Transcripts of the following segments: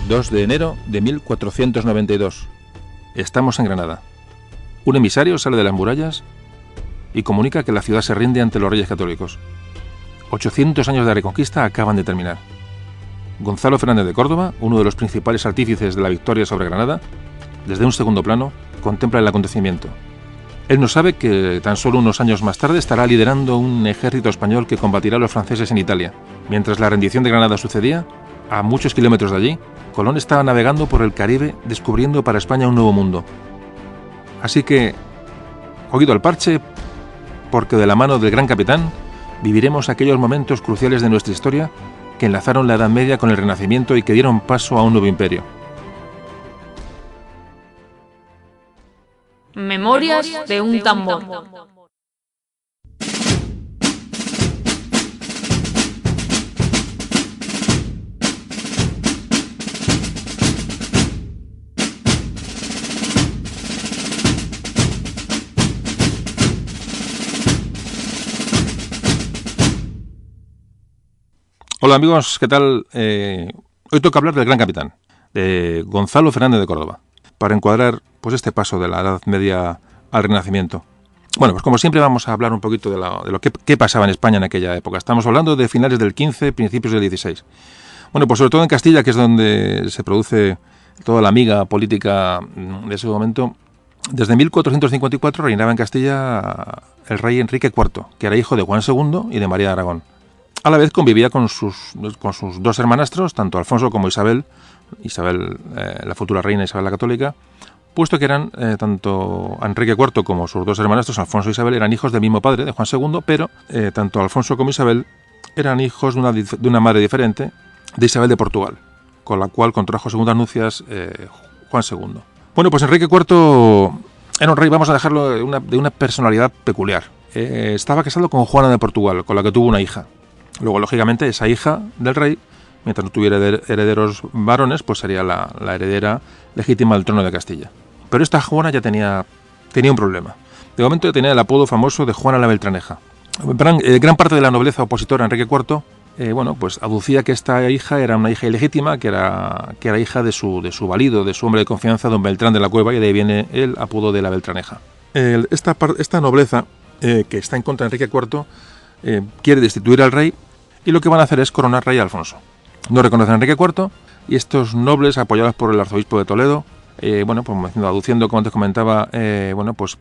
2 de enero de 1492. Estamos en Granada. Un emisario sale de las murallas y comunica que la ciudad se rinde ante los reyes católicos. 800 años de reconquista acaban de terminar. Gonzalo Fernández de Córdoba, uno de los principales artífices de la victoria sobre Granada, desde un segundo plano, contempla el acontecimiento. Él no sabe que tan solo unos años más tarde estará liderando un ejército español que combatirá a los franceses en Italia. Mientras la rendición de Granada sucedía, a muchos kilómetros de allí, Colón estaba navegando por el Caribe descubriendo para España un nuevo mundo. Así que, oído al parche, porque de la mano del gran capitán viviremos aquellos momentos cruciales de nuestra historia que enlazaron la Edad Media con el Renacimiento y que dieron paso a un nuevo imperio. Memorias de un tambor. Hola amigos, ¿qué tal? Hoy toca hablar del gran capitán, de Gonzalo Fernández de Córdoba, para encuadrar pues este paso de la Edad Media al Renacimiento. Bueno, pues como siempre vamos a hablar un poquito de lo que pasaba en España en aquella época. Estamos hablando de finales del XV, principios del XVI. Bueno, pues sobre todo en Castilla, que es donde se produce toda la miga política de ese momento. Desde 1454 reinaba en Castilla el rey Enrique IV, que era hijo de Juan II y de María de Aragón. A la vez convivía con sus dos hermanastros, tanto Alfonso como Isabel, la futura reina Isabel la Católica, puesto que eran tanto Enrique IV como sus dos hermanastros, Alfonso e Isabel, eran hijos del mismo padre, de Juan II, pero tanto Alfonso como Isabel eran hijos de una madre diferente, de Isabel de Portugal, con la cual contrajo segundas nupcias Juan II. Bueno, pues Enrique IV era un rey, vamos a dejarlo, de una personalidad peculiar. Estaba casado con Juana de Portugal, con la que tuvo una hija. Luego, lógicamente, esa hija del rey, mientras no tuviera herederos varones, pues sería la heredera legítima del trono de Castilla. Pero esta Juana ya tenía un problema. De momento ya tenía el apodo famoso de Juana la Beltraneja. Gran parte de la nobleza opositora a Enrique IV, pues aducía que esta hija era una hija ilegítima, que era hija de su valido, de su hombre de confianza, don Beltrán de la Cueva, y de ahí viene el apodo de la Beltraneja. Esta nobleza, que está en contra de Enrique IV, quiere destituir al rey, y lo que van a hacer es coronar rey a Alfonso. No reconocen a Enrique IV, y estos nobles, apoyados por el arzobispo de Toledo, aduciendo, como antes comentaba,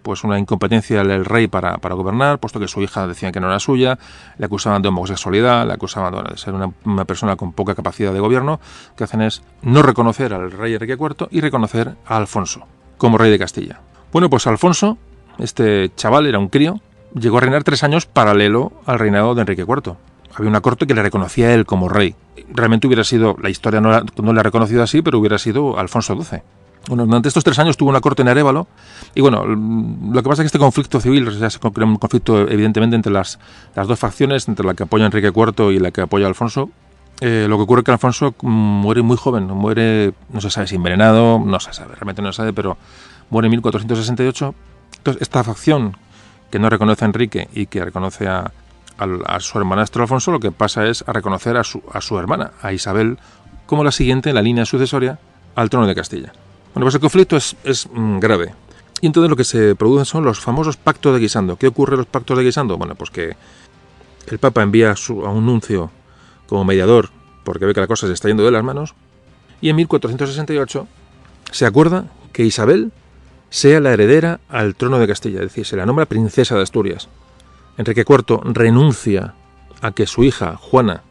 pues una incompetencia del rey para gobernar, puesto que su hija decían que no era suya, le acusaban de homosexualidad, le acusaban de ser una persona con poca capacidad de gobierno. Lo que hacen es no reconocer al rey Enrique IV y reconocer a Alfonso como rey de Castilla. Bueno, pues Alfonso, este chaval, era un crío, llegó a reinar 3 años paralelo al reinado de Enrique IV. Había una corte que le reconocía a él como rey. Realmente hubiera sido, la historia no le ha reconocido así, pero hubiera sido Alfonso XII. Bueno, durante estos 3 años tuvo una corte en Arévalo, y bueno, lo que pasa es que este conflicto civil, ya se crea un conflicto evidentemente entre las dos facciones, entre la que apoya a Enrique IV y la que apoya a Alfonso. Lo que ocurre es que Alfonso muere muy joven, no se sabe si envenenado, no se sabe, realmente no se sabe, pero muere en 1468. Entonces, esta facción que no reconoce a Enrique y que reconoce a su hermanastro Alfonso, lo que pasa es a reconocer a su hermana, a Isabel, como la siguiente en la línea sucesoria al trono de Castilla. Bueno, pues el conflicto es grave. Y entonces lo que se producen son los famosos pactos de Guisando. ¿Qué ocurre en los pactos de Guisando? Bueno, pues que el Papa envía a un nuncio como mediador, porque ve que la cosa se está yendo de las manos, y en 1468 se acuerda que Isabel sea la heredera al trono de Castilla, es decir, se la nombra princesa de Asturias. Enrique IV renuncia a que su hija Juana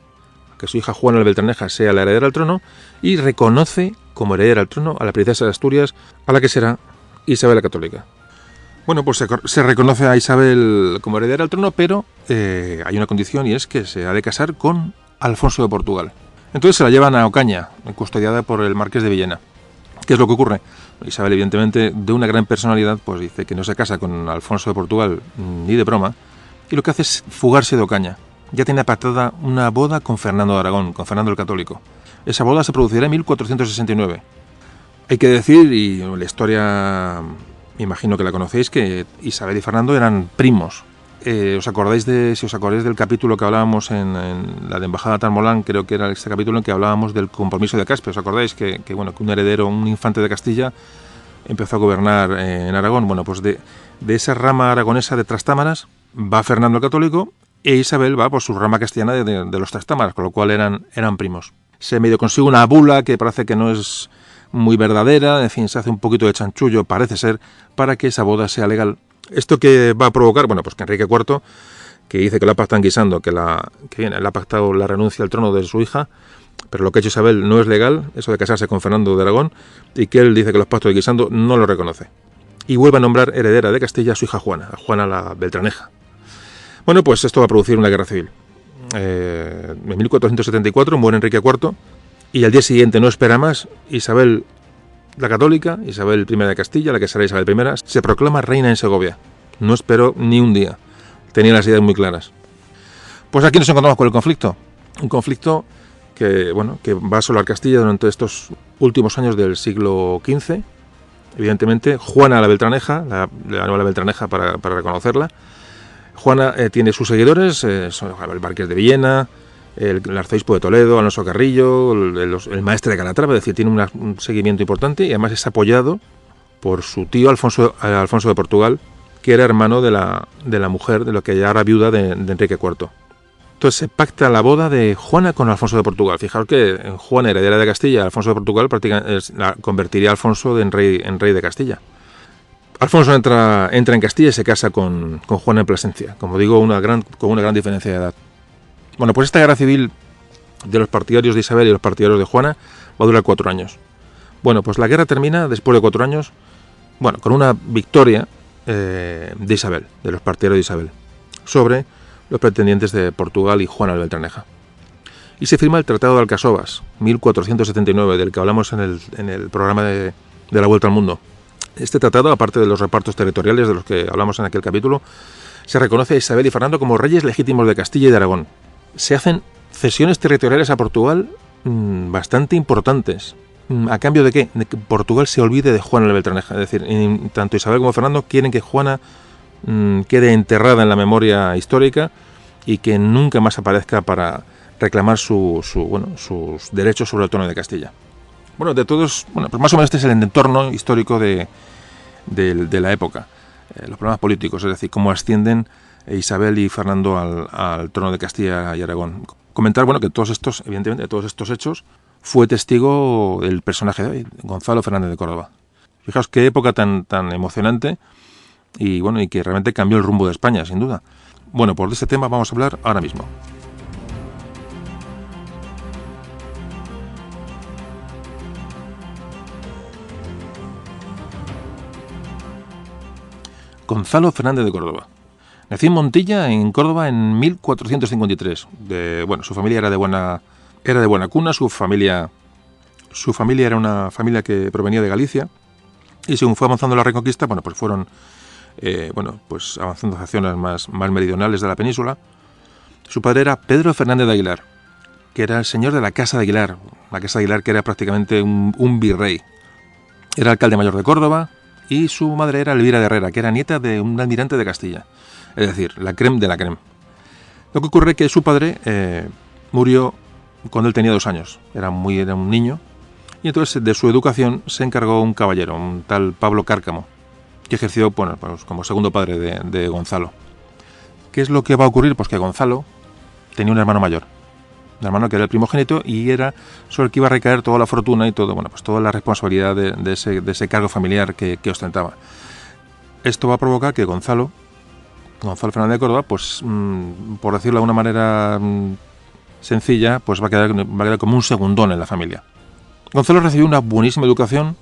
la Beltraneja sea la heredera al trono y reconoce como heredera al trono a la princesa de Asturias, a la que será Isabel la Católica. Bueno, pues se reconoce a Isabel como heredera al trono, pero hay una condición, y es que se ha de casar con Alfonso de Portugal. Entonces se la llevan a Ocaña, custodiada por el marqués de Villena. ¿Qué es lo que ocurre? Isabel, evidentemente, de una gran personalidad, pues dice que no se casa con Alfonso de Portugal ni de broma, y lo que hace es fugarse de Ocaña. Ya tiene pactada una boda con Fernando de Aragón, con Fernando el Católico. Esa boda se producirá en 1469. Hay que decir, y la historia, me imagino que la conocéis, que Isabel y Fernando eran primos. si os acordáis del capítulo que hablábamos en la de Embajada Tarmolán, creo que era este capítulo en que hablábamos del compromiso de Caspe. ¿Os acordáis que un heredero, un infante de Castilla, empezó a gobernar en Aragón? Bueno, pues de esa rama aragonesa de Trastámaras va Fernando el Católico e Isabel va por su rama castellana de los Trastámaras, con lo cual eran primos. Se medio consigue una bula que parece que no es muy verdadera, en fin, se hace un poquito de chanchullo, parece ser, para que esa boda sea legal. ¿Esto que va a provocar? Bueno, pues que Enrique IV, que dice que la pactan guisando, que le ha pactado la renuncia al trono de su hija, pero lo que ha hecho Isabel no es legal, eso de casarse con Fernando de Aragón, y que él dice que los pactos de guisando no lo reconoce. Y vuelve a nombrar heredera de Castilla a su hija Juana, a Juana la Beltraneja. Bueno, pues esto va a producir una guerra civil. En 1474 muere Enrique IV, y al día siguiente, no espera más, Isabel la Católica, Isabel I de Castilla, la que será Isabel I, se proclama reina en Segovia. No esperó ni un día. Tenía las ideas muy claras. Pues aquí nos encontramos con el conflicto. Un conflicto que va a asolar Castilla durante estos últimos años del siglo XV. Evidentemente, Juana la Beltraneja, la nueva Beltraneja para reconocerla. Juana tiene sus seguidores, son el Marqués de Villena, el arzobispo de Toledo, Alonso Carrillo, el maestre de Calatrava, es decir, tiene un seguimiento importante y además es apoyado por su tío Alfonso de Portugal, que era hermano de la mujer, de lo que ya era viuda de Enrique IV. Entonces se pacta la boda de Juana con Alfonso de Portugal. Fijaos que Juana, heredera de Castilla, Alfonso de Portugal convertiría a Alfonso en rey de Castilla. Alfonso entra en Castilla y se casa con Juana en Plasencia, como digo, con una gran diferencia de edad. Bueno, pues esta guerra civil de los partidarios de Isabel y los partidarios de Juana va a durar 4 años. Bueno, pues la guerra termina después de 4 años, con una victoria de Isabel, de los partidarios de Isabel, sobre los pretendientes de Portugal y Juana la Beltraneja. Y se firma el Tratado de Alcasovas, 1479, del que hablamos en el programa de la Vuelta al Mundo. Este tratado, aparte de los repartos territoriales de los que hablamos en aquel capítulo, se reconoce a Isabel y Fernando como reyes legítimos de Castilla y de Aragón. Se hacen cesiones territoriales a Portugal bastante importantes. ¿A cambio de qué? De que Portugal se olvide de Juana la Beltraneja. Es decir, tanto Isabel como Fernando quieren que Juana quede enterrada en la memoria histórica y que nunca más aparezca para reclamar sus derechos sobre el trono de Castilla. Pues más o menos este es el entorno histórico de la época. Los problemas políticos, es decir, cómo ascienden Isabel y Fernando al trono de Castilla y Aragón. Comentar, que todos estos hechos fue testigo el personaje de hoy, Gonzalo Fernández de Córdoba. Fijaos qué época tan emocionante y que realmente cambió el rumbo de España, sin duda. Bueno, pues de este tema vamos a hablar ahora mismo. Gonzalo Fernández de Córdoba. Nació en Montilla, en Córdoba, en 1453. Su familia era de buena cuna, su familia era una familia que provenía de Galicia, y según fue avanzando la Reconquista, pues fueron avanzando hacia zonas más meridionales de la península. Su padre era Pedro Fernández de Aguilar, que era el señor de la Casa de Aguilar, la Casa de Aguilar que era prácticamente un virrey. Era alcalde mayor de Córdoba, y su madre era Elvira de Herrera, que era nieta de un almirante de Castilla, es decir, la creme de la creme. Lo que ocurre es que su padre murió cuando él tenía 2 años, era un niño, y entonces de su educación se encargó un caballero, un tal Pablo Cárcamo, que ejerció como segundo padre de Gonzalo. ¿Qué es lo que va a ocurrir? Pues que Gonzalo tenía un hermano mayor, un hermano que era el primogénito y era sobre el que iba a recaer toda la fortuna y toda la responsabilidad de ese cargo familiar que ostentaba. Esto va a provocar que Gonzalo Fernández de Córdoba, por decirlo de una manera sencilla, va a quedar como un segundón en la familia. Gonzalo recibió una buenísima educación,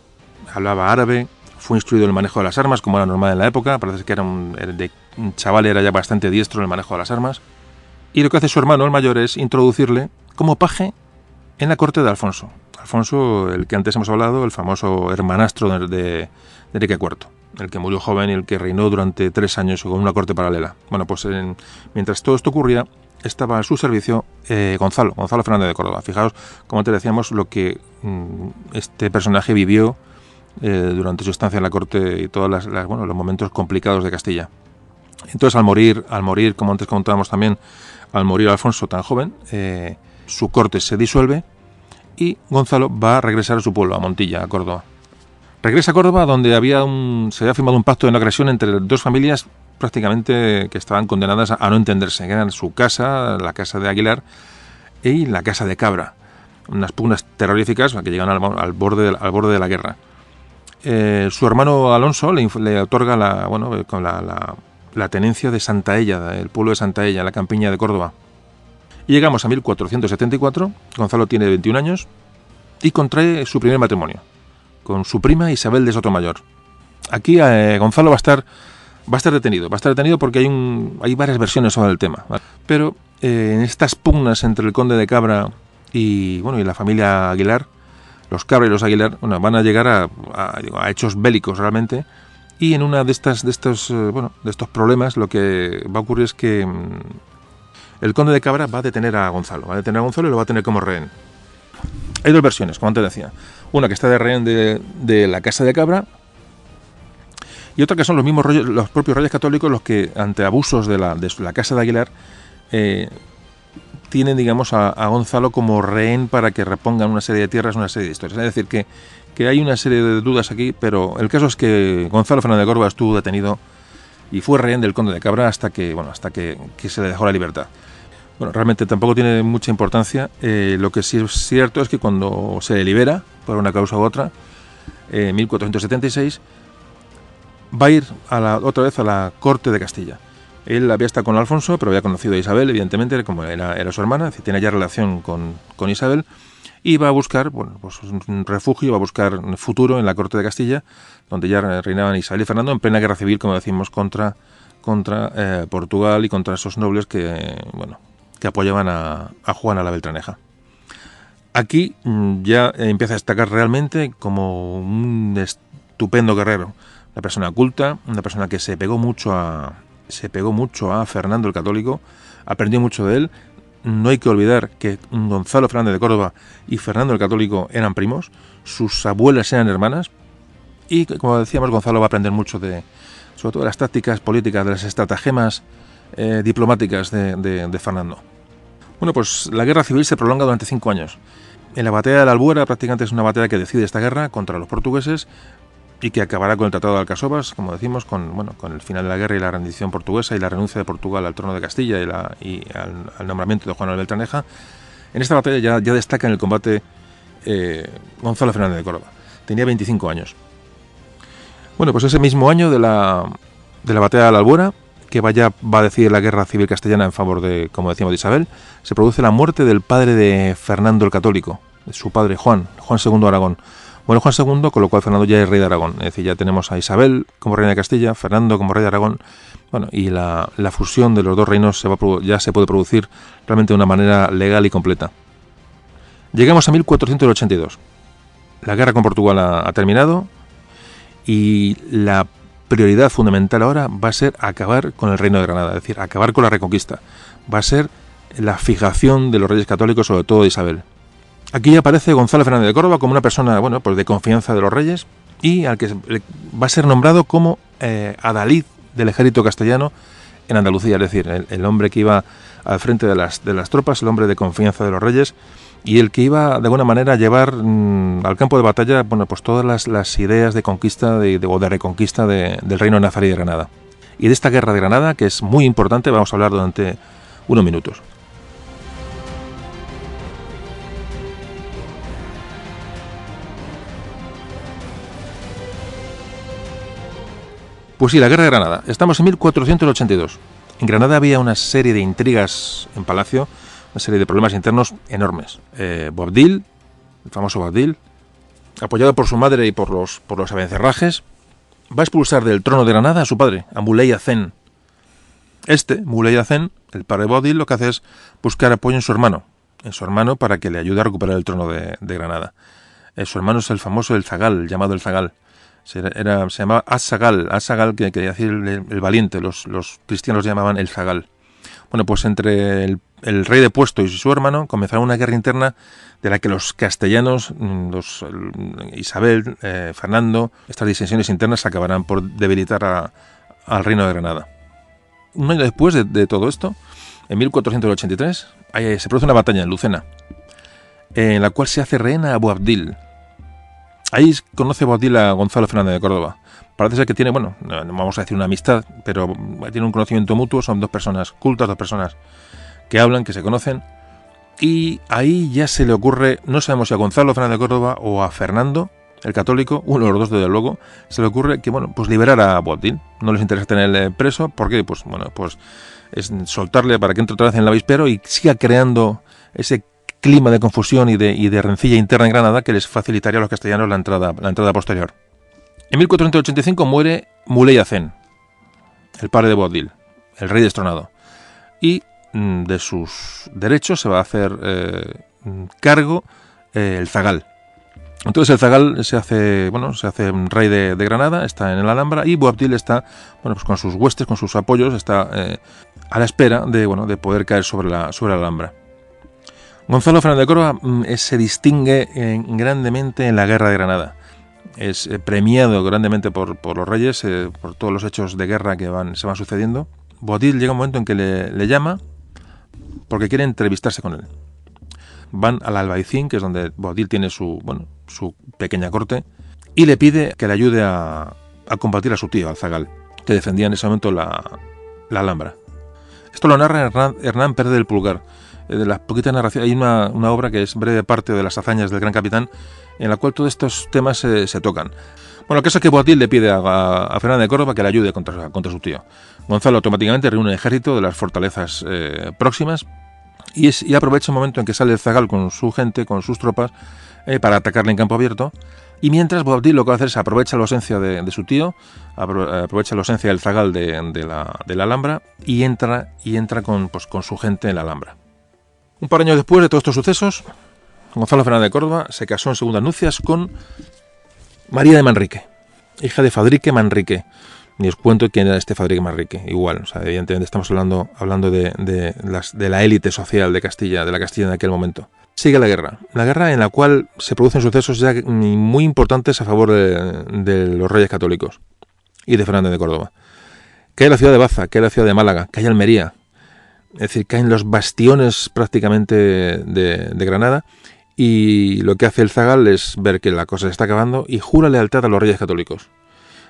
hablaba árabe, fue instruido en el manejo de las armas, como era normal en la época, parece que un chaval era ya bastante diestro en el manejo de las armas. Y lo que hace su hermano, el mayor, es introducirle como paje en la corte de Alfonso. Alfonso, el que antes hemos hablado, el famoso hermanastro de Enrique IV, el que murió joven y el que reinó durante 3 años con una corte paralela. Mientras todo esto ocurría, estaba a su servicio Gonzalo Fernández de Córdoba. Fijaos, como antes decíamos, lo que este personaje vivió durante su estancia en la corte y todos los momentos complicados de Castilla. Entonces, al morir, como antes contábamos también, al morir Alfonso tan joven, su corte se disuelve y Gonzalo va a regresar a su pueblo, a Montilla, a Córdoba. Regresa a Córdoba, donde se había firmado un pacto de no agresión entre dos familias prácticamente que estaban condenadas a no entenderse, que eran su casa, la casa de Aguilar, y la casa de Cabra. Unas pugnas terroríficas que llegan al borde de la guerra. Su hermano Alonso le otorga la tenencia de Santaella, el pueblo de Santaella, la campiña de Córdoba. Y llegamos a 1474, Gonzalo tiene 21 años y contrae su primer matrimonio con su prima Isabel de Sotomayor. Aquí Gonzalo va a estar detenido porque hay varias versiones sobre el tema, ¿vale? Pero en estas pugnas entre el conde de Cabra y la familia Aguilar, los Cabra y los Aguilar, van a llegar a hechos bélicos realmente, y en una de estos problemas lo que va a ocurrir es que el conde de Cabra va a detener a Gonzalo y lo va a tener como rehén. Hay dos versiones, como antes decía. Una que está de rehén de la casa de Cabra, y otra que son los propios reyes católicos los que, ante abusos de la casa de Aguilar, tienen, digamos, a Gonzalo como rehén para que repongan una serie de tierras, una serie de historias. Es decir, que hay una serie de dudas aquí, pero el caso es que Gonzalo Fernández de Córdoba estuvo detenido y fue rehén del conde de Cabra hasta que se le dejó la libertad. Bueno, realmente tampoco tiene mucha importancia. Lo que sí es cierto es que cuando se le libera, por una causa u otra, en 1476, va a ir otra vez a la corte de Castilla. Él había estado con Alfonso, pero había conocido a Isabel, evidentemente, como era su hermana, es decir, tiene ya relación con Isabel, y va a buscar un refugio, va a buscar un futuro en la corte de Castilla, donde ya reinaban Isabel y Fernando en plena guerra civil, como decimos, contra Portugal y contra esos nobles que apoyaban a Juana la Beltraneja. Aquí ya empieza a destacar realmente como un estupendo guerrero, una persona culta, una persona que se pegó mucho a Fernando el Católico, aprendió mucho de él. No hay que olvidar que Gonzalo Fernández de Córdoba y Fernando el Católico eran primos, sus abuelas eran hermanas, y como decíamos, Gonzalo va a aprender mucho sobre todo de las tácticas políticas, de las estratagemas diplomáticas de Fernando. Bueno, pues la guerra civil se prolonga durante 5 años. En la batalla de la Albuera prácticamente es una batalla que decide esta guerra contra los portugueses y que acabará con el Tratado de Alcasovas, como decimos, con el final de la guerra y la rendición portuguesa y la renuncia de Portugal al trono de Castilla y al nombramiento de Juana la Beltraneja. En esta batalla ya destaca en el combate Gonzalo Fernández de Córdoba. Tenía 25 años. Bueno, pues ese mismo año de la batalla de la Albuera, que va a decidir la guerra civil castellana en favor de, como decíamos, de Isabel, se produce la muerte del padre de Fernando el Católico, de su padre Juan II de Aragón. Bueno, Juan II, con lo cual Fernando ya es rey de Aragón, es decir, ya tenemos a Isabel como reina de Castilla, Fernando como rey de Aragón, y la fusión de los dos reinos ya se puede producir realmente de una manera legal y completa. Llegamos a 1482. La guerra con Portugal ha terminado y la prioridad fundamental ahora va a ser acabar con el Reino de Granada, es decir, acabar con la Reconquista. Va a ser la fijación de los reyes católicos, sobre todo de Isabel. Aquí aparece Gonzalo Fernández de Córdoba como una persona, de confianza de los reyes y al que va a ser nombrado como adalid del ejército castellano en Andalucía, es decir, el hombre que iba al frente de las tropas, el hombre de confianza de los reyes y el que iba de alguna manera a llevar al campo de batalla todas las ideas de conquista o de reconquista del reino nazarí de Granada. Y de esta guerra de Granada, que es muy importante, vamos a hablar durante unos minutos. Pues sí, la guerra de Granada. Estamos en 1482. En Granada había una serie de intrigas en palacio, una serie de problemas internos enormes. Boabdil, el famoso Boabdil, apoyado por su madre y por los Abencerrajes, va a expulsar del trono de Granada a su padre, a Muley Hacén. Muley Hacén, el padre de Boabdil, lo que hace es buscar apoyo en su hermano para que le ayude a recuperar el trono de Granada. Su hermano es el famoso El Zagal, llamado El Zagal. Se llamaba Az-Zagal, que quería decir el valiente, los cristianos llamaban El Zagal. Bueno, pues entre el rey depuesto y su hermano comenzaron una guerra interna de la que los castellanos, Isabel, Fernando, estas disensiones internas acabarán por debilitar al reino de Granada. un año después de todo esto, en 1483, se produce una batalla en Lucena, en la cual se hace rehén a Boabdil. Ahí conoce Boabdil a Gonzalo Fernández de Córdoba. Parece ser que tiene, bueno, no vamos a decir una amistad, pero tiene un conocimiento mutuo, son dos personas cultas, dos personas que hablan, que se conocen, y ahí ya se le ocurre, no sabemos si a Gonzalo Fernández de Córdoba o a Fernando, el católico, uno de los dos desde luego, se le ocurre que, bueno, pues liberar a Boabdil. No les interesa tenerle preso, porque, pues, bueno, pues es soltarle para que entre otra vez en el avispero y siga creando ese clima de confusión y de rencilla interna en Granada que les facilitaría a los castellanos la entrada posterior. En 1485 muere Muley Hacén, el padre de Boabdil, el rey destronado, y de sus derechos se va a hacer cargo el zagal. Entonces el zagal se hace rey de Granada, está en el Alhambra, y Boabdil está, bueno, pues con sus huestes, con sus apoyos, está a la espera de poder caer sobre la Alhambra. Gonzalo Fernández de Córdoba se distingue grandemente en la guerra de Granada. Es premiado grandemente por los reyes, por todos los hechos de guerra que se van sucediendo. Boabdil llega un momento en que le llama porque quiere entrevistarse con él. Van al Albaicín, que es donde Boabdil tiene su pequeña corte, y le pide que le ayude a combatir a su tío, al zagal, que defendía en ese momento la Alhambra. Esto lo narra Hernán Pérez del Pulgar. De las poquitas narraciones, hay una obra que es breve parte de las hazañas del Gran Capitán, en la cual todos estos temas se tocan. Bueno, el caso es que Boabdil le pide a Fernández de Córdoba que le ayude contra su tío. Gonzalo automáticamente reúne un ejército de las fortalezas próximas y aprovecha el momento en que sale el zagal con su gente, con sus tropas, para atacarle en campo abierto. Y mientras Boabdil lo que va a hacer es aprovecha la ausencia de su tío, aprovecha la ausencia del zagal de la Alhambra y entra con su gente en la Alhambra. Un par de años después de todos estos sucesos, Gonzalo Fernández de Córdoba se casó en segundas nupcias con María de Manrique, hija de Fadrique Manrique. Ni os cuento quién era este Fadrique Manrique. Igual, o sea, evidentemente estamos hablando de la élite social de Castilla, de la Castilla en aquel momento. Sigue la guerra en la cual se producen sucesos ya muy importantes a favor de los reyes católicos y de Fernández de Córdoba. Cae la ciudad de Baza, cae la ciudad de Málaga, cae Almería. Es decir, caen los bastiones prácticamente de Granada, y lo que hace el zagal es ver que la cosa se está acabando y jura lealtad a los reyes católicos,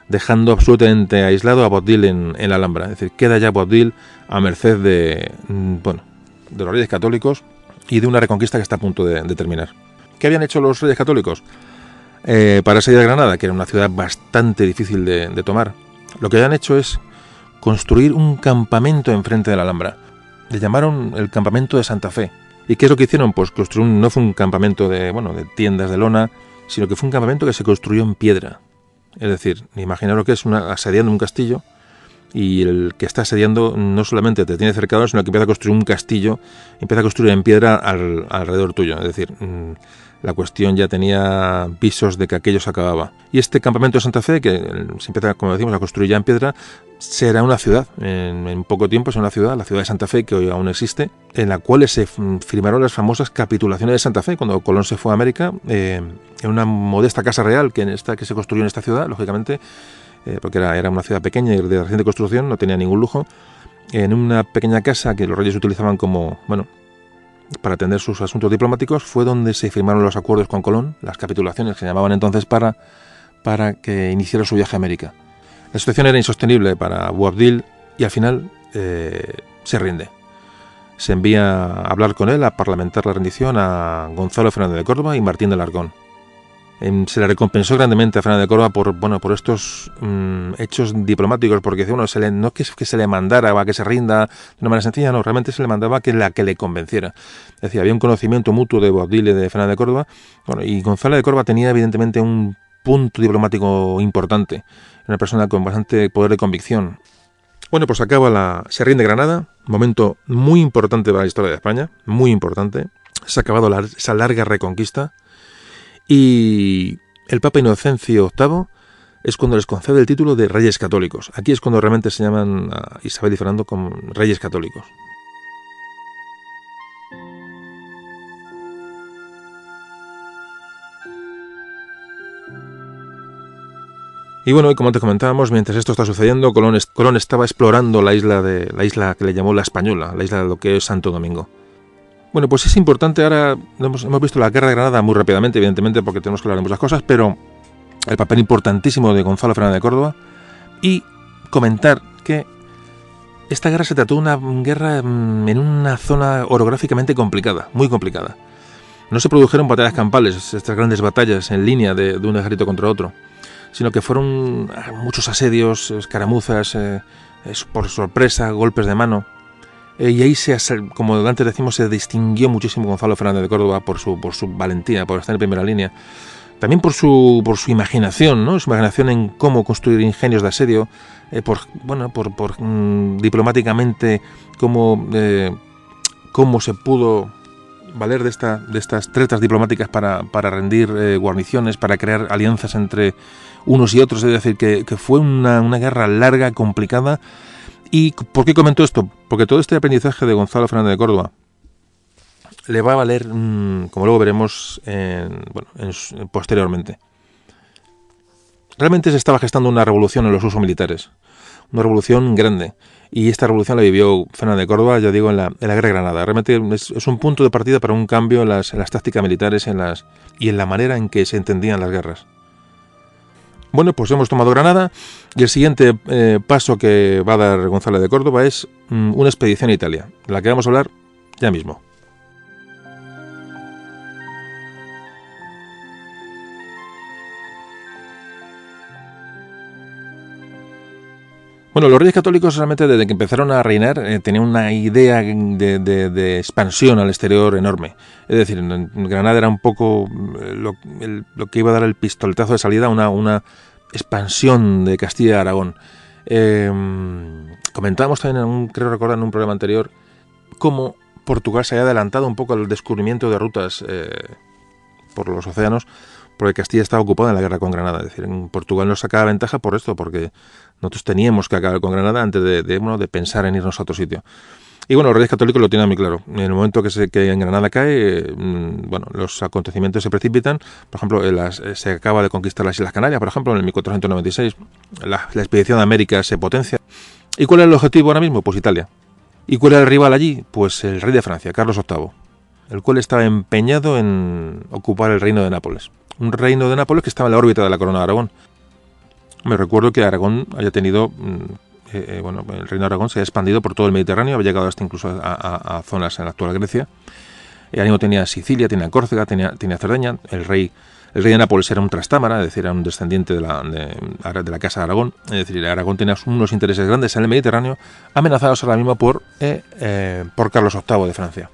dejando absolutamente aislado a Boabdil en la Alhambra. Es decir, queda ya Boabdil a merced de los reyes católicos y de una reconquista que está a punto de terminar. ¿Qué habían hecho los reyes católicos para salir de Granada, que era una ciudad bastante difícil de tomar? Lo que habían hecho es construir un campamento enfrente de la Alhambra. Le llamaron el campamento de Santa Fe. ¿Y qué es lo que hicieron? Pues no fue un campamento de tiendas de lona, sino que fue un campamento que se construyó en piedra. Es decir, imaginaos lo que es asediando un castillo, y el que está asediando no solamente te tiene cercado, sino que empieza a construir un castillo, empieza a construir en piedra alrededor tuyo. Es decir, la cuestión ya tenía visos de que aquello se acababa. Y este campamento de Santa Fe, que se empieza, como decimos, a construir ya en piedra, será una ciudad. En poco tiempo será una ciudad, la ciudad de Santa Fe, que hoy aún existe, en la cual se firmaron las famosas capitulaciones de Santa Fe, cuando Colón se fue a América, en una modesta casa real que se construyó en esta ciudad, lógicamente, porque era una ciudad pequeña y de reciente construcción, no tenía ningún lujo, en una pequeña casa que los reyes utilizaban para atender sus asuntos diplomáticos, fue donde se firmaron los acuerdos con Colón, las capitulaciones que se llamaban entonces, para que iniciara su viaje a América. La situación era insostenible para Boabdil y al final se rinde. Se envía a hablar con él, a parlamentar la rendición, a Gonzalo Fernández de Córdoba y Martín de Alarcón. Se le recompensó grandemente a Fernández de Córdoba por estos hechos diplomáticos, porque no es que se le mandara a que se rinda de una manera sencilla, no, realmente se le mandaba que le convenciera. Es decir, había un conocimiento mutuo de Boabdil y de Fernández de Córdoba, y Gonzalo de Córdoba tenía evidentemente un punto diplomático importante, una persona con bastante poder de convicción. Bueno, pues se rinde Granada, momento muy importante para la historia de España, muy importante. Se ha acabado esa larga reconquista. Y el Papa Inocencio VIII es cuando les concede el título de Reyes Católicos. Aquí es cuando realmente se llaman a Isabel y Fernando como Reyes Católicos. Y bueno, y como antes comentábamos, mientras esto está sucediendo, Colón estaba explorando la isla que le llamó La Española, la isla de lo que es Santo Domingo. Bueno, pues es importante ahora, hemos visto la Guerra de Granada muy rápidamente, evidentemente, porque tenemos que hablar de muchas cosas, pero el papel importantísimo de Gonzalo Fernández de Córdoba, y comentar que esta guerra se trató de una guerra en una zona orográficamente complicada, muy complicada. No se produjeron batallas campales, estas grandes batallas en línea de un ejército contra otro, sino que fueron muchos asedios, escaramuzas, por sorpresa, golpes de mano. Y ahí, como antes decimos, se distinguió muchísimo Gonzalo Fernández de Córdoba por su valentía, por estar en primera línea. También por su imaginación, ¿no? Su imaginación en cómo construir ingenios de asedio, diplomáticamente cómo se pudo valer de estas tretas diplomáticas para rendir guarniciones, para crear alianzas entre unos y otros. Es decir, que fue una guerra larga, complicada. ¿Y por qué comento esto? Porque todo este aprendizaje de Gonzalo Fernández de Córdoba le va a valer, como luego veremos posteriormente. Realmente se estaba gestando una revolución en los usos militares, una revolución grande, y esta revolución la vivió Fernández de Córdoba, ya digo, en la Guerra de Granada. Realmente es un punto de partida para un cambio en las tácticas militares y en la manera en que se entendían las guerras. Bueno, pues hemos tomado Granada, y el siguiente paso que va a dar Gonzalo de Córdoba es una expedición a Italia, de la que vamos a hablar ya mismo. Bueno, los reyes católicos realmente desde que empezaron a reinar tenían una idea de expansión al exterior enorme. Es decir, en Granada era un poco lo que iba a dar el pistoletazo de salida a una expansión de Castilla y Aragón. Comentábamos también, creo recordar en un programa anterior, cómo Portugal se había adelantado un poco al descubrimiento de rutas por los océanos, porque Castilla estaba ocupada en la guerra con Granada. Es decir, en Portugal nos sacaba ventaja por esto, porque nosotros teníamos que acabar con Granada antes de pensar en irnos a otro sitio. Y bueno, los reyes católicos lo tienen muy claro. En el momento que en Granada cae, los acontecimientos se precipitan. Por ejemplo, se acaba de conquistar las Islas Canarias, por ejemplo, en el 1496. La expedición de América se potencia. ¿Y cuál es el objetivo ahora mismo? Pues Italia. ¿Y cuál era el rival allí? Pues el rey de Francia, Carlos VIII, el cual estaba empeñado en ocupar el reino de Nápoles. Un reino de Nápoles que estaba en la órbita de la corona de Aragón. Me recuerdo que Aragón haya tenido... el reino de Aragón se ha expandido por todo el Mediterráneo, había llegado hasta incluso a zonas en la actual Grecia. Aragón tenía Sicilia, tenía Córcega, tenía Cerdeña. El rey de Nápoles era un trastámara, es decir, era un descendiente de la casa de Aragón. Es decir, Aragón tenía unos intereses grandes en el Mediterráneo, amenazados ahora mismo por Carlos VIII de Francia.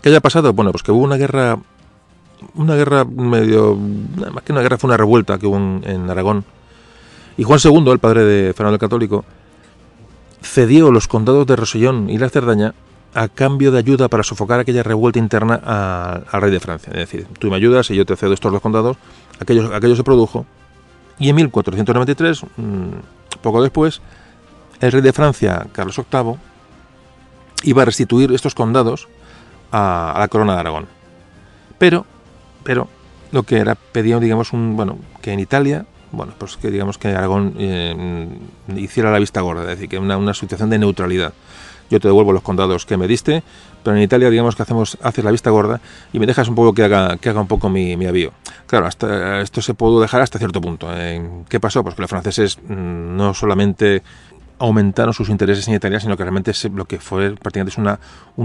¿Qué haya pasado? Bueno, pues que hubo una guerra medio... Más que una guerra, fue una revuelta que hubo en Aragón. Y Juan II, el padre de Fernando el Católico, cedió los condados de Rosellón y la Cerdaña a cambio de ayuda para sofocar aquella revuelta interna al rey de Francia. Es decir, tú me ayudas y yo te cedo estos dos condados. Aquello se produjo. Y en 1493, poco después, el rey de Francia, Carlos VIII, iba a restituir estos condados a la corona de Aragón. Pero lo que pedía, digamos, que en Italia, pues que digamos que Aragón hiciera la vista gorda, es decir, que una situación de neutralidad. Yo te devuelvo los condados que me diste, pero en Italia, digamos que haces la vista gorda y me dejas un poco que haga un poco mi avío. Claro, hasta esto se pudo dejar hasta cierto punto. ¿Qué pasó? Pues que los franceses no solamente aumentaron sus intereses en Italia, sino que realmente lo que fue prácticamente es una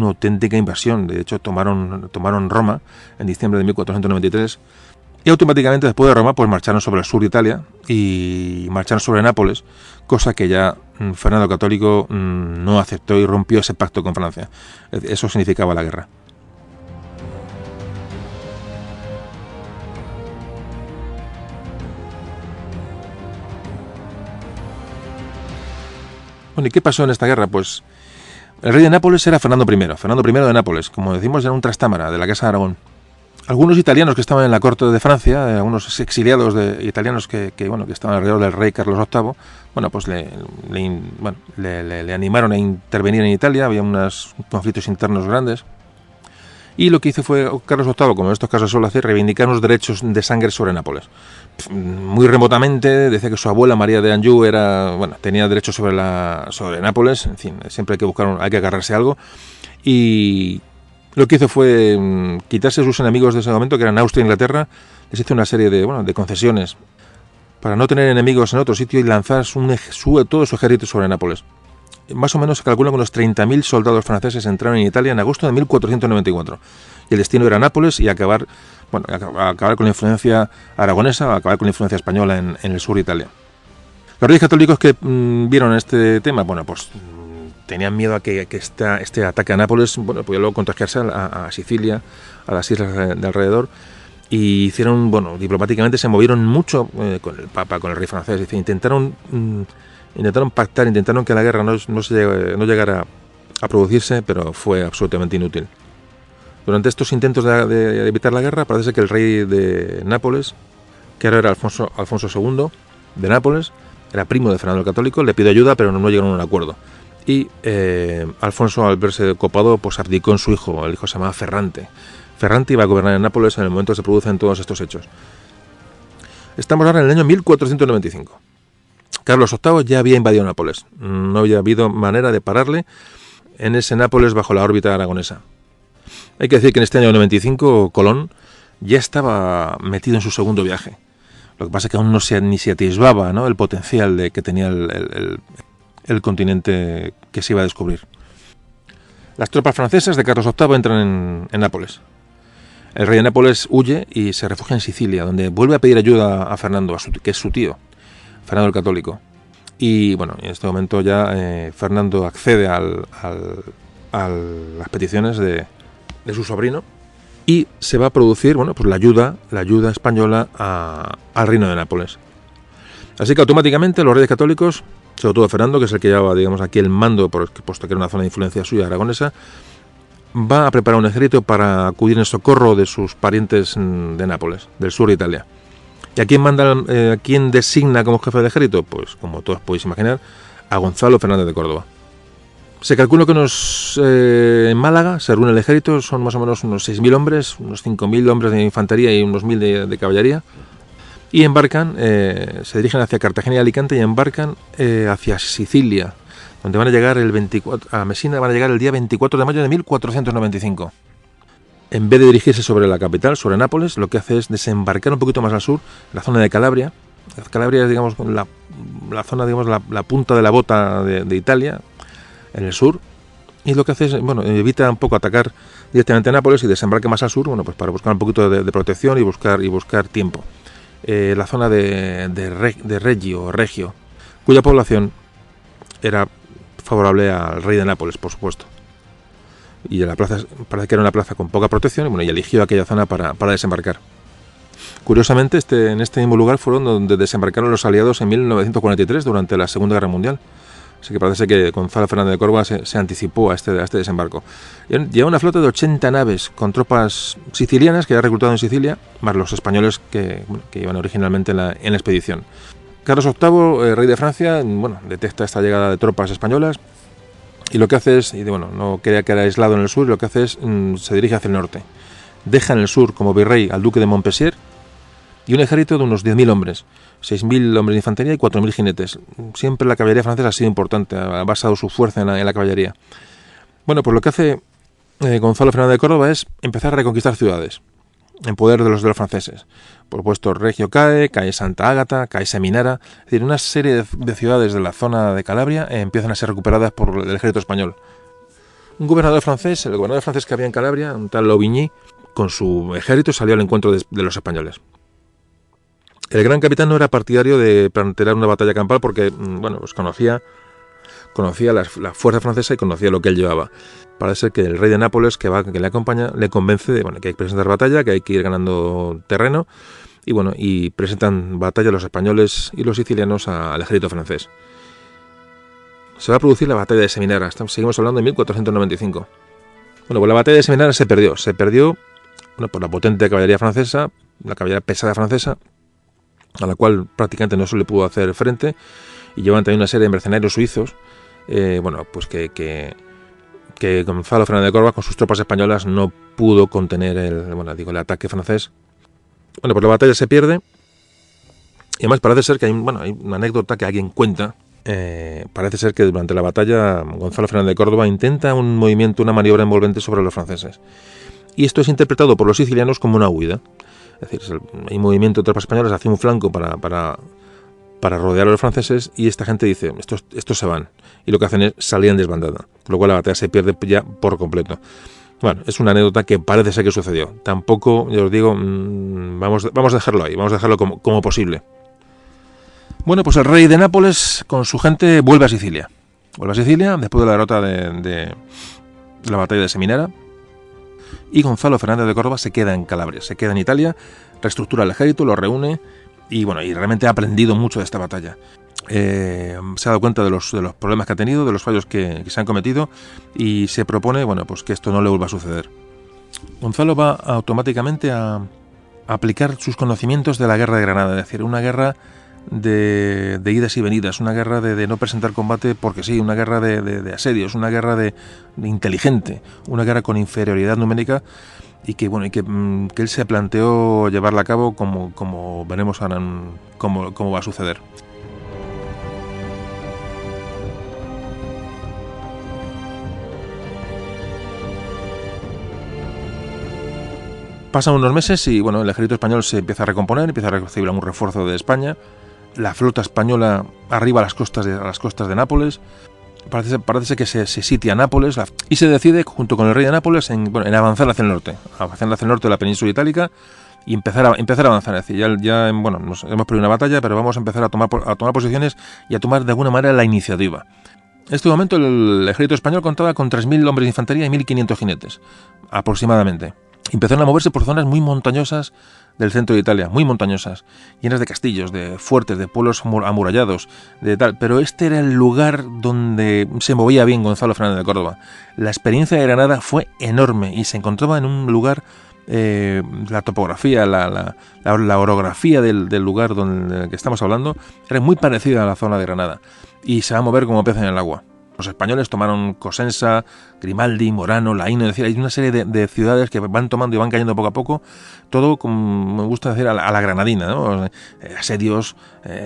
auténtica invasión. De hecho, tomaron Roma en diciembre de 1493 y automáticamente después de Roma pues marcharon sobre el sur de Italia y marcharon sobre Nápoles, cosa que ya Fernando el Católico no aceptó y rompió ese pacto con Francia. Eso significaba la guerra. Bueno, ¿y qué pasó en esta guerra? Pues el rey de Nápoles era Fernando I de Nápoles, como decimos, era un trastámara de la Casa de Aragón. Algunos italianos que estaban en la corte de Francia, algunos exiliados italianos que estaban alrededor del rey Carlos VIII, pues le animaron a intervenir en Italia. Había unos conflictos internos grandes. Y lo que hizo fue Carlos VIII, como en estos casos suele hacer, reivindicar unos derechos de sangre sobre Nápoles. Muy remotamente decía que su abuela María de Anjou tenía derechos sobre Nápoles. En fin, siempre hay que agarrarse a algo. Y lo que hizo fue quitarse a sus enemigos de ese momento, que eran Austria e Inglaterra. Les hizo una serie de concesiones para no tener enemigos en otro sitio y lanzar todo su ejército sobre Nápoles. Más o menos se calcula que unos 30.000 soldados franceses entraron en Italia en agosto de 1494. Y el destino era Nápoles y acabar con la influencia aragonesa, acabar con la influencia española en el sur de Italia. Los reyes católicos que vieron este tema, tenían miedo a que este ataque a Nápoles pudiera luego contagiarse a Sicilia, a las islas de alrededor. Y hicieron, diplomáticamente se movieron mucho con el Papa, con el rey francés. Intentaron pactar, intentaron que la guerra no llegara a producirse, pero fue absolutamente inútil. Durante estos intentos de evitar la guerra, parece que el rey de Nápoles, que ahora era Alfonso II de Nápoles, era primo de Fernando el Católico, le pidió ayuda, pero no llegaron a un acuerdo. Y Alfonso, al verse copado, pues abdicó en su hijo. El hijo se llamaba Ferrante. Ferrante iba a gobernar en Nápoles en el momento que se producen todos estos hechos. Estamos ahora en el año 1495. Carlos VIII ya había invadido Nápoles. No había habido manera de pararle en ese Nápoles bajo la órbita aragonesa. Hay que decir que en este año 95 Colón ya estaba metido en su segundo viaje. Lo que pasa es que aún ni se atisbaba, ¿no?, el potencial que tenía el continente que se iba a descubrir. Las tropas francesas de Carlos VIII entran en Nápoles. El rey de Nápoles huye y se refugia en Sicilia, donde vuelve a pedir ayuda a Fernando, que es su tío, Fernando el Católico. Y en este momento ya Fernando accede a las peticiones de su sobrino y se va a producir la ayuda española al reino de Nápoles. Así que automáticamente los reyes católicos, sobre todo Fernando, que es el que llevaba, aquí el mando, puesto que era una zona de influencia suya aragonesa, va a preparar un ejército para acudir en socorro de sus parientes de Nápoles, del sur de Italia. ¿Y a quién designa como jefe del ejército? Pues, como todos podéis imaginar, a Gonzalo Fernández de Córdoba. Se calcula que en Málaga se reúne el ejérito, son más o menos unos 6.000 hombres, unos 5.000 hombres de infantería y unos 1.000 de caballería, y embarcan, se dirigen hacia Cartagena y Alicante y embarcan hacia Sicilia, donde van a llegar a Mesina van a llegar el día 24 de mayo de 1495. En vez de dirigirse sobre la capital, sobre Nápoles, lo que hace es desembarcar un poquito más al sur, en la zona de Calabria. Calabria es, la zona, la punta de la bota de Italia, en el sur. Y lo que hace es, evita un poco atacar directamente a Nápoles y desembarque más al sur, pues para buscar un poquito de protección y buscar tiempo. La zona de Regio, cuya población era favorable al rey de Nápoles, por supuesto. Y la plaza parece que era una plaza con poca protección y eligió aquella zona para desembarcar. Curiosamente, en este mismo lugar fueron donde desembarcaron los aliados en 1943 durante la Segunda Guerra Mundial. Así que parece que Gonzalo Fernández de Córdoba se anticipó a este desembarco. Lleva una flota de 80 naves con tropas sicilianas que había reclutado en Sicilia, más los españoles que iban originalmente en la expedición. Carlos VIII, rey de Francia, detecta esta llegada de tropas españolas y lo que hace es, no quería quedar aislado en el sur, lo que hace es se dirige hacia el norte. Deja en el sur como virrey al duque de Montpensier y un ejército de unos 10.000 hombres, 6.000 hombres de infantería y 4.000 jinetes. Siempre la caballería francesa ha sido importante, ha basado su fuerza en la caballería. Pues lo que hace Gonzalo Fernández de Córdoba es empezar a reconquistar ciudades en poder de los franceses. Por supuesto, Regio cae Santa Ágata, cae Seminara. Es decir, una serie de ciudades de la zona de Calabria empiezan a ser recuperadas por el ejército español. El gobernador francés que había en Calabria, un tal Louvigny, con su ejército salió al encuentro de los españoles. El gran capitán no era partidario de plantear una batalla campal porque conocía la fuerza francesa y conocía lo que él llevaba. Parece que el rey de Nápoles que le acompaña le convence de que hay que presentar batalla, que hay que ir ganando terreno y presentan batalla los españoles y los sicilianos al ejército francés. Se va a producir la batalla de Seminara. Seguimos hablando de 1495. Pues la batalla de Seminara se perdió por la potente caballería francesa, la caballería pesada francesa, a la cual prácticamente no se le pudo hacer frente, y llevan también una serie de mercenarios suizos, que que Gonzalo Fernández de Córdoba con sus tropas españolas no pudo contener el ataque francés. Bueno, pues la batalla se pierde. Y además parece ser que hay una anécdota que alguien cuenta. Parece ser que durante la batalla Gonzalo Fernández de Córdoba intenta un movimiento, una maniobra envolvente sobre los franceses. Y esto es interpretado por los sicilianos como una huida. Es decir, hay un movimiento de tropas españolas hacia un flanco para rodear a los franceses, y esta gente dice, estos se van. Y lo que hacen es salir en desbandada. Con lo cual la batalla se pierde ya por completo. Bueno, es una anécdota que parece ser que sucedió. Tampoco, yo os digo, vamos a dejarlo ahí, vamos a dejarlo como posible. Bueno, pues el rey de Nápoles con su gente vuelve a Sicilia. Vuelve a Sicilia después de la derrota de la batalla de Seminara. Y Gonzalo Fernández de Córdoba se queda en Calabria, se queda en Italia, reestructura el ejército, lo reúne y realmente ha aprendido mucho de esta batalla. Se ha dado cuenta de los problemas que ha tenido, de los fallos que se han cometido, y se propone pues que esto no le vuelva a suceder. Gonzalo va automáticamente a aplicar sus conocimientos de la guerra de Granada, es decir, una guerra de idas y venidas, una guerra de no presentar combate porque sí, una guerra de asedios, una guerra de inteligente, una guerra con inferioridad numérica, y que él se planteó llevarla a cabo como veremos ahora cómo va a suceder. Pasan unos meses y el ejército español se empieza a recomponer, empieza a recibir un refuerzo de España. La flota española arriba a las costas de Nápoles. Parece que se sitia Nápoles y se decide, junto con el rey de Nápoles, en avanzar hacia el norte. Avanzar hacia el norte de la península itálica y empezar a avanzar. Es decir, hemos perdido una batalla, pero vamos a empezar a tomar posiciones y a tomar de alguna manera la iniciativa. En este momento el ejército español contaba con 3.000 hombres de infantería y 1.500 jinetes, aproximadamente. Empezaron a moverse por zonas muy montañosas del centro de Italia, muy montañosas, llenas de castillos, de fuertes, de pueblos amurallados, de tal. Pero este era el lugar donde se movía bien Gonzalo Fernández de Córdoba. La experiencia de Granada fue enorme y se encontraba en un lugar, la topografía, la orografía del lugar del que estamos hablando era muy parecida a la zona de Granada y se va a mover como pez en el agua. Los españoles tomaron Cosenza, Grimaldi, Morano, Laíno, es decir, hay una serie de ciudades que van tomando y van cayendo poco a poco, todo, como me gusta decir, a la granadina, ¿no? Asedios,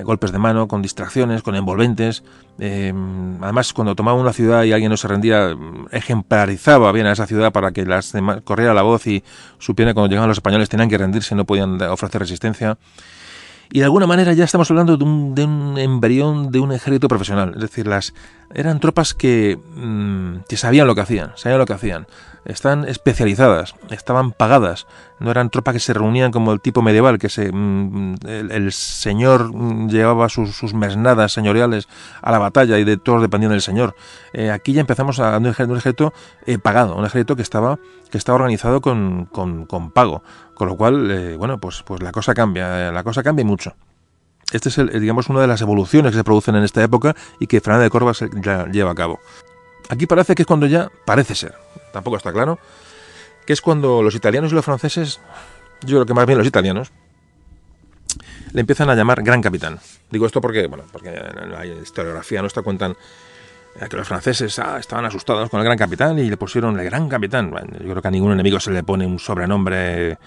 golpes de mano, con distracciones, con envolventes. Además, cuando tomaba una ciudad y alguien no se rendía, ejemplarizaba bien a esa ciudad para que las demás corriera la voz y supieran que cuando llegaban los españoles tenían que rendirse, no podían ofrecer resistencia. Y de alguna manera ya estamos hablando de un embrión de un ejército profesional. Es decir, eran tropas que sabían lo que hacían. Estaban especializadas, estaban pagadas. No eran tropas que se reunían como el tipo medieval, que el señor llevaba sus mesnadas señoriales a la batalla y de todos dependían del señor. Aquí ya empezamos a un ejército pagado, un ejército que estaba organizado con pago. Con lo cual, pues la cosa cambia y mucho. Este es una de las evoluciones que se producen en esta época y que Fernández de Córdoba ya lleva a cabo. Aquí parece que es cuando ya, parece ser, tampoco está claro, que es cuando los italianos y los franceses, yo creo que más bien los italianos, le empiezan a llamar Gran Capitán. Digo esto porque en la historiografía nuestra cuentan que los franceses estaban asustados con el Gran Capitán y le pusieron el Gran Capitán. Bueno, yo creo que a ningún enemigo se le pone un sobrenombre,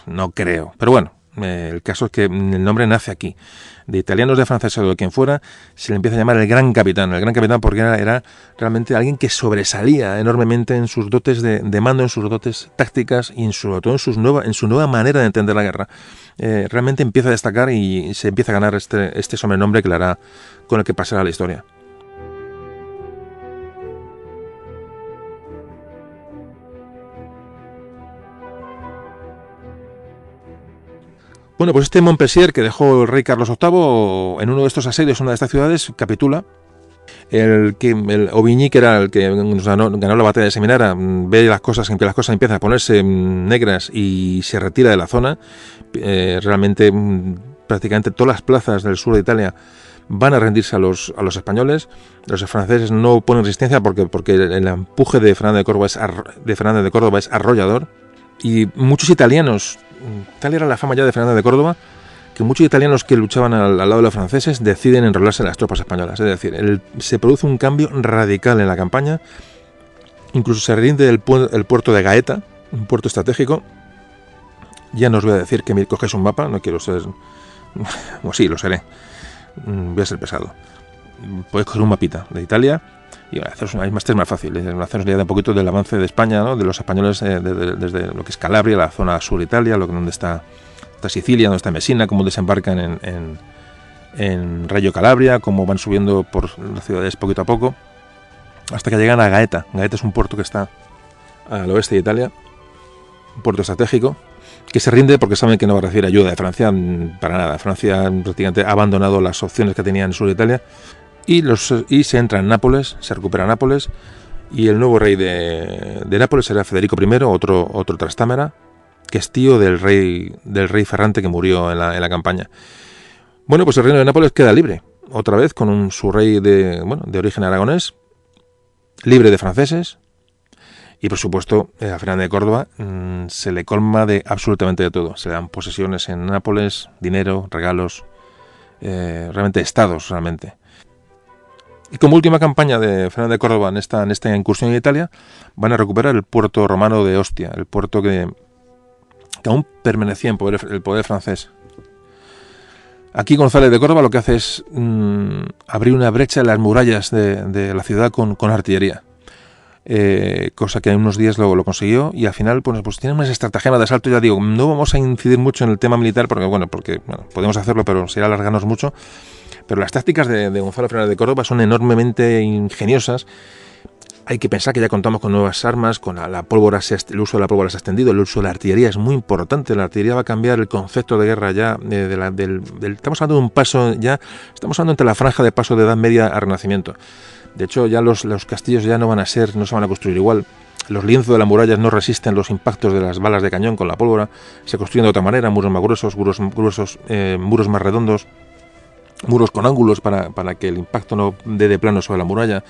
no creo. Pero bueno, el caso es que el nombre nace aquí. De italianos, de franceses o de quien fuera, se le empieza a llamar el Gran Capitán. El Gran Capitán porque era realmente alguien que sobresalía enormemente en sus dotes de mando, en sus dotes tácticas y sobre todo en su nueva manera de entender la guerra. Realmente empieza a destacar y se empieza a ganar este sobrenombre que le hará con el que pasará la historia. Bueno, pues este Montpensier que dejó el rey Carlos VIII en uno de estos asedios, en una de estas ciudades, capitula. El Aubigny, que era el que ganó la batalla de Seminara, ve que las cosas empiezan a ponerse negras y se retira de la zona. Realmente prácticamente todas las plazas del sur de Italia van a rendirse a los españoles. Los franceses no ponen resistencia porque el empuje de Fernández de Córdoba es arrollador. Y muchos italianos, tal era la fama ya de Fernández de Córdoba, que muchos italianos que luchaban al lado de los franceses deciden enrolarse en las tropas españolas. Es decir, se produce un cambio radical en la campaña Incluso se rinde el puerto de Gaeta, un puerto estratégico. Ya no os voy a decir que me coges un mapa, no quiero ser... o sí, lo seré. Voy a ser pesado. Podéis coger un mapita de Italia y haceros una es más fácil. Haceros idea de un poquito del avance de España, ¿no? De los españoles desde lo que es Calabria, la zona sur de Italia, donde está Sicilia, donde está Messina, cómo desembarcan en Reggio Calabria, cómo van subiendo por las ciudades poquito a poco, hasta que llegan a Gaeta. Gaeta es un puerto que está al oeste de Italia, un puerto estratégico, que se rinde porque saben que no va a recibir ayuda de Francia para nada. Francia prácticamente ha abandonado las opciones que tenía en el sur de Italia y se entra en Nápoles, se recupera Nápoles, y el nuevo rey de Nápoles será Federico I, otro Trastámara, que es tío del rey Ferrante que murió en la campaña. Bueno, pues el reino de Nápoles queda libre, otra vez con su rey de origen aragonés, libre de franceses. Y por supuesto, a Fernández de Córdoba se le colma de absolutamente de todo. Se le dan posesiones en Nápoles, dinero, regalos, realmente estados, realmente. Y como última campaña de Fernández de Córdoba en esta incursión en Italia, van a recuperar el puerto romano de Ostia, el puerto que aún permanecía en el poder francés. Aquí González de Córdoba lo que hace es abrir una brecha en las murallas de la ciudad con artillería. Cosa que en unos días lo consiguió, y al final pues tiene unas estratagemas de asalto. Ya digo, no vamos a incidir mucho en el tema militar porque podemos hacerlo, pero sería alargarnos mucho. Pero las tácticas de Gonzalo Fernández de Córdoba son enormemente ingeniosas. Hay que pensar que ya contamos con nuevas armas, con la pólvora, el uso de la pólvora se ha extendido, el uso de la artillería es muy importante. La artillería va a cambiar el concepto de guerra ya. Estamos hablando de un paso, ya estamos hablando entre la franja de paso de Edad Media a Renacimiento. De hecho, ya los castillos ya no se van a construir igual. Los lienzos de las murallas no resisten los impactos de las balas de cañón con la pólvora. Se construyen de otra manera, muros más gruesos, muros más redondos, muros con ángulos para que el impacto no dé de plano sobre la muralla.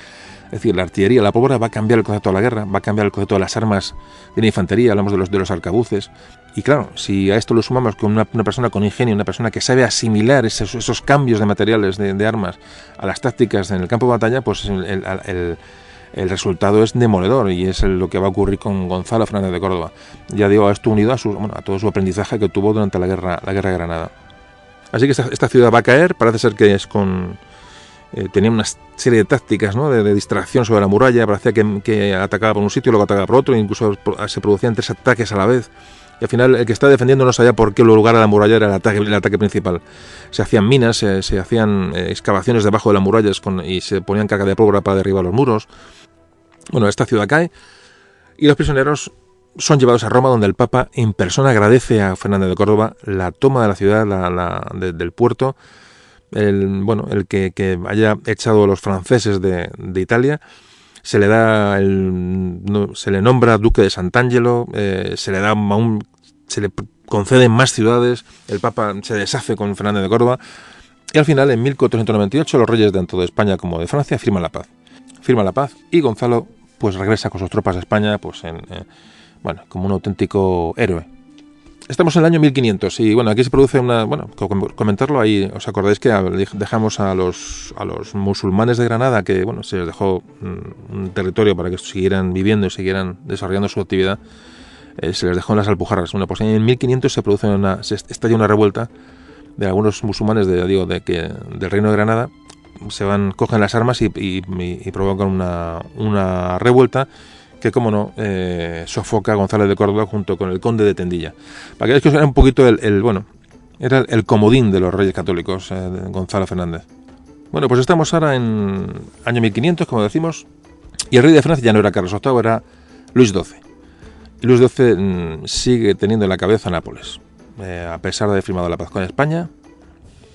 Es decir, la artillería, la pólvora va a cambiar el concepto de la guerra, va a cambiar el concepto de las armas de la infantería, hablamos de los arcabuces. Y claro, si a esto lo sumamos con una persona con ingenio, una persona que sabe asimilar esos cambios de materiales, de armas, a las tácticas en el campo de batalla, pues el resultado es demoledor, y es lo que va a ocurrir con Gonzalo Fernández de Córdoba. Ya digo, esto unido a todo su aprendizaje que tuvo durante la guerra de Granada. Así que esta ciudad va a caer, parece ser que es tenía una serie de tácticas, ¿no?, de distracción sobre la muralla. Parecía que atacaba por un sitio y luego atacaba por otro, incluso se producían 3 ataques a la vez, y al final el que está defendiendo no sabía por qué lugar a la muralla era el ataque principal. Se hacían minas, se hacían excavaciones debajo de las murallas y se ponían carga de pólvora para derribar los muros. Bueno, esta ciudad cae y los prisioneros son llevados a Roma, donde el Papa en persona agradece a Fernández de Córdoba la toma de la ciudad, del puerto, el que haya echado a los franceses de Italia. Se le nombra duque de Sant'Angelo, se le conceden más ciudades. El Papa se deshace con Fernández de Córdoba, y al final, en 1498, los reyes tanto de España como de Francia firman la paz, y Gonzalo pues regresa con sus tropas a España, pues como un auténtico héroe. Estamos en el año 1500 y aquí se produce comentarlo ahí. ¿Os acordáis que dejamos a los musulmanes de Granada, que se les dejó un territorio para que siguieran viviendo y siguieran desarrollando su actividad? Se les dejó en las Alpujarras. Pues en 1500 se estalla una revuelta de algunos musulmanes del reino de Granada. Cogen las armas y provocan una revuelta que, como no, sofoca a González de Córdoba junto con el conde de Tendilla. Para que veáis que era un poquito era el comodín de los reyes católicos, Gonzalo Fernández. Bueno, pues estamos ahora en año 1500, como decimos, y el rey de Francia ya no era Carlos VIII, era Luis XII. Y Luis XII sigue teniendo en la cabeza Nápoles. A pesar de haber firmado la paz con España,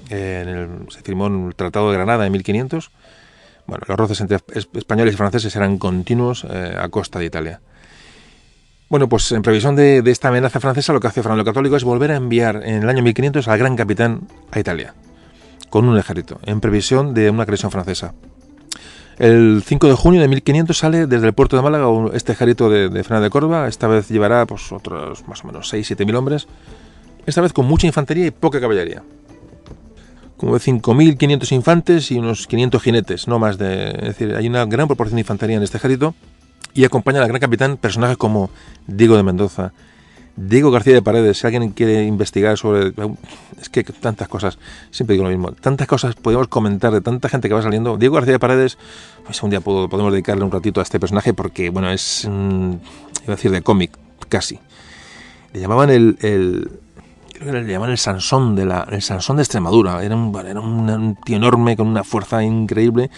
se firmó el Tratado de Granada en 1500. Los roces entre españoles y franceses eran continuos a costa de Italia. Pues en previsión de esta amenaza francesa, lo que hace Fernando el Católico es volver a enviar en el año 1500 al gran capitán a Italia, con un ejército, en previsión de una agresión francesa. El 5 de junio de 1500 sale desde el puerto de Málaga este ejército de Fernández de Córdoba. Esta vez llevará otros más o menos 6-7.000 hombres, esta vez con mucha infantería y poca caballería. Como de 5.500 infantes y unos 500 jinetes, no más es decir, hay una gran proporción de infantería en este ejército, Y acompañan al gran capitán personajes como Diego de Mendoza, Diego García de Paredes. Si alguien quiere investigar sobre... Es que tantas cosas, siempre digo lo mismo, tantas cosas podemos comentar de tanta gente que va saliendo. Diego García de Paredes, pues un día podemos dedicarle un ratito a este personaje porque, bueno, es, iba a decir, de cómic, casi. Le llamaban le llamaban el Sansón el Sansón de Extremadura. Era un tío enorme con una fuerza increíble.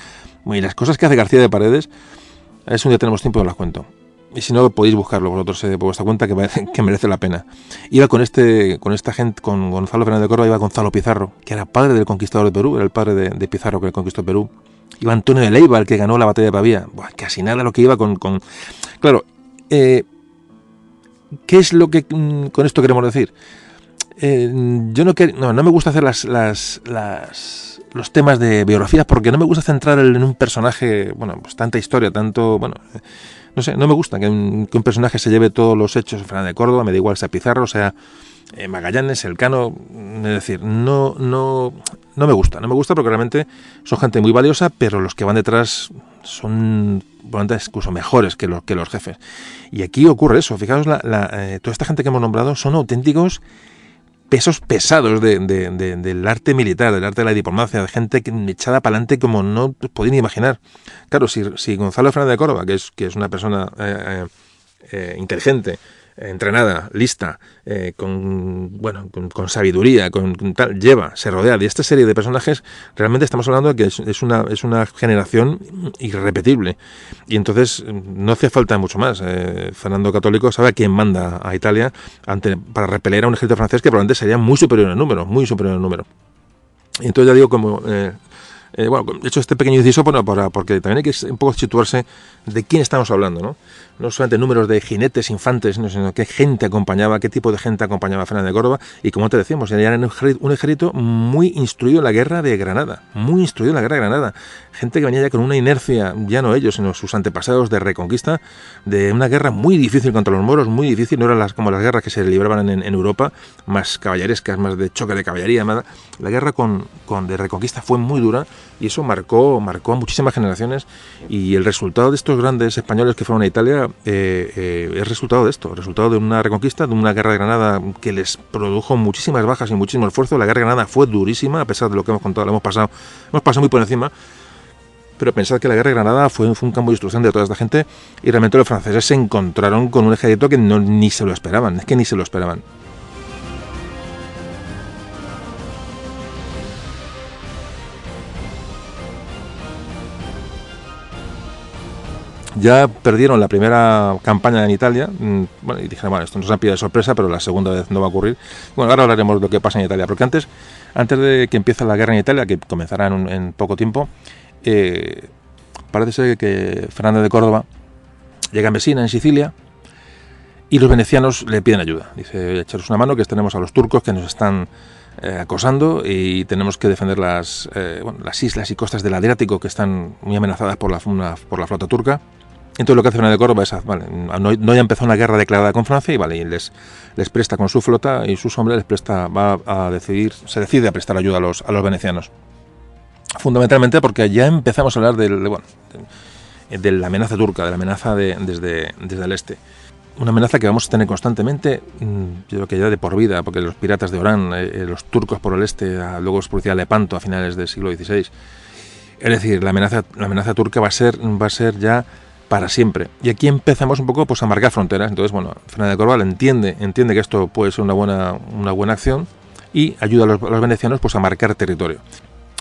Y las cosas que hace García de Paredes, a eso un día tenemos tiempo y os las cuento. Y si no, podéis buscarlo vosotros por vuestra cuenta, que merece la pena. Iba con esta gente, con Gonzalo Fernández de Córdoba, iba Gonzalo Pizarro, que era padre del conquistador de Perú, era el padre de Pizarro que conquistó Perú. Iba Antonio de Leiva, el que ganó la batalla de Pavía. Buah, casi nada lo que iba con... Claro, ¿qué es lo que con esto queremos decir? Yo no me gusta hacer los temas de biografías porque no me gusta centrar en un personaje, bueno, pues tanta historia, tanto, bueno, no sé, no me gusta que un personaje se lleve todos los hechos. Fernández de Córdoba, me da igual sea Pizarro, sea Magallanes, Elcano, es decir, no me gusta porque realmente son gente muy valiosa, pero los que van detrás son incluso mejores que los jefes. Y aquí ocurre eso. Fijaos, toda esta gente que hemos nombrado son auténticos pesos pesados del arte militar, del arte de la diplomacia, de gente echada para adelante como no podéis ni imaginar. Claro, si Gonzalo Fernández de Córdoba, que es una persona inteligente, entrenada, lista, con sabiduría, con tal, se rodea de esta serie de personajes, realmente estamos hablando de que es una generación irrepetible. Y entonces no hace falta mucho más. Fernando Católico sabe a quién manda a Italia para repeler a un ejército francés que probablemente sería muy superior en número, Y entonces ya digo, como... he hecho este pequeño inciso porque también hay que un poco situarse de quién estamos hablando, ¿no? No solamente números de jinetes, infantes, sino qué gente acompañaba, qué tipo de gente acompañaba a Fernández de Córdoba. Y como te decíamos, era un ejército muy instruido en la guerra de Granada, gente que venía ya con una inercia, ya no ellos, sino sus antepasados de reconquista, de una guerra muy difícil contra los moros, muy difícil. No eran como las guerras que se libraban en Europa, más caballerescas, más de choque de caballería. La guerra de reconquista fue muy dura y eso marcó a muchísimas generaciones. Y el resultado de estos grandes españoles que fueron a Italia es resultado de esto, resultado de una reconquista, de una guerra de Granada que les produjo muchísimas bajas y muchísimo esfuerzo. La guerra de Granada fue durísima, a pesar de lo que hemos contado, lo hemos pasado muy por encima. Pero pensad que la guerra de Granada fue un campo de instrucción de toda esta gente y realmente los franceses se encontraron con un ejército que ni se lo esperaban. Ya perdieron la primera campaña en Italia, y dijeron, esto nos han pillado de sorpresa, pero la segunda vez no va a ocurrir. Bueno, ahora hablaremos de lo que pasa en Italia, porque antes de que empiece la guerra en Italia, que comenzará en poco tiempo, parece ser que Fernández de Córdoba llega a Messina, en Sicilia, y los venecianos le piden ayuda. Dice, echaros una mano, que tenemos a los turcos que nos están acosando y tenemos que defender las islas y costas del Adriático, que están muy amenazadas por la flota turca. Entonces lo que hace Fernández de Córdoba es, no ya empezó una guerra declarada con Francia, y les presta con su flota y sus hombres, se decide a prestar ayuda a los venecianos. Fundamentalmente porque ya empezamos a hablar de la amenaza turca, de la amenaza desde el este. Una amenaza que vamos a tener constantemente, yo creo que ya de por vida, porque los piratas de Orán, los turcos por el este, luego os producía Lepanto a finales del siglo XVI. Es decir, la amenaza turca va a ser ya para siempre. Y aquí empezamos un poco a marcar fronteras. Entonces, Fernández de Córdoba entiende que esto puede ser una buena acción y ayuda a los venecianos a marcar territorio.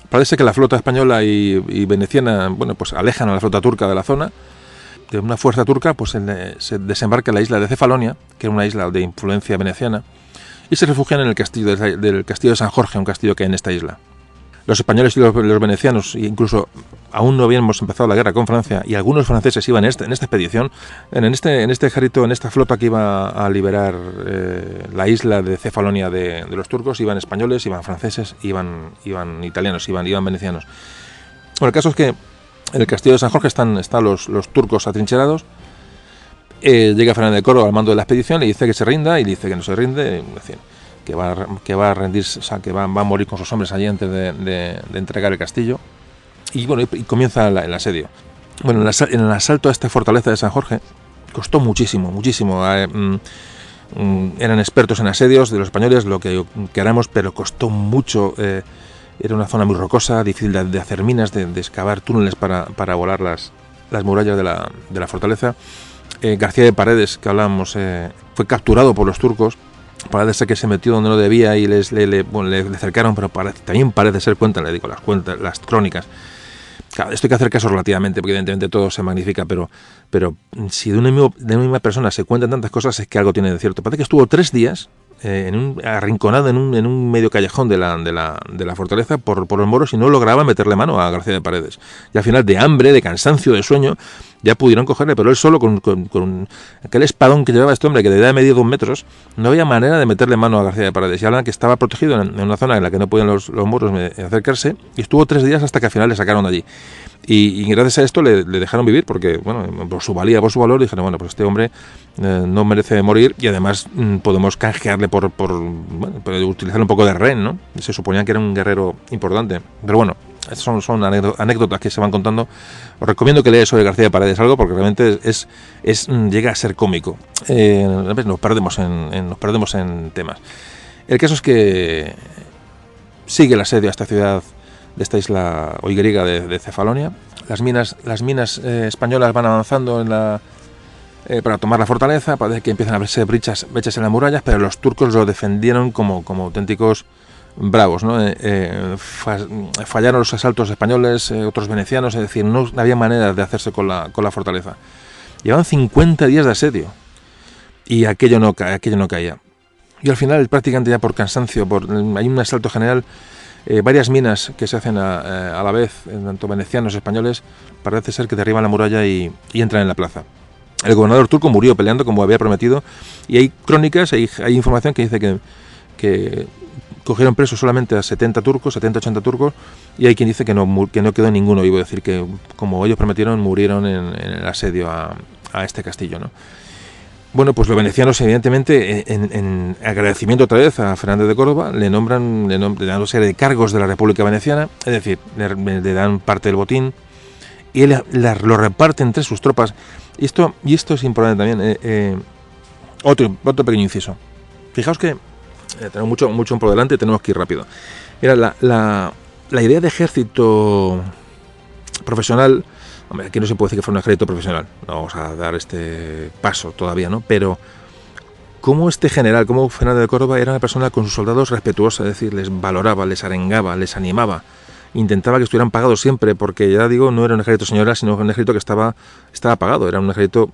Parece que la flota española y veneciana alejan a la flota turca de la zona. De una fuerza turca se desembarca en la isla de Cefalonia, que era una isla de influencia veneciana, y se refugian en el castillo del castillo de San Jorge, un castillo que hay en esta isla. Los españoles y los venecianos, incluso aún no habíamos empezado la guerra con Francia, y algunos franceses iban en esta expedición, en este ejército, en esta flota que iba a liberar la isla de Cefalonia de los turcos. Iban españoles, iban franceses, iban italianos, iban venecianos. Bueno, el caso es que en el castillo de San Jorge están los turcos atrincherados. Llega Fernández de Córdoba al mando de la expedición, le dice que se rinda, y dice que no se rinde, es decir, que va a rendirse, o sea, que va a morir con sus hombres allí antes de entregar el castillo. Y comienza el asedio. Bueno, en el asalto a esta fortaleza de San Jorge costó muchísimo, muchísimo. Eran expertos en asedios de los españoles, lo que queramos, pero costó mucho. Era una zona muy rocosa, difícil de hacer minas, de excavar túneles para volar las murallas de la fortaleza. García de Paredes, que hablábamos, fue capturado por los turcos. Parece que se metió donde no debía y le cercaron, pero también parece ser, cuentan, le digo, las crónicas. Claro, esto hay que hacer caso relativamente, porque evidentemente todo se magnifica, pero si de una misma persona se cuentan tantas cosas, es que algo tiene de cierto. Parece que estuvo 3 días arrinconado en un medio callejón de la fortaleza por los moros y no lograba meterle mano a García de Paredes. Y al final, de hambre, de cansancio, de sueño, ya pudieron cogerle, pero él solo con aquel espadón que llevaba este hombre, que de edad medía 2 metros, no había manera de meterle mano a García de Paredes. Y hablan que estaba protegido en una zona en la que no podían los moros acercarse, y estuvo 3 días hasta que al final le sacaron de allí. Y gracias a esto le dejaron vivir, porque, bueno, por su valía, por su valor, dijeron, bueno, pues este hombre no merece morir, y además podemos canjearle por utilizar un poco de rehén, ¿no? Y se suponía que era un guerrero importante. Pero bueno, son anécdotas que se van contando. Os recomiendo que leáis sobre García de Paredes algo, porque realmente llega a ser cómico. Nos perdemos en temas. El caso es que sigue el asedio a esta ciudad, de esta isla hoy griega de Cefalonia. Las minas españolas van avanzando para tomar la fortaleza. Parece que empiezan a verse brechas en las murallas, pero los turcos lo defendieron como auténticos bravos, ¿no? Fallaron los asaltos españoles, otros venecianos, es decir, no había manera de hacerse con la fortaleza. Llevaban 50 días de asedio y aquello no caía. Y al final, prácticamente ya por cansancio, hay un asalto general. Varias minas que se hacen a la vez, tanto venecianos, españoles, parece ser que derriban la muralla y entran en la plaza. El gobernador turco murió peleando como había prometido, y hay crónicas, hay información que dice que cogieron presos solamente a 70-80 turcos, y hay quien dice que no quedó ninguno vivo, es decir, que como ellos prometieron, murieron en el asedio a este castillo, ¿no? Bueno, pues los venecianos, evidentemente, en agradecimiento otra vez a Fernández de Córdoba, le dan una serie de cargos de la República Veneciana, es decir, le dan parte del botín, y él lo reparte entre sus tropas. Y esto es importante también. Otro pequeño inciso. Fijaos que tenemos mucho por delante y tenemos que ir rápido. Mira, la idea de ejército profesional. Hombre, aquí no se puede decir que fuera un ejército profesional, no vamos a dar este paso todavía, ¿no? Pero como Fernández de Córdoba era una persona con sus soldados respetuosa, es decir, les valoraba, les arengaba, les animaba, intentaba que estuvieran pagados siempre, porque ya digo, no era un ejército señorial, sino un ejército que estaba pagado, era un ejército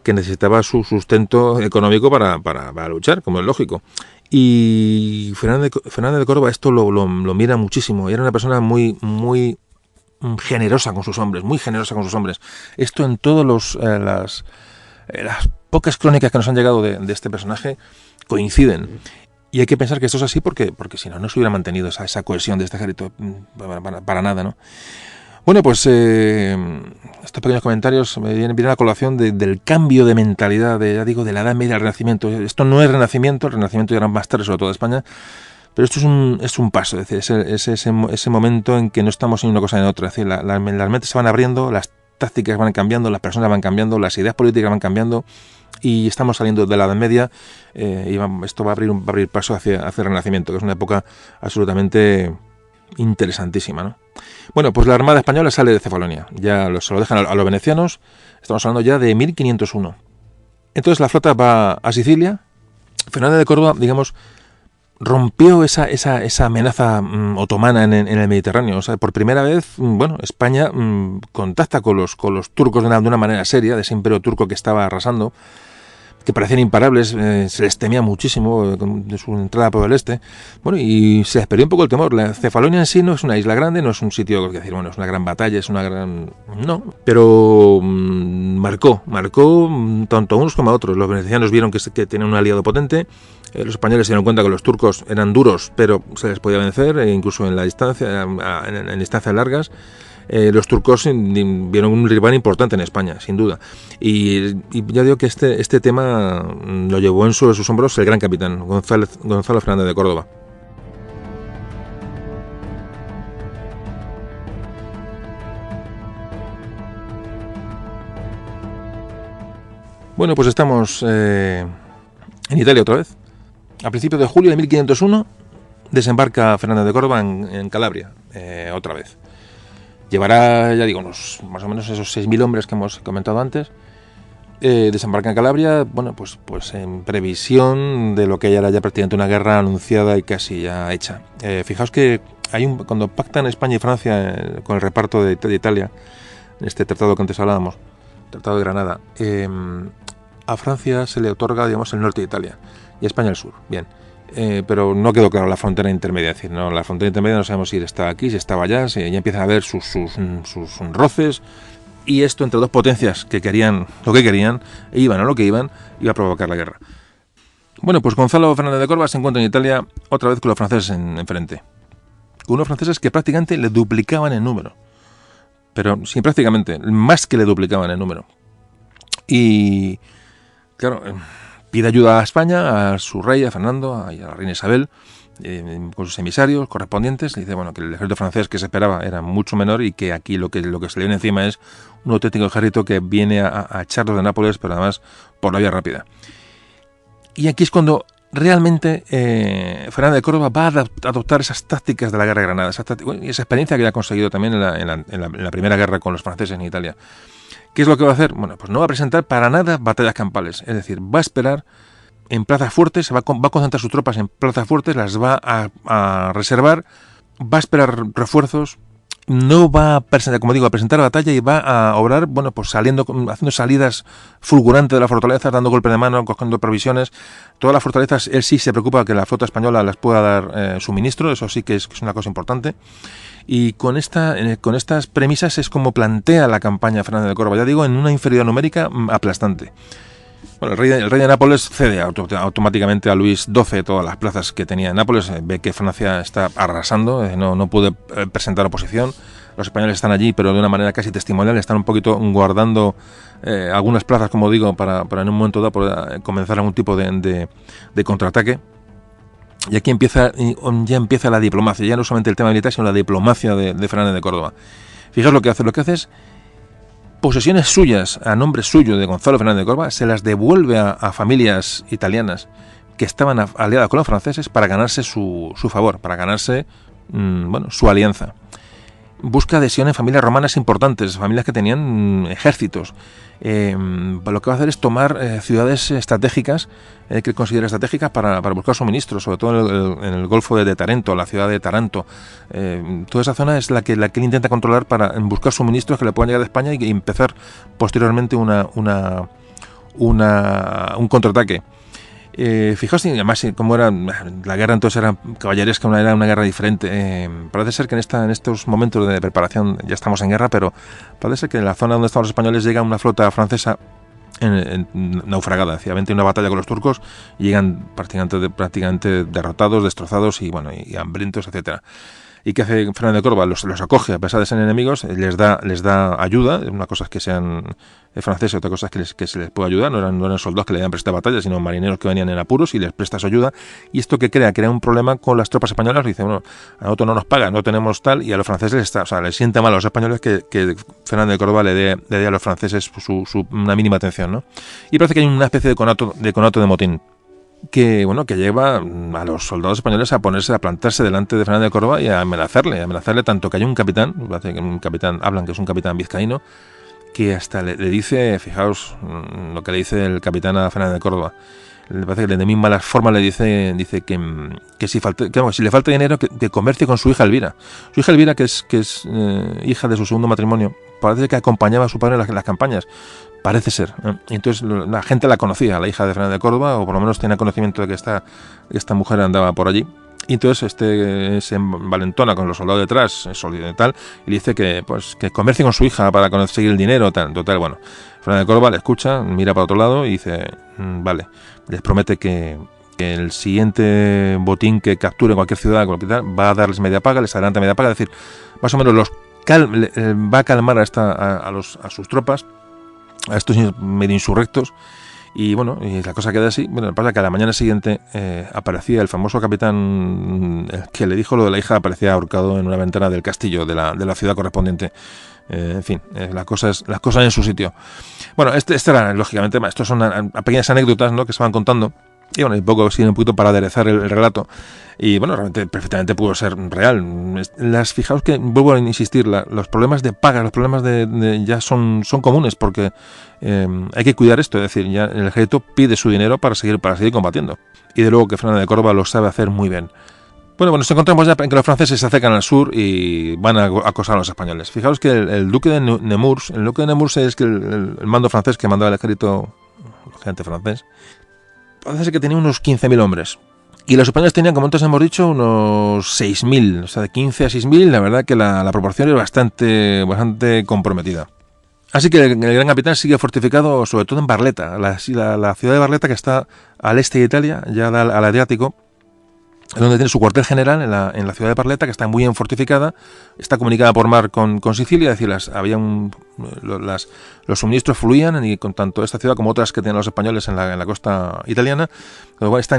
que necesitaba su sustento económico para luchar, como es lógico. Y Fernández de Córdoba esto lo mira muchísimo, era una persona muy generosa con sus hombres, muy generosa con sus hombres. Esto en todas las pocas crónicas que nos han llegado de este personaje coinciden. Y hay que pensar que esto es así porque si no se hubiera mantenido esa cohesión de este ejército para nada, ¿no? Bueno, pues estos pequeños comentarios me vienen a la colación del cambio de mentalidad, ya digo, de la Edad Media al Renacimiento. Esto no es Renacimiento, el Renacimiento ya era más tarde, sobre todo en España. Pero esto es un paso, es decir, es ese momento en que no estamos en una cosa en otra. Es decir, las mentes se van abriendo, las tácticas van cambiando, las personas van cambiando, las ideas políticas van cambiando, y estamos saliendo de la Edad Media, y esto va a abrir paso hacia el Renacimiento, que es una época absolutamente interesantísima, ¿no? Bueno, pues la Armada Española sale de Cefalonia, ya se lo dejan a los venecianos, estamos hablando ya de 1501. Entonces la flota va a Sicilia. Fernández de Córdoba, digamos, rompió esa amenaza otomana en el Mediterráneo. O sea, por primera vez, España contacta con los turcos de una manera seria, de ese imperio turco que estaba arrasando, que parecían imparables, se les temía muchísimo de su entrada por el este. Bueno, y se les perdió un poco el temor. La Cefalonia en sí no es una isla grande, no es un sitio, es decir, es una gran batalla, es una gran... No, pero marcó tanto a unos como a otros. Los venecianos vieron que tenían un aliado potente. Los españoles se dieron cuenta que los turcos eran duros, pero se les podía vencer, incluso en distancias largas. Los turcos vieron un rival importante en España, sin duda. Y ya digo que este tema lo llevó sobre sus hombros el gran capitán, Gonzalo Fernández de Córdoba. Bueno, pues estamos en Italia otra vez. A principios de julio de 1501 desembarca Fernández de Córdoba en Calabria, otra vez. Llevará, ya digo, más o menos esos 6.000 hombres que hemos comentado antes. Desembarca en Calabria, bueno, pues en previsión de lo que ya era ya prácticamente una guerra anunciada y casi ya hecha. Fijaos que cuando pactan España y Francia con el reparto de Italia, en este tratado que antes hablábamos, Tratado de Granada, a Francia se le otorga, digamos, el norte de Italia y a España el sur. Bien, pero no quedó claro la frontera intermedia. Es decir, no, la frontera intermedia no sabemos si estaba aquí, si estaba allá, ya empiezan a haber sus roces. Y esto entre dos potencias que querían lo que querían, e iban a lo que iba a provocar la guerra. Bueno, pues Gonzalo Fernández de Córdoba se encuentra en Italia otra vez con los franceses enfrente. Con unos franceses que prácticamente le duplicaban el número. Pero sí, prácticamente, más que le duplicaban el número. Y, claro, pide ayuda a España, a su rey, a Fernando, y a la reina Isabel, con sus emisarios correspondientes. Le dice, bueno, que el ejército francés que se esperaba era mucho menor y que aquí lo que se le viene encima es un auténtico ejército que viene a echarlos de Nápoles, pero además por la vía rápida. Y aquí es cuando realmente Fernández de Córdoba va a adoptar esas tácticas de la guerra de Granada, esa experiencia que ya ha conseguido también en la primera guerra con los franceses en Italia. ¿Qué es lo que va a hacer? Bueno, pues no va a presentar para nada batallas campales, es decir, va a esperar en plazas fuertes, va a concentrar sus tropas en plazas fuertes, las va a reservar, va a esperar refuerzos, no va a presentar batalla y va a obrar, bueno, pues haciendo salidas fulgurantes de la fortaleza, dando golpe de mano, cogiendo provisiones. Todas las fortalezas, él sí se preocupa que la flota española las pueda dar suministro, eso sí que es una cosa importante. Y con estas premisas es como plantea la campaña Fernández de Córdoba, ya digo, en una inferioridad numérica aplastante. Bueno, el rey de Nápoles cede automáticamente a Luis XII todas las plazas que tenía en Nápoles, ve que Francia está arrasando, no puede presentar oposición, los españoles están allí, pero de una manera casi testimonial, están un poquito guardando algunas plazas, como digo, para en un momento dado poder comenzar algún tipo de contraataque. Y aquí ya empieza la diplomacia, ya no solamente el tema militar, sino la diplomacia de Fernández de Córdoba. Fijaos lo que hace es posesiones suyas a nombre suyo de Gonzalo Fernández de Córdoba, se las devuelve a familias italianas que estaban aliadas con los franceses para ganarse su favor, para ganarse su alianza. Busca adhesión en familias romanas importantes, familias que tenían ejércitos. Lo que va a hacer es tomar ciudades estratégicas, que considera estratégicas para buscar suministros, sobre todo en el Golfo de Tarento, la ciudad de Taranto. Toda esa zona es la que él intenta controlar para buscar suministros que le puedan llegar de España y empezar posteriormente un contraataque. Fijaos, además, cómo era la guerra entonces era caballeresca, era una guerra diferente. Parece ser que en estos momentos de preparación ya estamos en guerra, pero parece ser que en la zona donde estaban los españoles llega una flota francesa naufragada, efectivamente una batalla con los turcos, y llegan prácticamente derrotados, destrozados y hambrientos, etcétera. ¿Y qué hace Fernández de Córdoba? Los acoge a pesar de ser enemigos, les da ayuda. Una cosa es que sean franceses, otra cosa es que se les pueda ayudar. No eran soldados que le habían prestado batalla, sino marineros que venían en apuros y les presta su ayuda. Y esto que crea un problema con las tropas españolas. Dice, bueno, a nosotros no nos pagan, no tenemos tal, y a los franceses les sienta mal a los españoles que Fernández de Córdoba le dé a los franceses una mínima atención, ¿no? Y parece que hay una especie de conato de motín que lleva a los soldados españoles a plantarse delante de Fernández de Córdoba y a amenazarle tanto que hay un capitán, hablan que es un capitán vizcaíno, que hasta le dice, fijaos lo que le dice el capitán a Fernández de Córdoba, le parece que de muy malas formas le dice que si le falta dinero que comercie con su hija Elvira. Su hija Elvira, que es hija de su segundo matrimonio, parece que acompañaba a su padre en las campañas. Parece ser. Entonces la gente la conocía, la hija de Fernández de Córdoba, o por lo menos tenía conocimiento de que esta mujer andaba por allí. Y entonces se envalentona con los soldados detrás, y tal, y le dice que comercie con su hija para conseguir el dinero, tal. Total, bueno, Fernández de Córdoba le escucha, mira para otro lado y dice, vale, les promete que el siguiente botín que capture en cualquier ciudad, va a darles media paga, les adelanta media paga, es decir, más o menos va a calmar a sus tropas, a estos medio insurrectos, Y bueno, y la cosa queda así. Bueno, lo que pasa es que a la mañana siguiente aparecía el famoso capitán que le dijo lo de la hija, aparecía ahorcado en una ventana del castillo de la ciudad correspondiente. En fin, las cosas en su sitio. Bueno, este era, lógicamente, estos son pequeñas anécdotas, ¿no?, que se van contando. Y bueno, un poquito para aderezar el relato. Y bueno, realmente perfectamente pudo ser real. Fijaos que, vuelvo a insistir, los problemas de paga, los problemas ya son comunes, porque hay que cuidar esto. Es decir, ya el ejército pide su dinero para seguir combatiendo. Y de luego que Fernández de Córdoba lo sabe hacer muy bien. Bueno, nos encontramos ya en que los franceses se acercan al sur y van a acosar a los españoles. Fijaos que el duque de Nemours, es que el mando francés que mandaba el ejército, lógicamente francés, parece que tenía unos 15.000 hombres. Y los españoles tenían, como antes hemos dicho, unos 6.000. O sea, de 15 a 6.000, la verdad que la proporción es bastante comprometida. Así que el gran capitán sigue fortificado, sobre todo en Barletta, la ciudad de Barletta, que está al este de Italia, ya al Adriático, donde tiene su cuartel general en la ciudad de Barletta, que está muy bien fortificada, está comunicada por mar con Sicilia, es decir, los suministros fluían, y con tanto esta ciudad como otras que tienen los españoles en la costa italiana,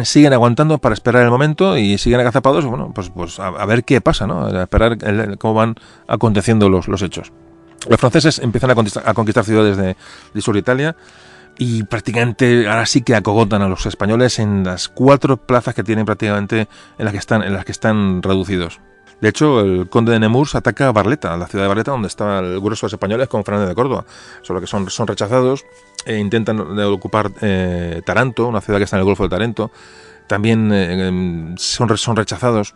siguen aguantando para esperar el momento y siguen agazapados. Bueno, pues a ver qué pasa, ¿no? A esperar cómo van aconteciendo los hechos. Los franceses empiezan a conquistar ciudades de sur de Italia, y prácticamente ahora sí que acogotan a los españoles en las 4 plazas que tienen prácticamente en las que están reducidos. De hecho, el conde de Nemours ataca a Barletta, la ciudad de Barletta, donde está el grueso de los españoles con Fernández de Córdoba, solo que son rechazados. Intentan ocupar Taranto, una ciudad que está en el Golfo de Tarento. También son rechazados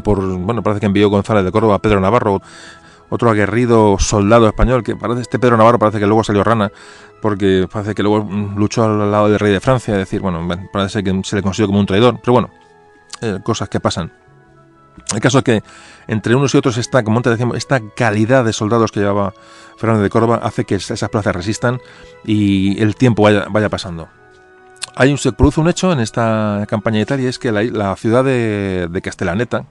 parece que envió González de Córdoba a Pedro Navarro, otro aguerrido soldado español, que Pedro Navarro parece que luego salió rana, porque parece que luego luchó al lado del rey de Francia. Es decir, bueno, parece que se le consideró como un traidor, pero bueno, cosas que pasan. El caso es que entre unos y otros como antes decíamos, esta calidad de soldados que llevaba Fernández de Córdoba hace que esas plazas resistan y el tiempo vaya pasando. Se produce un hecho en esta campaña de Italia, es que la ciudad de Castellaneta,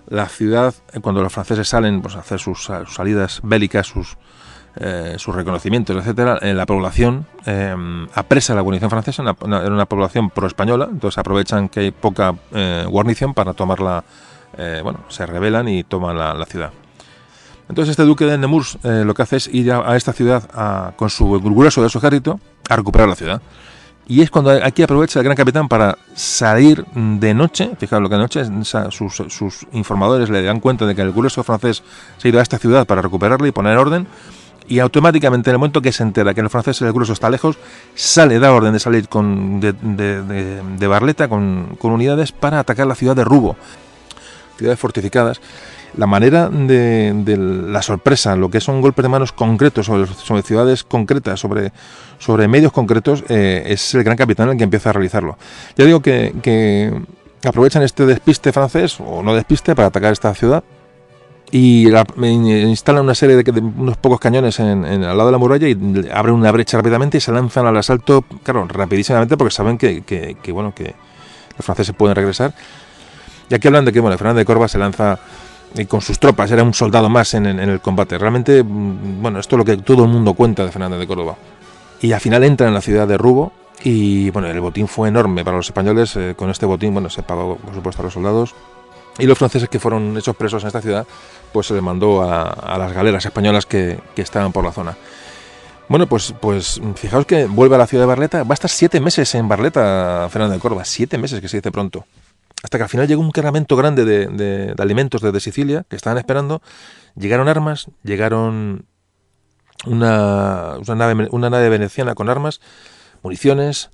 la ciudad, cuando los franceses salen a hacer sus salidas bélicas, sus reconocimientos, etcétera, la población apresa a la guarnición francesa. Era una población pro-española, entonces aprovechan que hay poca guarnición para tomarla. Se rebelan y toman la ciudad. Entonces este duque de Nemours lo que hace es ir a esta ciudad con su grueso de su ejército a recuperar la ciudad. Y es cuando aquí aprovecha el gran capitán para salir de noche. Fijaos lo que de noche sus informadores le dan cuenta de que el grueso francés se ha ido a esta ciudad para recuperarla y poner orden. Y automáticamente, en el momento que se entera que el francés, el grueso, está lejos, da orden de salir de Barletta con unidades para atacar la ciudad de Rubo. Ciudades fortificadas. La manera de la sorpresa, lo que son golpes de manos concretos sobre ciudades concretas, sobre medios concretos, es el gran capitán el que empieza a realizarlo. Ya digo que aprovechan este despiste francés, o no despiste, para atacar esta ciudad, y instalan una serie de unos pocos cañones al lado de la muralla y abren una brecha rápidamente y se lanzan al asalto, claro, rapidísimamente, porque saben que los franceses pueden regresar. Y aquí hablan de que Fernández de Córdoba se lanza con sus tropas, era un soldado más en el combate. Realmente, esto es lo que todo el mundo cuenta de Fernández de Córdoba. Y al final entra en la ciudad de Rubo y el botín fue enorme para los españoles. Con este botín se pagó, por supuesto, a los soldados. Y los franceses que fueron hechos presos en esta ciudad, pues se les mandó a las galeras españolas que estaban por la zona. Bueno, pues fijaos que vuelve a la ciudad de Barletta. Va a estar 7 meses en Barletta Fernández de Córdoba. 7 meses, que se dice pronto. Hasta que al final llegó un cargamento grande de alimentos desde Sicilia, que estaban esperando. Llegaron armas, llegaron una nave veneciana con armas, municiones.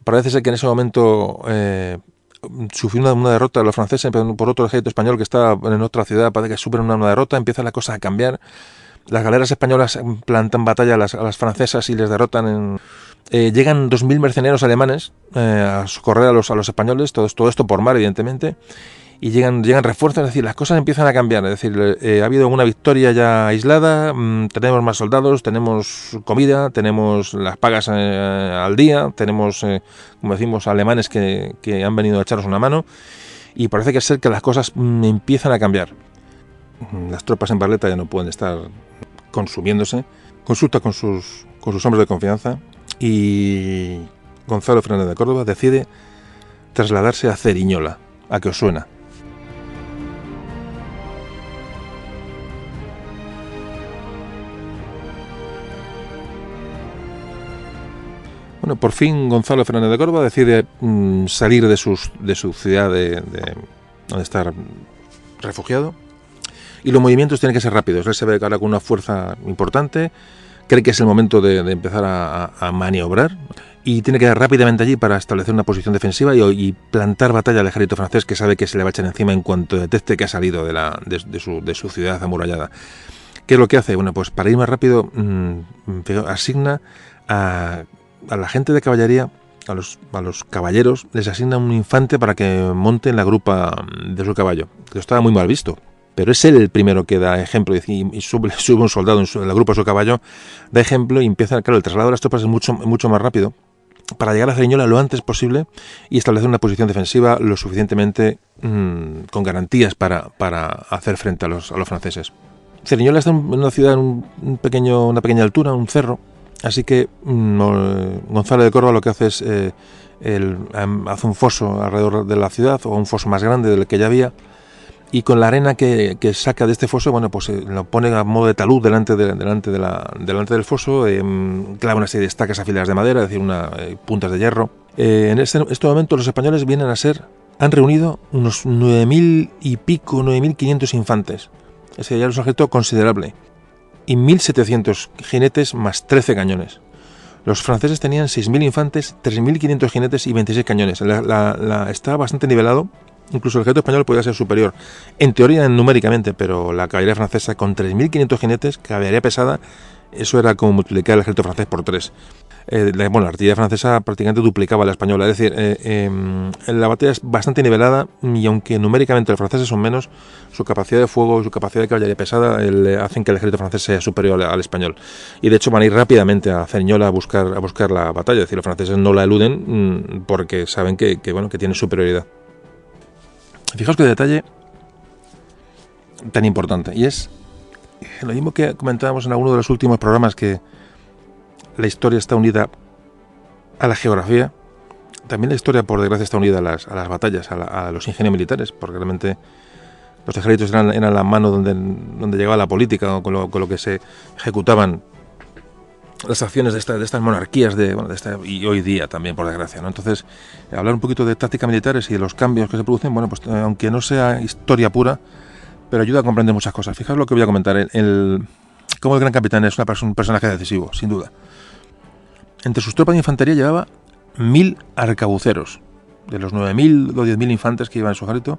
Parece ser que en ese momento sufrió una derrota de los franceses por otro ejército español que estaba en otra ciudad. Parece que sufren una derrota, empieza la cosa a cambiar. Las galeras españolas plantan batalla a las francesas y les derrotan. Llegan 2.000 mercenarios alemanes a socorrer a los españoles, todo esto por mar, evidentemente, y llegan refuerzos. Es decir, las cosas empiezan a cambiar. Es decir, ha habido una victoria ya aislada, tenemos más soldados, tenemos comida, tenemos las pagas al día, tenemos, como decimos, alemanes que han venido a echaros una mano, y parece que ser que las cosas empiezan a cambiar. Las tropas en Barletta ya no pueden estar consumiéndose. Consulta con sus hombres de confianza y Gonzalo Fernández de Córdoba decide trasladarse a Ceriñola. ¿A qué os suena? Bueno, por fin Gonzalo Fernández de Córdoba decide salir de su ciudad de donde está refugiado, y los movimientos tienen que ser rápidos. Él se ve ahora con una fuerza importante, cree que es el momento de empezar a maniobrar, y tiene que ir rápidamente allí para establecer una posición defensiva y plantar batalla al ejército francés, que sabe que se le va a echar encima en cuanto detecte que ha salido de su ciudad amurallada. ¿Qué es lo que hace? Bueno, pues para ir más rápido asigna a la gente de caballería, a los caballeros, les asigna un infante para que monte en la grupa de su caballo. Esto estaba muy mal visto, pero es él el primero que da ejemplo, y sube un soldado en la grupa de su caballo, da ejemplo y empieza, claro, el traslado de las tropas es mucho más rápido, para llegar a Ceriñola lo antes posible y establecer una posición defensiva lo suficientemente con garantías para hacer frente a los franceses. Ceriñola está en una ciudad en una pequeña altura, un cerro, así que Gonzalo de Córdoba lo que hace es hace un foso alrededor de la ciudad, o un foso más grande del que ya había, y con la arena que saca de este foso, bueno, pues lo pone a modo de talud delante del foso, clava una serie de estacas afiladas de madera, es decir, puntas de hierro. En este momento los españoles han reunido unos 9.000 y pico, 9.500 infantes. Ese ya es un ejército considerable. Y 1.700 jinetes más 13 cañones. Los franceses tenían 6.000 infantes, 3.500 jinetes y 26 cañones. Está bastante nivelado. Incluso el ejército español podía ser superior, en teoría numéricamente, pero la caballería francesa con 3.500 jinetes, caballería pesada, eso era como multiplicar el ejército francés por 3. La artillería francesa prácticamente duplicaba a la española, es decir, la batalla es bastante nivelada, y aunque numéricamente los franceses son menos, su capacidad de fuego y su capacidad de caballería pesada hacen que el ejército francés sea superior al español. Y de hecho van a ir rápidamente a Ceriñola a buscar la batalla, es decir, los franceses no la eluden porque saben que tienen superioridad. Fijaos qué detalle tan importante, y es lo mismo que comentábamos en alguno de los últimos programas, que la historia está unida a la geografía. También la historia, por desgracia, está unida a las batallas, a los ingenios militares, porque realmente los ejércitos eran la mano donde llegaba la política, con lo que se ejecutaban las acciones de estas monarquías y hoy día también, por desgracia, ¿no? Entonces, hablar un poquito de tácticas militares y de los cambios que se producen, bueno, pues aunque no sea historia pura, pero ayuda a comprender muchas cosas. Fijaos lo que voy a comentar, cómo el Gran Capitán es un personaje decisivo, sin duda. Entre sus tropas de infantería llevaba 1.000 arcabuceros. De los 9.000 o 10.000 infantes que iban en su ejército,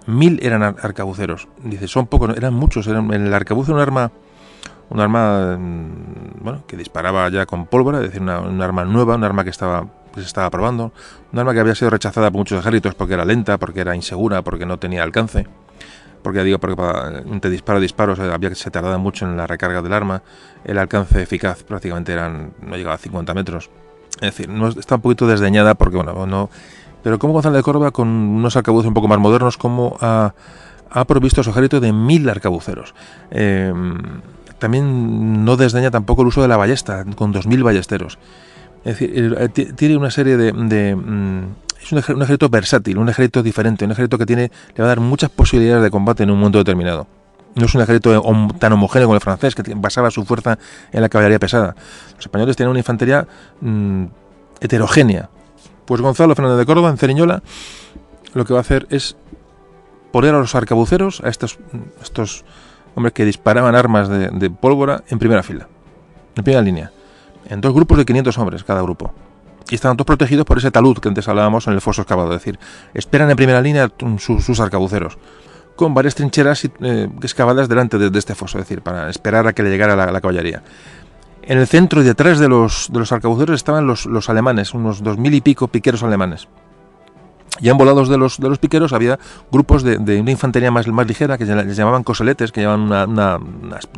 1.000 eran arcabuceros. Dice, son pocos, eran muchos. El arcabuce era un arma que disparaba ya con pólvora, es decir, un arma nueva, un arma que se estaba probando, un arma que había sido rechazada por muchos ejércitos porque era lenta, porque era insegura, porque no tenía alcance, porque entre disparo y disparo se tardaba mucho en la recarga del arma, el alcance eficaz prácticamente no llegaba a 50 metros, es decir, está un poquito desdeñada porque pero como Gonzalo de Córdoba, con unos arcabuces un poco más modernos, como ha provisto a su ejército de 1.000 arcabuceros. También no desdeña tampoco el uso de la ballesta, con 2.000 ballesteros. Es decir, tiene una serie es un ejército versátil, un ejército diferente, un ejército que le va a dar muchas posibilidades de combate en un momento determinado. No es un ejército tan homogéneo como el francés, que basaba su fuerza en la caballería pesada. Los españoles tenían una infantería heterogénea. Pues Gonzalo Fernández de Córdoba, en Ceriñola, lo que va a hacer es poner a los arcabuceros, a estos hombres que disparaban armas de pólvora, en primera fila, en primera línea, en 2 grupos de 500 hombres cada grupo, y estaban todos protegidos por ese talud que antes hablábamos en el foso excavado, es decir, esperan en primera línea sus arcabuceros, con varias trincheras excavadas delante de este foso, es decir, para esperar a que le llegara la caballería. En el centro y detrás de los arcabuceros estaban los alemanes, unos 2.000 y pico piqueros alemanes. Ya envolados de los piqueros había grupos de una infantería más ligera, que les llamaban coseletes, que llevaban una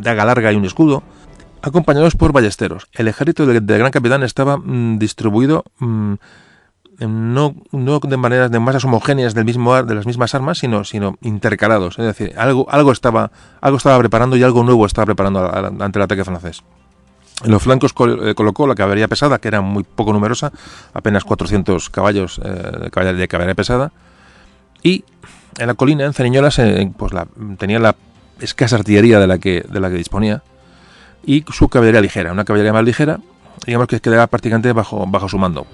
daga larga y un escudo, acompañados por ballesteros. El ejército del Gran Capitán estaba distribuido no de maneras de masas homogéneas de las mismas armas, sino intercalados. Es decir, algo estaba preparando, y algo nuevo estaba preparando ante el ataque francés. En los flancos colocó la caballería pesada, que era muy poco numerosa, apenas 400 caballos de caballería pesada, y en la colina, en Cerignola, tenía la escasa artillería de la que disponía, y su caballería ligera, una caballería más ligera, digamos que quedaba prácticamente bajo su mando.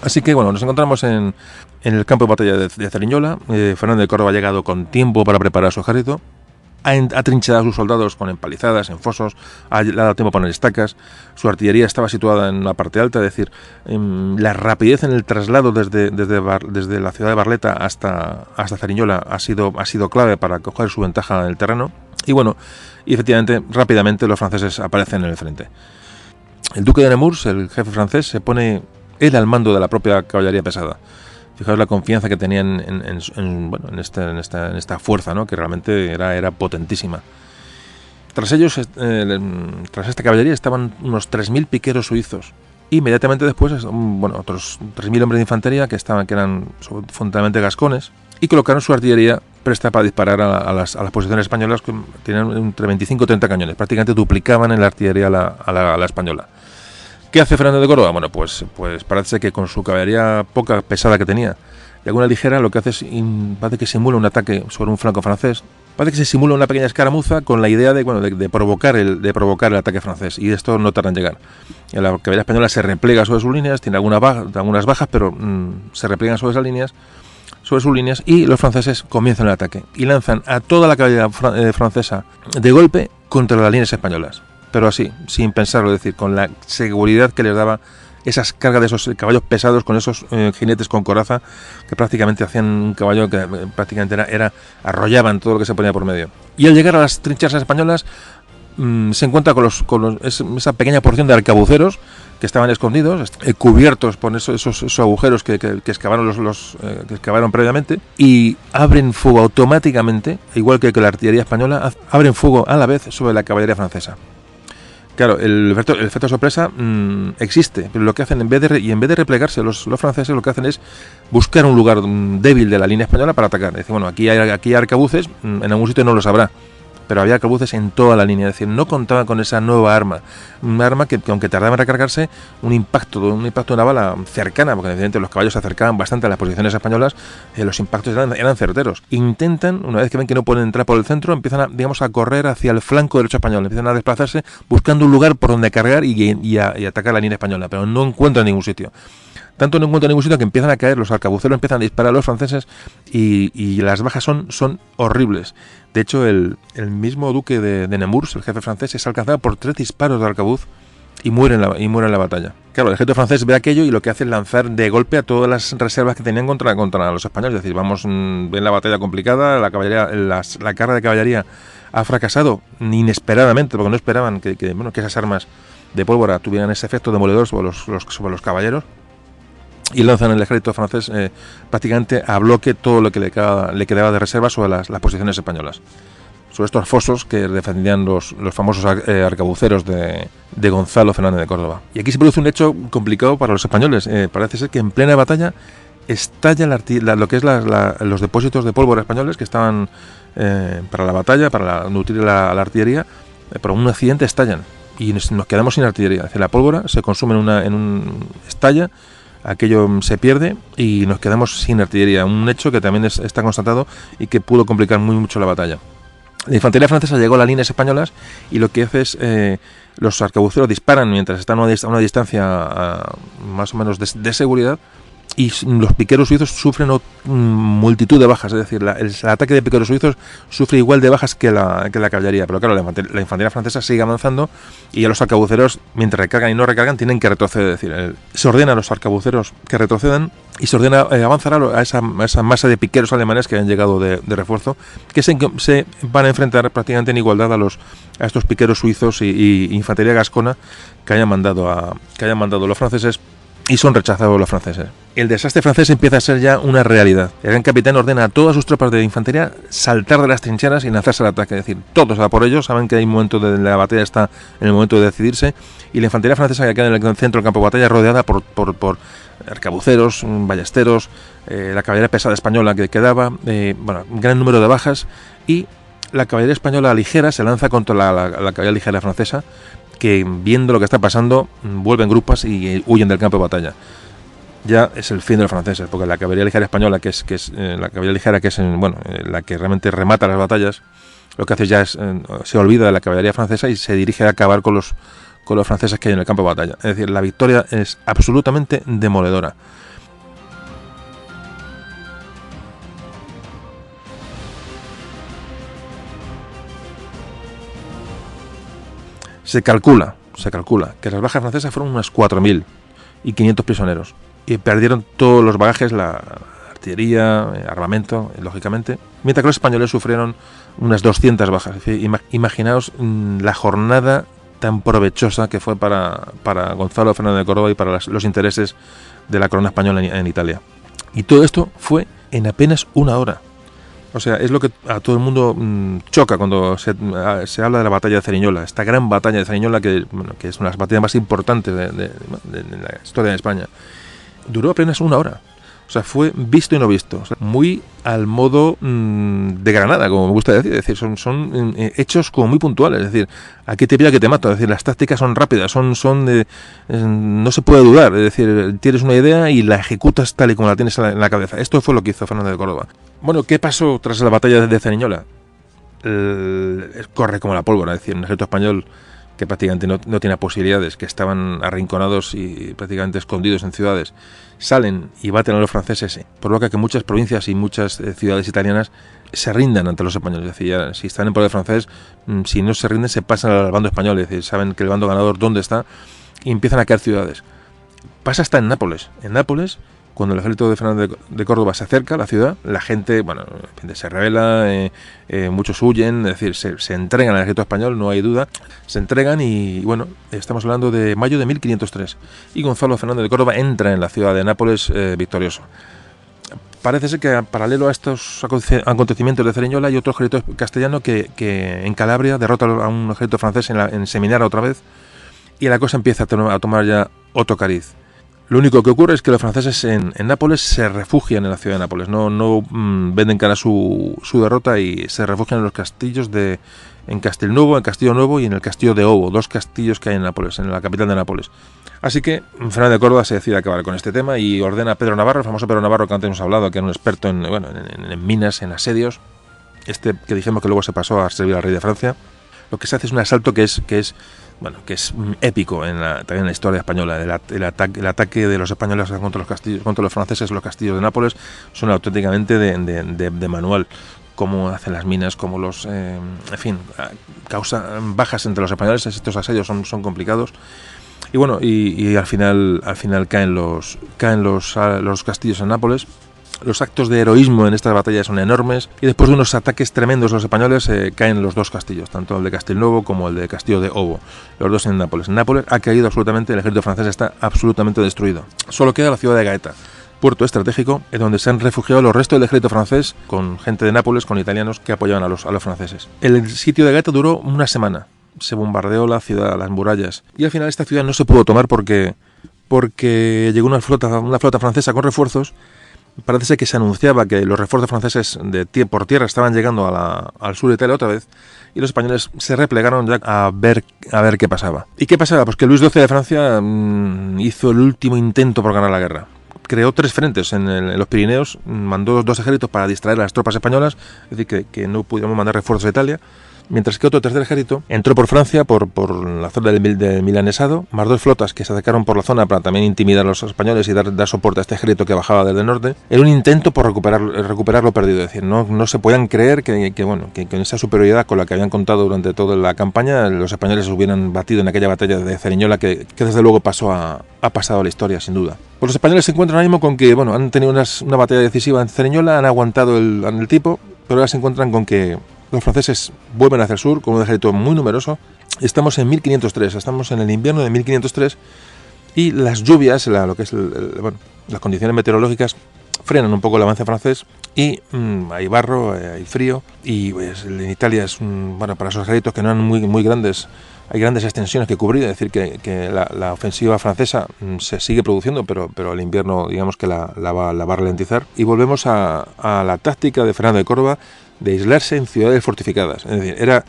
Así que bueno, nos encontramos en el campo de batalla de Cerignola. Fernando de Córdoba ha llegado con tiempo para preparar su ejército, ha trinchado a sus soldados con empalizadas, en fosos, le ha dado tiempo para poner estacas. Su artillería estaba situada en la parte alta, es decir, la rapidez en el traslado desde la ciudad de Barletta hasta Cerignola ha sido clave para coger su ventaja en el terreno. Y bueno, efectivamente, rápidamente los franceses aparecen en el frente. El duque de Nemours, el jefe francés, se pone él al mando de la propia caballería pesada. Fijaos la confianza que tenían en esta fuerza, ¿no? Que realmente era potentísima. Tras ellos, tras esta caballería, estaban unos 3.000 piqueros suizos. Inmediatamente después, otros 3.000 hombres de infantería que eran fundamentalmente gascones, y colocaron su artillería presta para disparar a las posiciones españolas, que tenían entre 25 y 30 cañones. Prácticamente duplicaban en la artillería a la española. ¿Qué hace Fernando de Córdoba? Bueno, pues parece que con su caballería poca pesada que tenía y alguna ligera, lo que hace es parece que simula un ataque sobre un flanco francés. Parece que se simula una pequeña escaramuza con la idea de provocar el ataque francés, y esto no tarda en llegar. La caballería española se replega sobre sus líneas, tiene algunas bajas, pero se repliegan sobre sus líneas, y los franceses comienzan el ataque y lanzan a toda la caballería francesa de golpe contra las líneas españolas. Pero así, sin pensarlo, es decir, con la seguridad que les daba esas cargas de esos caballos pesados, con esos jinetes con coraza, que prácticamente hacían un caballo que prácticamente arrollaban todo lo que se ponía por medio. Y al llegar a las trincheras españolas, se encuentra con esa pequeña porción de arcabuceros que estaban escondidos, cubiertos por esos agujeros que excavaron que excavaron previamente, y abren fuego automáticamente, igual que la artillería española, abren fuego a la vez sobre la caballería francesa. Claro, el efecto sorpresa existe, pero lo que hacen en vez de replegarse los franceses, lo que hacen es buscar un lugar débil de la línea española para atacar. Es decir, bueno, aquí hay arcabuces, en algún sitio no los habrá, pero había arcabuces en toda la línea. Es decir, no contaban con esa nueva arma, un arma que aunque tardaba en recargarse, un impacto de una bala cercana, porque evidentemente los caballos se acercaban bastante a las posiciones españolas, los impactos eran certeros. Intentan, una vez que ven que no pueden entrar por el centro, empiezan a correr hacia el flanco derecho español, empiezan a desplazarse buscando un lugar por donde cargar y atacar la línea española, pero no encuentran ningún sitio. Tanto no encuentran ningún sitio que empiezan a caer, los arcabuceros empiezan a disparar a los franceses, y las bajas son horribles. De hecho, el mismo duque de Nemours, el jefe francés, es alcanzado por 3 disparos de arcabuz y muere en la batalla. Claro, el ejército francés ve aquello y lo que hace es lanzar de golpe a todas las reservas que tenían contra los españoles. Es decir, ven la batalla complicada, la carga de caballería ha fracasado inesperadamente, porque no esperaban que esas armas de pólvora tuvieran ese efecto demoledor sobre los caballeros. Y lanzan el ejército francés prácticamente a bloque todo lo que le quedaba de reserva sobre las posiciones españolas, sobre estos fosos que defendían los famosos arcabuceros de Gonzalo Fernández de Córdoba. Y aquí se produce un hecho complicado para los españoles. Parece ser que en plena batalla estalla lo que es los depósitos de pólvora españoles que estaban para la batalla, para nutrir la artillería. Por un accidente estallan y nos quedamos sin artillería. Es decir, la pólvora se consume estalla, aquello se pierde y nos quedamos sin artillería, un hecho que también está constatado y que pudo complicar mucho la batalla. La infantería francesa llegó a las líneas españolas y lo que hace es los arcabuceros disparan mientras están a una distancia más o menos de seguridad, y los piqueros suizos sufren multitud de bajas. Es decir, el ataque de piqueros suizos sufre igual de bajas que la caballería, pero claro, la infantería francesa sigue avanzando y a los arcabuceros, mientras recargan y no recargan, tienen que retroceder. Es decir, se ordena a los arcabuceros que retrocedan y se ordena avanzar a esa masa de piqueros alemanes que han llegado de refuerzo, que se van a enfrentar prácticamente en igualdad a estos piqueros suizos y infantería gascona que hayan mandado los franceses y son rechazados los franceses. El desastre francés empieza a ser ya una realidad. El gran capitán ordena a todas sus tropas de infantería saltar de las trincheras y lanzarse al ataque. Es decir, todos a por ellos, saben que hay un momento de la batalla, está en el momento de decidirse, y la infantería francesa que queda en el centro del campo de batalla rodeada por arcabuceros, ballesteros, la caballería pesada española que quedaba, un gran número de bajas, y la caballería española ligera se lanza contra la caballería ligera francesa, que viendo lo que está pasando vuelven en grupas y huyen del campo de batalla. Ya es el fin de los franceses, porque la caballería ligera española, que es la caballería ligera, que es la que realmente remata las batallas, lo que hace ya es se olvida de la caballería francesa y se dirige a acabar con los franceses que hay en el campo de batalla. Es decir, la victoria es absolutamente demoledora. Se calcula que las bajas francesas fueron unas 4.500 prisioneros. Y perdieron todos los bagajes, la artillería, armamento, lógicamente. Mientras que los españoles sufrieron unas 200 bajas. Es decir, imaginaos la jornada tan provechosa que fue para Gonzalo Fernández de Córdoba y para los intereses de la corona española en Italia. Y todo esto fue en apenas una hora. O sea, es lo que a todo el mundo choca cuando se habla de la batalla de Cerignola, esta gran batalla de Cerignola que es una de las batallas más importantes de la historia de España. Duró apenas una hora. O sea, fue visto y no visto. O sea, muy al modo de Granada, como me gusta decir. Es decir, son hechos como muy puntuales. Es decir, aquí te pilla que te mato. Es decir, las tácticas son rápidas, no se puede dudar. Es decir, tienes una idea y la ejecutas tal y como la tienes en la cabeza. Esto fue lo que hizo Fernández de Córdoba. Bueno, ¿qué pasó tras la batalla de Cerignola? Corre como la pólvora. Es decir, un ejército español que prácticamente no tiene posibilidades, que estaban arrinconados y prácticamente escondidos en ciudades, salen y baten a los franceses, provoca que muchas provincias y muchas ciudades italianas se rindan ante los españoles. Es decir, ya, si están en poder francés, si no se rinden, se pasan al bando español. Es decir, saben que el bando ganador dónde está y empiezan a caer ciudades. Pasa hasta en Nápoles. En Nápoles, cuando el ejército de Fernández de Córdoba se acerca a la ciudad, la gente, se rebela, muchos huyen, es decir, se entregan al ejército español, no hay duda, se entregan y, estamos hablando de mayo de 1503, y Gonzalo Fernández de Córdoba entra en la ciudad de Nápoles victorioso. Parece ser que, paralelo a estos acontecimientos de Cerignola, hay otro ejército castellano que en Calabria derrota a un ejército francés en Seminara otra vez, y la cosa empieza a tomar ya otro cariz. Lo único que ocurre es que los franceses en Nápoles se refugian en la ciudad de Nápoles, no venden cara su derrota y se refugian en los castillos en Castelnuovo, en Castillo Nuevo y en el Castillo de Ovo, dos castillos que hay en Nápoles, en la capital de Nápoles. Así que Fernández de Córdoba se decide acabar con este tema y ordena a Pedro Navarro, el famoso Pedro Navarro que antes hemos hablado, que era un experto en minas, en asedios, que dijimos que luego se pasó a servir al rey de Francia. Lo que se hace es un asalto que es épico también en la historia española. El ataque de los españoles contra los castillos, contra los franceses, los castillos de Nápoles, son auténticamente de manual. Cómo hacen las minas, cómo causan bajas entre los españoles. Estos asedios son complicados. Y al final caen los castillos en Nápoles. Los actos de heroísmo en estas batallas son enormes y después de unos ataques tremendos los españoles caen los dos castillos, tanto el de Castelnuovo como el de Castillo de Ovo, los dos en Nápoles. Nápoles ha caído absolutamente, el ejército francés está absolutamente destruido. Solo queda la ciudad de Gaeta, puerto estratégico, en donde se han refugiado los restos del ejército francés con gente de Nápoles, con italianos que apoyaban a los franceses. El sitio de Gaeta duró una semana, se bombardeó la ciudad, las murallas, y al final esta ciudad no se pudo tomar porque llegó una flota francesa con refuerzos. Parece ser que se anunciaba que los refuerzos franceses por tierra estaban llegando al sur de Italia otra vez y los españoles se replegaron ya a ver qué pasaba. ¿Y qué pasaba? Pues que Luis XII de Francia hizo el último intento por ganar la guerra. Creó 3 frentes en los Pirineos, mandó 2 ejércitos para distraer a las tropas españolas, es decir, que no pudieron mandar refuerzos a Italia, mientras que otro tercer ejército entró por Francia, por la zona del Milanesado, más 2 flotas que se acercaron por la zona para también intimidar a los españoles y dar soporte a este ejército que bajaba desde el norte, en un intento por recuperar lo perdido. Es decir, no se podían creer que con esa superioridad con la que habían contado durante toda la campaña, los españoles hubieran batido en aquella batalla de Cerignola que desde luego ha pasado a la historia, sin duda. Pues los españoles se encuentran ahora mismo con que han tenido una batalla decisiva en Cerignola, han aguantado el tipo, pero ahora se encuentran con que los franceses vuelven hacia el sur con un ejército muy numeroso. Estamos en 1503, estamos en el invierno de 1503 y las lluvias, lo que es las condiciones meteorológicas frenan un poco el avance francés y hay barro, hay frío y pues, en Italia es para esos ejércitos que no eran muy grandes, hay grandes extensiones que cubrir, es decir, que la ofensiva francesa se sigue produciendo, pero el invierno digamos que la va a ralentizar. Y volvemos a la táctica de Fernando de Córdoba de aislarse en ciudades fortificadas. Es decir, era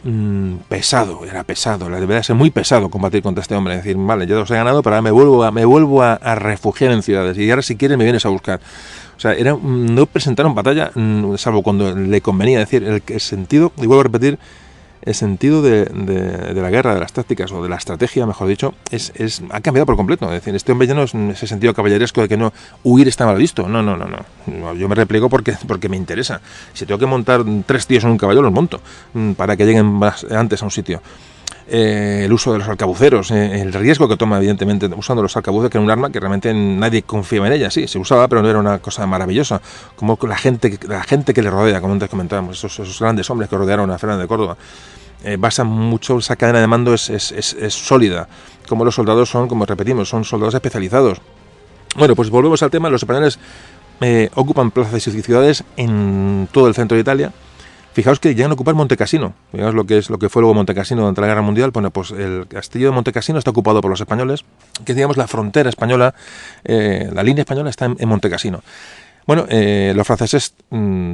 pesado, debería ser muy pesado combatir contra este hombre. Es decir, vale, yo os he ganado, pero ahora me vuelvo a refugiar en ciudades y ahora si quieres me vienes a buscar. O sea, no presentaron batalla, salvo cuando le convenía. Es decir, el sentido, y vuelvo a repetir, el sentido de la guerra, de las tácticas o de la estrategia, mejor dicho, ha cambiado por completo. Es decir, este hombre ya no es ese sentido caballeresco de que no huir está mal visto. No. Yo me repliego porque me interesa. Si tengo que montar 3 tíos en un caballo, los monto para que lleguen más antes a un sitio. El uso de los arcabuceros, el riesgo que toma evidentemente usando los arcabuceros, que era un arma que realmente nadie confiaba en ella. Sí, se usaba, pero no era una cosa maravillosa, como la gente que le rodea, como antes comentábamos, esos grandes hombres que rodearon a Fernando de Córdoba. Basa mucho, esa cadena de mando es sólida, como los soldados son, como repetimos, son soldados especializados. Bueno, pues volvemos al tema. Los españoles ocupan plazas y ciudades en todo el centro de Italia. Fijaos que llegan a ocupar Montecassino. Fijaos lo que fue luego Montecassino durante la Guerra Mundial. Bueno, pues el castillo de Montecassino está ocupado por los españoles, que digamos la frontera española, la línea española está en Montecassino. Bueno, los franceses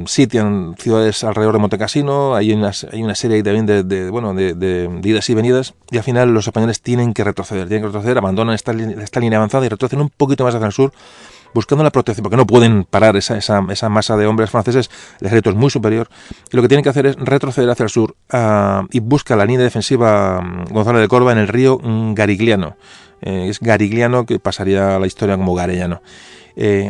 sitian ciudades alrededor de Montecassino, hay una serie también de idas y venidas, y al final los españoles tienen que retroceder, abandonan esta línea avanzada y retroceden un poquito más hacia el sur, buscando la protección, porque no pueden parar esa masa de hombres franceses. El ejército es muy superior, y lo que tienen que hacer es retroceder hacia el sur y busca la línea defensiva Gonzalo de Córdoba en el río Garigliano. Es Garigliano, que pasaría a la historia como Garellano.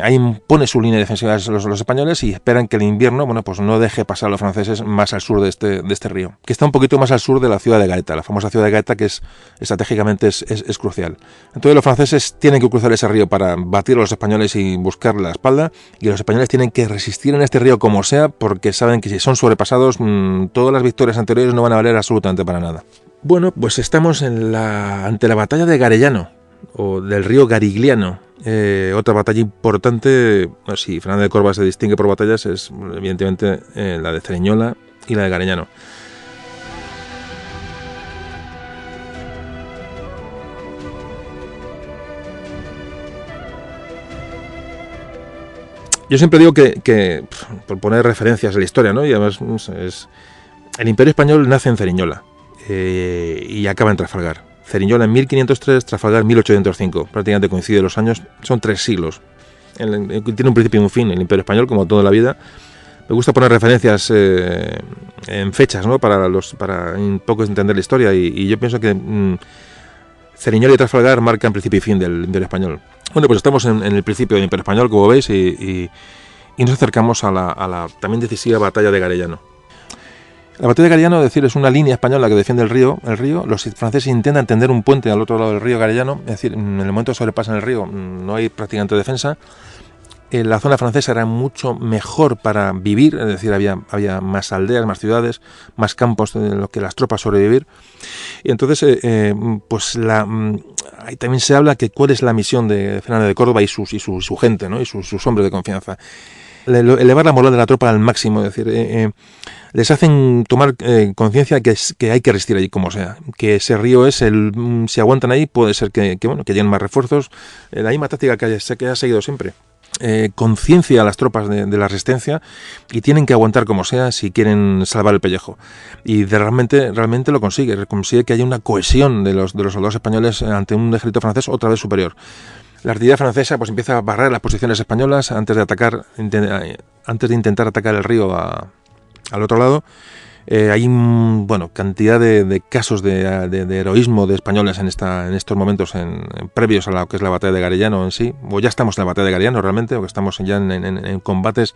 Ahí pone su línea defensiva los españoles y esperan que el invierno, pues no deje pasar a los franceses más al sur de este río, que está un poquito más al sur de la ciudad de Gaeta, la famosa ciudad de Gaeta, que estratégicamente es crucial. Entonces los franceses tienen que cruzar ese río para batir a los españoles y buscar la espalda, y los españoles tienen que resistir en este río como sea, porque saben que si son sobrepasados, todas las victorias anteriores no van a valer absolutamente para nada. Bueno, pues estamos ante la batalla de Garellano, o del río Garigliano. Otra batalla importante, si Fernando de Córdoba se distingue por batallas, es evidentemente la de Cerignola y la de Garellano. Yo siempre digo que por poner referencias a la historia, ¿no? Y además el Imperio Español nace en Cerignola y acaba en Trafalgar. Cerignola en 1503, Trafalgar en 1805. Prácticamente coinciden los años, son 3 siglos. Tiene un principio y un fin el Imperio Español, como toda la vida. Me gusta poner referencias en fechas, ¿no? Para un poco entender la historia, y yo pienso que Cerignola y Trafalgar marcan principio y fin del Imperio Español. Bueno, pues estamos en el principio del Imperio Español, como veis, y nos acercamos a la también decisiva batalla de Garellano. La batalla de Garellano, es decir, es una línea española que defiende el río. Los franceses intentan tender un puente al otro lado del río Garellano, es decir, en el momento que sobrepasan el río no hay prácticamente defensa. La zona francesa era mucho mejor para vivir, es decir, había más aldeas, más ciudades, más campos en los que las tropas sobrevivir. Y entonces, ahí también se habla que cuál es la misión de Fernando de Córdoba y su gente, ¿no? Y sus hombres de confianza. Elevar la moral de la tropa al máximo, es decir, les hacen tomar conciencia que hay que resistir allí como sea, que ese río si aguantan ahí puede ser que lleguen más refuerzos, la misma táctica que ha seguido siempre. Conciencia a las tropas de la resistencia, y tienen que aguantar como sea si quieren salvar el pellejo, y realmente lo consigue que haya una cohesión de los soldados españoles ante un ejército francés otra vez superior. La artillería francesa pues empieza a barrer las posiciones españolas antes de intentar atacar el río al otro lado. Hay cantidad de casos de heroísmo de españoles en estos momentos previos a lo que es la batalla de Garellano en sí, o ya estamos en la batalla de Garellano realmente, o que estamos ya en combates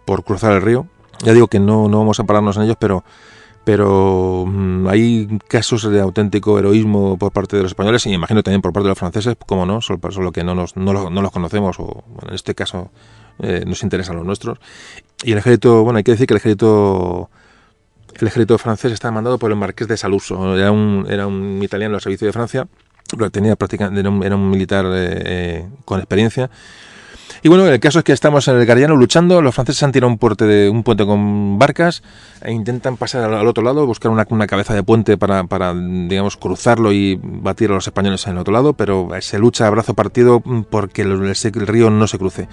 por cruzar el río. Ya digo que no vamos a pararnos en ellos, pero hay casos de auténtico heroísmo por parte de los españoles, y me imagino también por parte de los franceses, como no, solo que no los conocemos, o en este caso nos interesan los nuestros. Y el ejército, hay que decir que el ejército francés estaba mandado por el marqués de Saluzzo. Era un italiano al servicio de Francia, tenía prácticamente, era un militar con experiencia. Y bueno, el caso es que estamos en el Gariano luchando, los franceses han tirado un puente con barcas e intentan pasar al otro lado, buscar una cabeza de puente para, digamos, cruzarlo y batir a los españoles en el otro lado, pero se lucha a brazo partido porque el río no se cruce.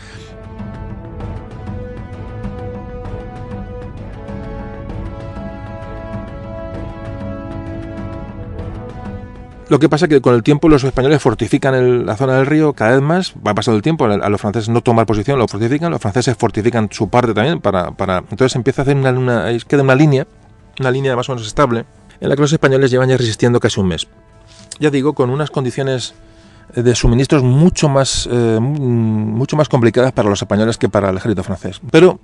Lo que pasa es que con el tiempo los españoles fortifican la zona del río cada vez más, va pasando el tiempo, a los franceses no tomar posición, lo fortifican, los franceses fortifican su parte también, entonces empieza a hacer queda una línea más o menos estable, en la que los españoles llevan ya resistiendo casi un mes. Ya digo, con unas condiciones de suministros mucho más complicadas para los españoles que para el ejército francés. Pero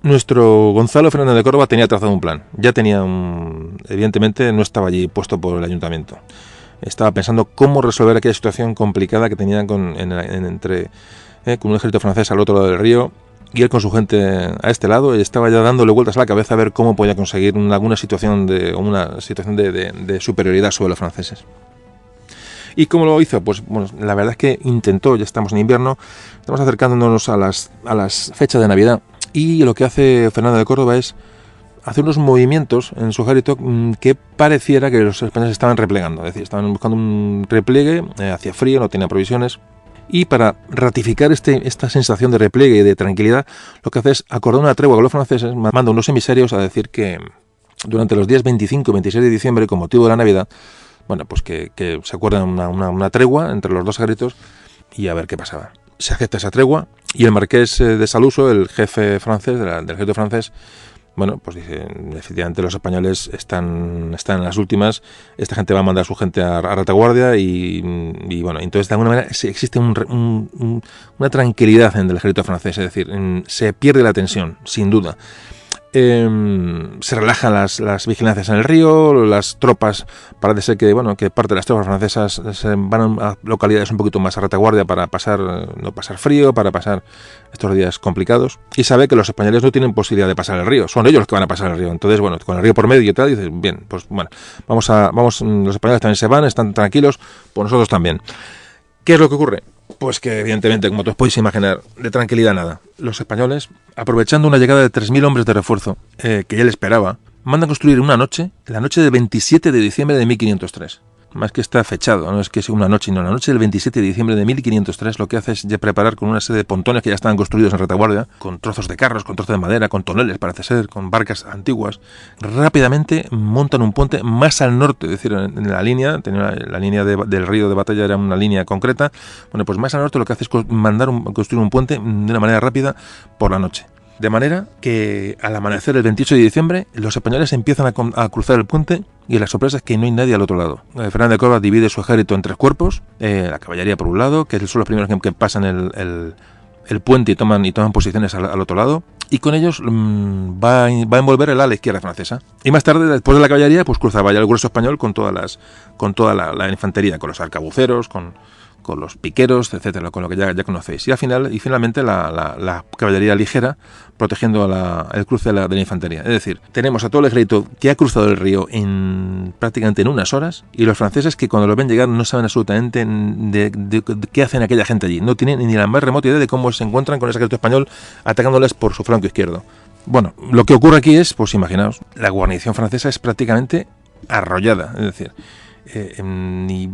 nuestro Gonzalo Fernández de Córdoba tenía trazado un plan. Ya tenía evidentemente no estaba allí puesto por el ayuntamiento. Estaba pensando cómo resolver aquella situación complicada que tenían con un ejército francés al otro lado del río y él con su gente a este lado, y estaba ya dándole vueltas a la cabeza a ver cómo podía conseguir una situación de superioridad sobre los franceses. ¿Y cómo lo hizo? Pues bueno, la verdad es que intentó, ya estamos en invierno, estamos acercándonos a las fechas de Navidad. Y lo que hace Fernando de Córdoba es hacer unos movimientos en su ejército que pareciera que los españoles estaban replegando. Es decir, estaban buscando un repliegue, hacía frío, no tenían provisiones. Y para ratificar esta sensación de repliegue y de tranquilidad, lo que hace es acordar una tregua con los franceses, manda unos emisarios a decir que durante los días 25 y 26 de diciembre, con motivo de la Navidad, bueno, pues que se acuerdan una tregua entre los dos ejércitos y a ver qué pasaba. Se acepta esa tregua y el marqués de Saluso, el jefe francés del ejército francés, bueno, pues dice, efectivamente los españoles están en las últimas, esta gente va a mandar a su gente a retaguardia y bueno, entonces de alguna manera existe una tranquilidad en el ejército francés, es decir, se pierde la tensión, sin duda. Se relajan las vigilancias en el río, las tropas, parece ser que parte de las tropas francesas se van a localidades un poquito más a retaguardia para no pasar frío, para pasar estos días complicados, y sabe que los españoles no tienen posibilidad de pasar el río, son ellos los que van a pasar el río, entonces bueno, con el río por medio y tal, dices, bien, pues bueno, vamos, los españoles también se van, están tranquilos, pues nosotros también. ¿Qué es lo que ocurre? Pues que evidentemente, como os podéis imaginar, de tranquilidad nada. Los españoles, aprovechando una llegada de 3.000 hombres de refuerzo que ya le esperaba, mandan construir la noche del 27 de diciembre de 1503. Más que está fechado, no es que sea una noche, no, la noche del 27 de diciembre de 1503 lo que hace es ya preparar con una serie de pontones que ya estaban construidos en retaguardia, con trozos de carros, con trozos de madera, con toneles, parece ser, con barcas antiguas. Rápidamente montan un puente más al norte, es decir, en la línea, la línea del río de batalla era una línea concreta. Bueno, pues más al norte lo que hace es construir un puente de una manera rápida por la noche. De manera que al amanecer el 28 de diciembre los españoles empiezan a cruzar el puente y la sorpresa es que no hay nadie al otro lado. Fernández de Córdoba divide su ejército en tres cuerpos, la caballería por un lado, que son los primeros que pasan el puente y toman posiciones al otro lado, y con ellos va a envolver el ala izquierda francesa. Y más tarde, después de la caballería, pues cruzaba ya el grueso español con toda la infantería, con los arcabuceros, con los piqueros, etcétera, con lo que ya conocéis. Y finalmente la caballería ligera protegiendo el cruce de la infantería. Es decir, tenemos a todo el ejército que ha cruzado el río prácticamente en unas horas, y los franceses que cuando lo ven llegar no saben absolutamente de qué hacen aquella gente allí. No tienen ni la más remota idea de cómo se encuentran con ese ejército español atacándoles por su flanco izquierdo. Bueno, lo que ocurre aquí es, pues imaginaos, la guarnición francesa es prácticamente arrollada, es decir, ni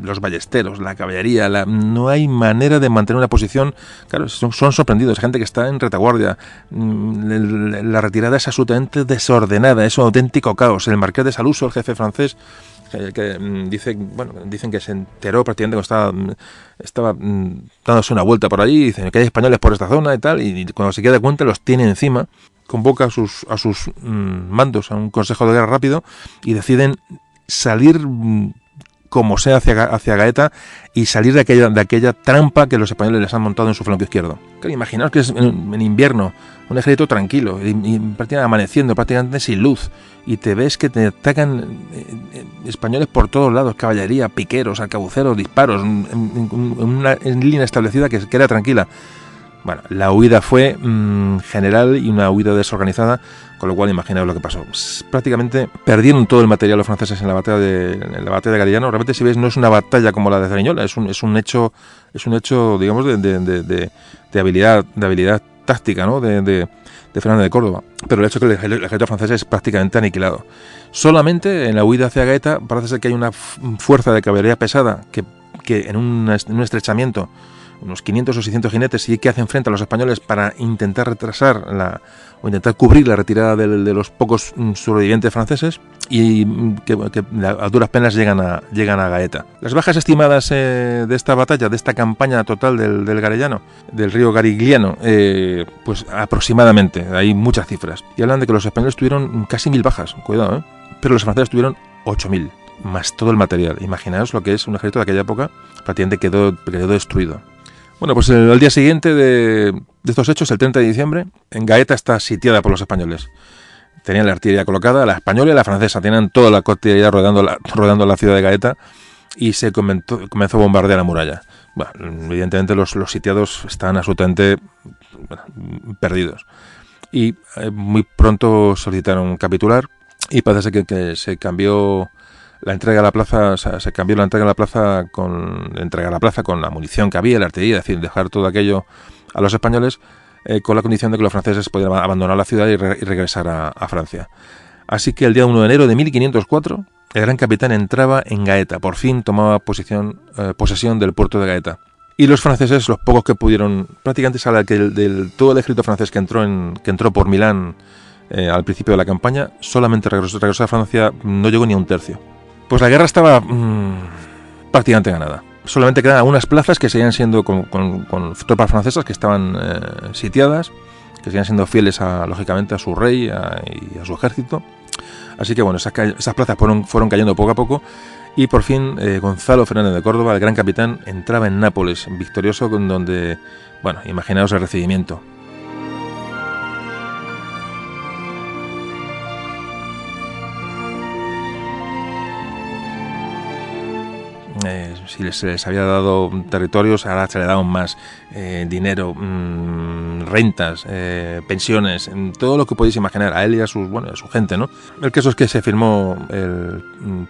los ballesteros, la caballería, no hay manera de mantener una posición. Claro, son sorprendidos, gente que está en retaguardia, la retirada es absolutamente desordenada, es un auténtico caos. El marqués de Saluso, el jefe francés, que dicen que se enteró prácticamente cuando estaba dándose una vuelta por allí, dicen que hay españoles por esta zona y tal, y cuando se queda cuenta los tiene encima, convoca a sus mandos a un consejo de guerra rápido y deciden salir como sea hacia Gaeta y salir de aquella trampa que los españoles les han montado en su flanco izquierdo. Claro, imaginaos que es en invierno, un ejército tranquilo y prácticamente amaneciendo, prácticamente sin luz, y te ves que te atacan españoles por todos lados, caballería, piqueros, arcabuceros, disparos, en línea establecida que era tranquila. Bueno, la huida fue general y una huida desorganizada, con lo cual imaginaos lo que pasó. Prácticamente perdieron todo el material los franceses en la batalla de Garigliano. Realmente, si veis, no es una batalla como la de Cerignola, es un hecho, digamos, de habilidad táctica, ¿no? de Fernando de Córdoba. Pero el hecho es que el ejército francés es prácticamente aniquilado. Solamente en la huida hacia Gaeta parece ser que hay una fuerza de caballería pesada que en un estrechamiento, unos 500 o 600 jinetes, sí que hacen frente a los españoles para intentar retrasar o intentar cubrir la retirada de los pocos sobrevivientes franceses, y que a duras penas llegan a Gaeta. Las bajas estimadas de esta batalla, de esta campaña total del Garellano, del río Garigliano, pues aproximadamente, hay muchas cifras, y hablan de que los españoles tuvieron casi 1000 bajas, cuidado, pero los franceses tuvieron 8000, más todo el material. Imaginaos lo que es un ejército de aquella época, prácticamente quedó destruido. Bueno, pues al día siguiente de estos hechos, el 30 de diciembre, en Gaeta está sitiada por los españoles. Tenían la artillería colocada, la española y la francesa, tenían toda la artillería rodeando la ciudad de Gaeta, y se comenzó a bombardear la muralla. Bueno, evidentemente los sitiados estaban absolutamente perdidos. Y muy pronto solicitaron capitular, y parece que se cambió la entrega a la plaza, con la munición que había, la artillería, es decir, dejar todo aquello a los españoles, con la condición de que los franceses pudieran abandonar la ciudad y regresar a Francia. Así que el día 1 de enero de 1504, el gran capitán entraba en Gaeta, por fin tomaba posesión del puerto de Gaeta. Y los franceses, los pocos que pudieron, prácticamente se habla que todo el ejército francés que entró por Milán al principio de la campaña, solamente regresó a Francia, no llegó ni a un tercio. Pues la guerra estaba prácticamente ganada. Solamente quedaban algunas plazas que seguían siendo con tropas francesas que estaban sitiadas, que seguían siendo fieles lógicamente a su rey y a su ejército. Así que bueno, esas plazas fueron cayendo poco a poco, y por fin Gonzalo Fernández de Córdoba, el gran capitán, entraba en Nápoles victorioso, con donde, bueno, imaginaos el recibimiento. Si se les había dado territorios, ahora se le daban más dinero, rentas, pensiones, todo lo que podéis imaginar, a él y a su gente, ¿no? El caso es que se firmó el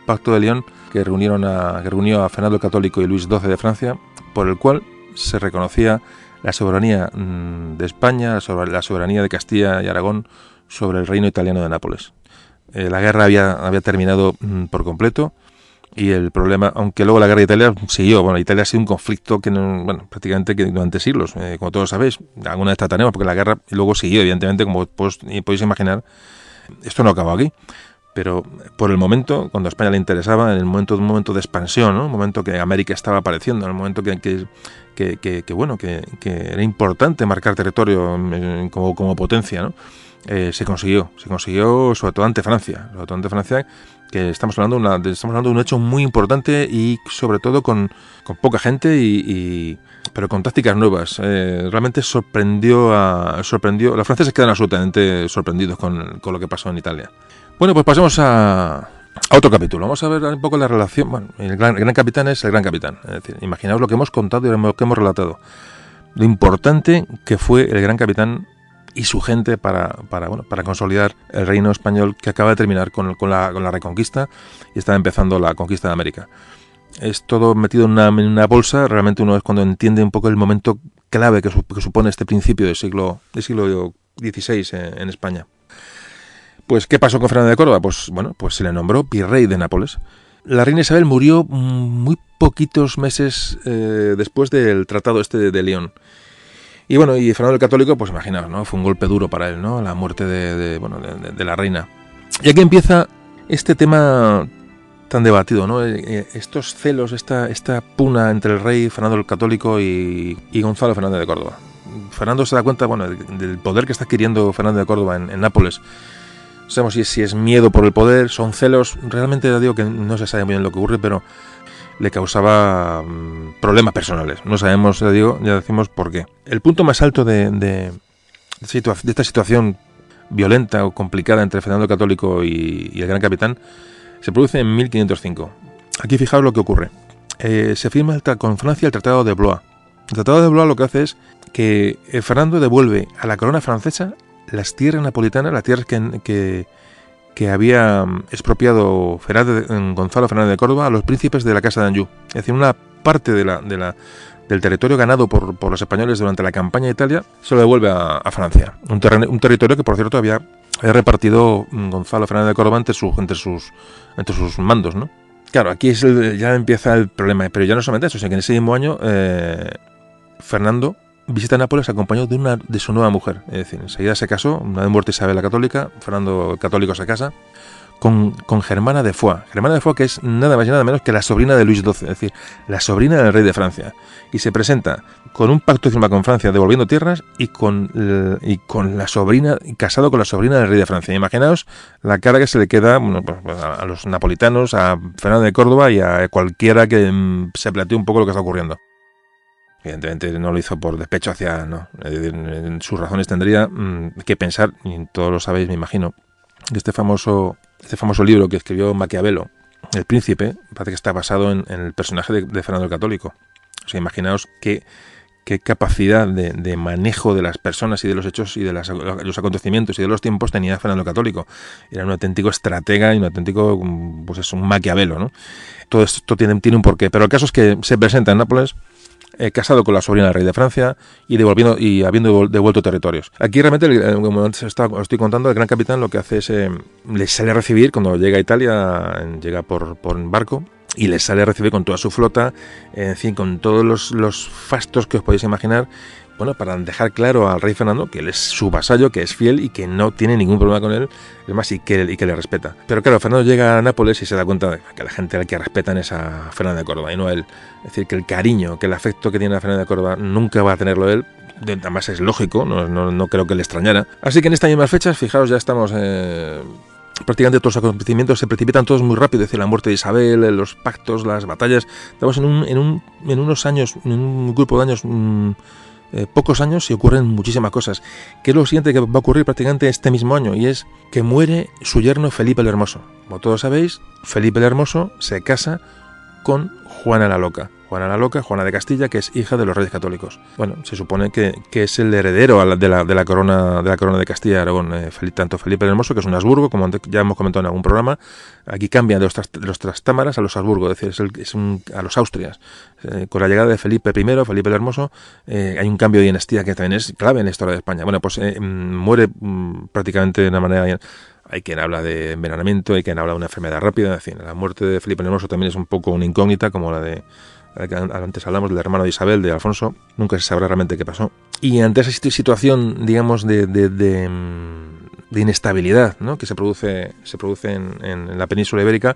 Pacto de León, que reunió a Fernando el Católico y Luis XII de Francia, por el cual se reconocía la soberanía de España, sobre la soberanía de Castilla y Aragón sobre el reino italiano de Nápoles. La guerra había terminado por completo. Y el problema, aunque luego la guerra de Italia siguió, Italia ha sido un conflicto que prácticamente que durante siglos, como todos sabéis, alguna vez trataremos, porque la guerra luego siguió, evidentemente, como podéis imaginar. Esto no acabó aquí, pero por el momento, cuando a España le interesaba, en un momento de expansión, ¿no? Un momento que América estaba apareciendo, en el momento que era importante marcar territorio como potencia, ¿no? Se consiguió sobre todo ante Francia, que estamos hablando de un hecho muy importante, y sobre todo con poca gente, pero con tácticas nuevas. Realmente sorprendió. Los franceses quedan absolutamente sorprendidos con lo que pasó en Italia. Bueno, pues pasemos a otro capítulo. Vamos a ver un poco la relación. Bueno, el gran capitán es el gran capitán. Es decir, imaginaos lo que hemos contado y lo que hemos relatado. Lo importante que fue el gran capitán y su gente para consolidar el reino español, que acaba de terminar con la reconquista, y está empezando la conquista de América. Es todo metido en una bolsa. Realmente uno es cuando entiende un poco el momento clave que supone este principio del siglo XVI en España. Pues, ¿qué pasó con Fernando de Córdoba? Pues se le nombró virrey de Nápoles. La reina Isabel murió muy poquitos meses después del tratado de León. Y Fernando el Católico, pues imaginaos, ¿no? Fue un golpe duro para él, ¿no? La muerte de la reina. Y aquí empieza este tema tan debatido, ¿no? Estos celos, esta pugna entre el rey Fernando el Católico y Gonzalo Fernández de Córdoba. Fernando se da cuenta, del poder que está adquiriendo Fernando de Córdoba en Nápoles. No sabemos si es miedo por el poder, son celos. Realmente ya digo que no se sabe muy bien lo que ocurre, pero le causaba problemas personales. No sabemos, ya decimos por qué. El punto más alto de esta situación violenta o complicada entre Fernando el Católico y el gran capitán se produce en 1505. Aquí fijaos lo que ocurre. Se firma con Francia el Tratado de Blois. El Tratado de Blois lo que hace es que Fernando devuelve a la corona francesa las tierras napolitanas, las tierras que había expropiado Gonzalo Fernández de Córdoba a los príncipes de la Casa de Anjou. Es decir, una parte del territorio ganado por los españoles durante la campaña de Italia se lo devuelve a Francia. Un territorio que, por cierto, había repartido Gonzalo Fernández de Córdoba entre sus mandos, ¿no? Claro, aquí ya empieza el problema, pero ya no solamente eso, sino que en ese mismo año Fernando visita Nápoles acompañado de su nueva mujer. Es decir, enseguida se casó, una vez muerta Isabel la Católica, Fernando el Católico se casa con Germana de Foix. Germana de Foix, que es nada más y nada menos que la sobrina de Luis XII, es decir, la sobrina del rey de Francia. Y se presenta con un pacto de firma con Francia devolviendo tierras y con la sobrina, casado con la sobrina del rey de Francia. Imaginaos la cara que se le queda a los napolitanos, a Fernando de Córdoba y a cualquiera que se plantee un poco lo que está ocurriendo. Evidentemente no lo hizo por despecho no. En sus razones tendría que pensar, y todos lo sabéis, me imagino, que este famoso libro que escribió Maquiavelo, El Príncipe, parece que está basado en el personaje de Fernando el Católico. O sea, imaginaos qué capacidad de manejo de las personas y de los hechos y de los acontecimientos y de los tiempos tenía Fernando el Católico. Era un auténtico estratega y un auténtico, pues es un Maquiavelo, ¿no? Todo esto tiene un porqué, pero el caso es que se presenta en Nápoles casado con la sobrina del rey de Francia y habiendo devuelto territorios. Aquí realmente, como os estoy contando, el gran capitán lo que hace es les sale a recibir cuando llega a Italia, llega por barco, y les sale a recibir con toda su flota, en fin, con todos los fastos que os podéis imaginar, bueno, para dejar claro al rey Fernando que él es su vasallo, que es fiel y que no tiene ningún problema con él, es más, y que le respeta. Pero claro, Fernando llega a Nápoles y se da cuenta de que la gente al que respetan es a Fernando de Córdoba y no a él. Es decir, que el cariño, que el afecto que tiene a Fernando de Córdoba nunca va a tenerlo él. Además es lógico, no creo que le extrañara. Así que en estas mismas fechas, fijaos, ya estamos... prácticamente todos los acontecimientos se precipitan todos muy rápido, es decir, la muerte de Isabel, los pactos, las batallas. Estamos en unos años, en un grupo de años... pocos años y ocurren muchísimas cosas. ¿Qué es lo siguiente que va a ocurrir prácticamente este mismo año? Y es que muere su yerno Felipe el Hermoso. Como todos sabéis, Felipe el Hermoso se casa con Juana la Loca. Juana de Castilla, que es hija de los Reyes Católicos. Bueno, se supone que es el heredero de la corona de Castilla y Aragón. Tanto Felipe el Hermoso, que es un Habsburgo, como ya hemos comentado en algún programa, aquí cambia de los Trastámaras a los Habsburgo, es decir, a los Austrias. Con la llegada de Felipe I, Felipe el Hermoso, hay un cambio de dinastía que también es clave en la historia de España. Bueno, pues muere prácticamente de una manera... Hay quien habla de envenenamiento, hay quien habla de una enfermedad rápida. En fin, la muerte de Felipe el Hermoso también es un poco una incógnita, como la de... Antes hablamos del hermano de Isabel, de Alfonso. Nunca se sabrá realmente qué pasó. Y ante esa situación, digamos, de inestabilidad, ¿no?, que se produce en la península ibérica,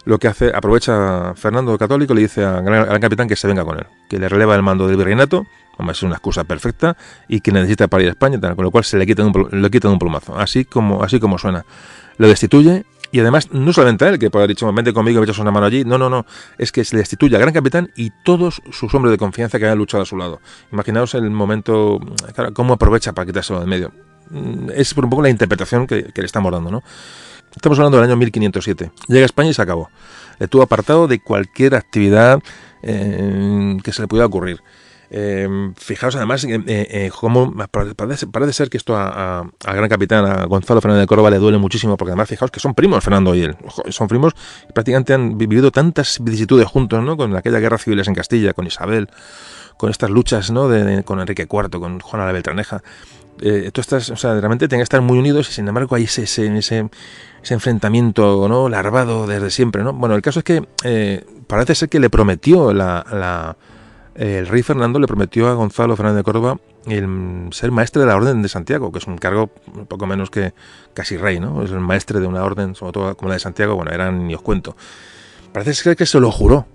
lo que aprovecha Fernando el Católico, le dice al gran capitán que se venga con él, que le releva el mando del virreinato, como es una excusa perfecta, y que necesita para ir a España, con lo cual se le quitan un plumazo, así como suena. Lo destituye. Y además, no solamente a él, que puede haber dicho, vente conmigo y me echas una mano allí. No. Es que se le destituye al gran capitán y todos sus hombres de confianza que habían luchado a su lado. Imaginaos el momento, claro, cómo aprovecha para quitárselo de en medio. Es por un poco la interpretación que le estamos dando, ¿no? Estamos hablando del año 1507. Llega a España y se acabó. Le tuvo apartado de cualquier actividad que se le pudiera ocurrir. Fijaos además cómo parece ser que esto al gran capitán, a Gonzalo Fernández de Córdoba, le duele muchísimo, porque además fijaos que son primos Fernando y él, son primos y prácticamente han vivido tantas vicisitudes juntos, ¿no?, con aquellas guerras civiles en Castilla, con Isabel, con estas luchas, ¿no?, con Enrique IV, con Juana la Beltraneja. O sea, realmente tienen que estar muy unidos y sin embargo hay ese enfrentamiento, ¿no?, larvado desde siempre, ¿no? Bueno, el caso es que parece ser que le prometió el rey Fernando le prometió a Gonzalo Fernández de Córdoba el ser maestre de la Orden de Santiago, que es un cargo un poco menos que casi rey, ¿no? Es el maestre de una orden, sobre todo como la de Santiago, bueno, ni os cuento. Parece ser que se lo juró.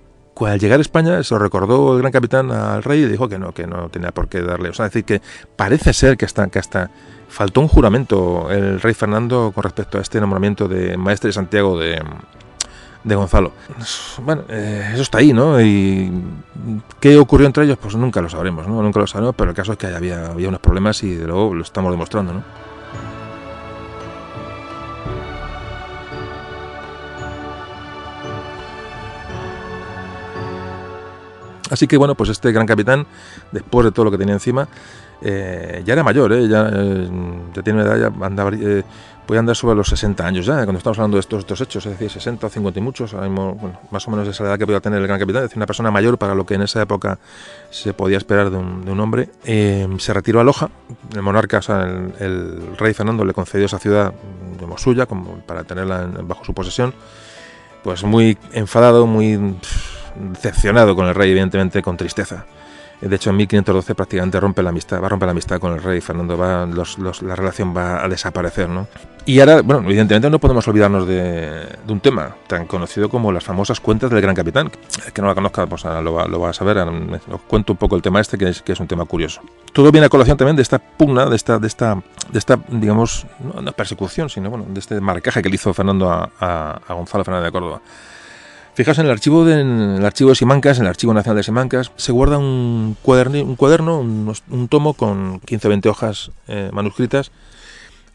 Al llegar a España se lo recordó el gran capitán al rey y dijo que no tenía por qué darle. O sea, es decir, que parece ser que hasta faltó un juramento el rey Fernando con respecto a este nombramiento de maestre de Santiago de Gonzalo. Bueno, eso está ahí, ¿no? Y ¿qué ocurrió entre ellos? Pues nunca lo sabremos, ¿no? Nunca lo sabremos, pero el caso es que había unos problemas y de luego lo estamos demostrando, ¿no? Así que bueno, pues este gran capitán, después de todo lo que tenía encima, ya era mayor, ya tiene una edad, ya andaba, podía andar sobre los 60 años ya, cuando estamos hablando de estos hechos, es decir, 60 o 50 y muchos, ahora mismo, bueno, más o menos esa edad que podía tener el gran capitán, es decir, una persona mayor para lo que en esa época se podía esperar de un hombre. Se retiró a Loja, el monarca, o sea, el rey Fernando le concedió esa ciudad como suya, como para tenerla bajo su posesión, pues muy enfadado, muy decepcionado con el rey, evidentemente con tristeza. De hecho, en 1512 prácticamente va a romper la amistad con el rey Fernando, la relación va a desaparecer, ¿no? Y ahora, bueno, evidentemente no podemos olvidarnos de un tema tan conocido como las famosas cuentas del Gran Capitán. El que no la conozca, pues ahora lo va a saber. Os cuento un poco el tema que es un tema curioso. Todo viene a colación también de esta pugna, de esta digamos, no persecución, sino bueno, de este marcaje que le hizo Fernando a Gonzalo Fernández de Córdoba. Fijaos, en el archivo de Simancas, en el Archivo Nacional de Simancas, se guarda un cuaderno, un tomo con 15 o 20 hojas manuscritas,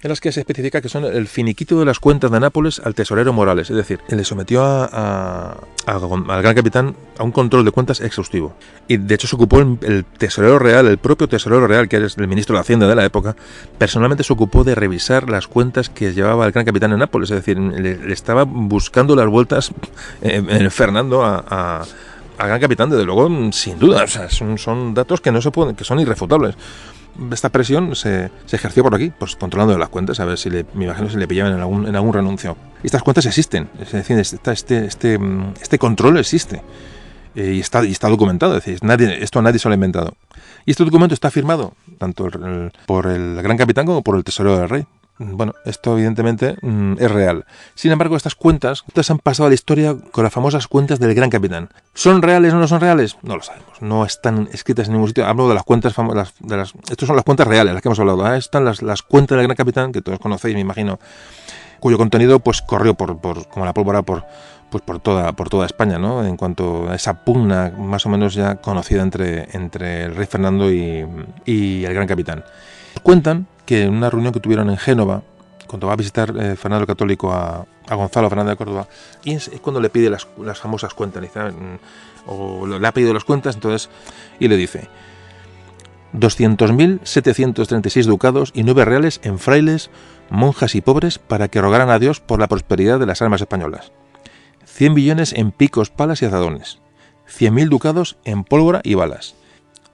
en las que se especifica que son el finiquito de las cuentas de Nápoles al tesorero Morales, es decir, le sometió al gran capitán a un control de cuentas exhaustivo. Y de hecho se ocupó el tesorero real, el propio tesorero real, que era el ministro de Hacienda de la época, personalmente se ocupó de revisar las cuentas que llevaba el gran capitán en Nápoles, es decir, le estaba buscando las vueltas Fernando al gran capitán, desde luego, sin duda. O sea, son datos que no se pueden, que son irrefutables. Esta presión se ejerció por aquí, pues controlando las cuentas, a ver si me imagino si le pillaban en algún renuncio. Y estas cuentas existen, es decir, este control existe y está documentado, es decir, esto nadie se lo ha inventado. Y este documento está firmado tanto por el gran capitán como por el tesorero del rey. Bueno, esto evidentemente es real. Sin embargo, estas cuentas han pasado a la historia con las famosas cuentas del Gran Capitán. ¿Son reales o no son reales? No lo sabemos. No están escritas en ningún sitio. Hablo de las cuentas famosas. Estas son las cuentas reales, las que hemos hablado. Están las cuentas del Gran Capitán, que todos conocéis, me imagino, cuyo contenido pues corrió como la pólvora por toda España, ¿no? En cuanto a esa pugna más o menos ya conocida entre el rey Fernando y el Gran Capitán. Cuentan que en una reunión que tuvieron en Génova, cuando va a visitar Fernando el Católico a Gonzalo Fernández de Córdoba, y es cuando le pide las famosas cuentas, le ha pedido las cuentas, entonces, y le dice 200.736 ducados y 9 reales en frailes, monjas y pobres para que rogaran a Dios por la prosperidad de las armas españolas, 100 millones en picos, palas y azadones, 100.000 ducados en pólvora y balas,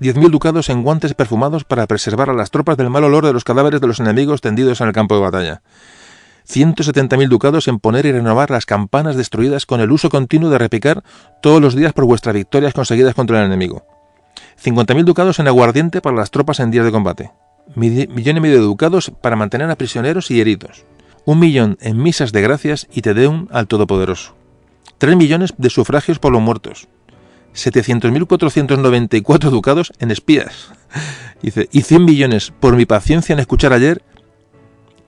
10.000 ducados en guantes perfumados para preservar a las tropas del mal olor de los cadáveres de los enemigos tendidos en el campo de batalla. 170.000 ducados en poner y renovar las campanas destruidas con el uso continuo de repicar todos los días por vuestras victorias conseguidas contra el enemigo. 50.000 ducados en aguardiente para las tropas en días de combate. 1,5 millones de ducados para mantener a prisioneros y heridos. 1 millón en misas de gracias y te deum al Todopoderoso. 3 millones de sufragios por los muertos. 700.494 ducados en espías. Dice, y 100 millones por mi paciencia en escuchar ayer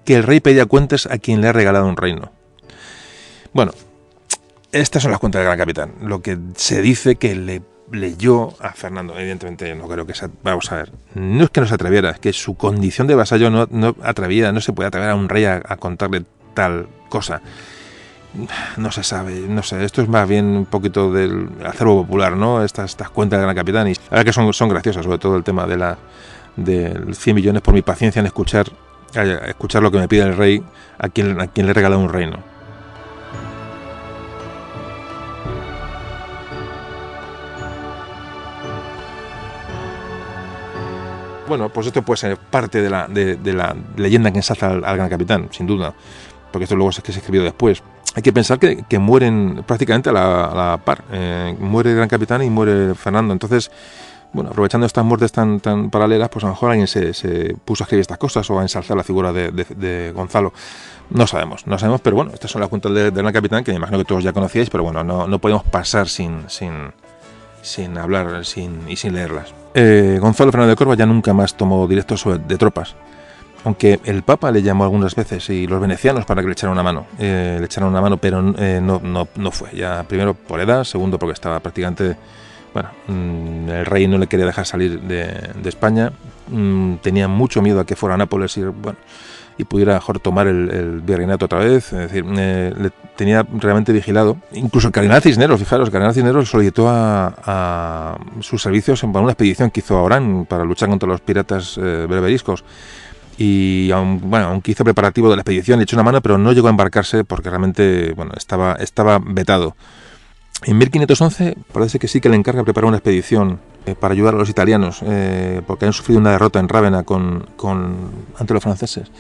que el rey pedía cuentas a quien le ha regalado un reino. Bueno, estas son las cuentas del Gran Capitán. Lo que se dice que le leyó a Fernando, evidentemente no creo que vamos a ver, no es que no se atreviera, es que su condición de vasallo no se puede atrever a un rey a contarle tal cosa. No se sabe, no sé, esto es más bien un poquito del acervo popular, ¿no? Estas cuentas del Gran Capitán, y la verdad que son graciosas, sobre todo el tema del 100 millones por mi paciencia en escuchar lo que me pide el rey a quien le he regalado un reino. Bueno, pues esto puede ser parte de la leyenda que ensalza al Gran Capitán, sin duda, porque esto luego es que se escribió después. Hay que pensar que mueren prácticamente a la par. Muere el Gran Capitán y muere Fernando. Entonces, bueno, aprovechando estas muertes tan paralelas, pues a lo mejor alguien se puso a escribir estas cosas o a ensalzar la figura de Gonzalo. No sabemos, pero bueno, estas son las cuentas del Gran Capitán, que me imagino que todos ya conocíais, pero bueno, no podemos pasar sin hablar y sin leerlas. Gonzalo Fernández de Córdoba ya nunca más tomó directos de tropas, aunque el Papa le llamó algunas veces y los venecianos para que le echaran una mano. Pero no fue. Ya primero por edad, segundo porque estaba prácticamente... Bueno, el rey no le quería dejar salir de España. Tenía mucho miedo a que fuera a Nápoles y bueno, y pudiera mejor tomar el virreinato otra vez. Es decir, le tenía realmente vigilado. Incluso el cardenal Cisneros, fijaros, el cardenal Cisneros solicitó a sus servicios para una expedición que hizo a Orán para luchar contra los piratas berberiscos. Y aunque hizo preparativo de la expedición, le echó una mano, pero no llegó a embarcarse porque realmente estaba vetado. En 1511 parece que sí que le encarga preparar una expedición para ayudar a los italianos, porque han sufrido una derrota en Rávena ante los franceses.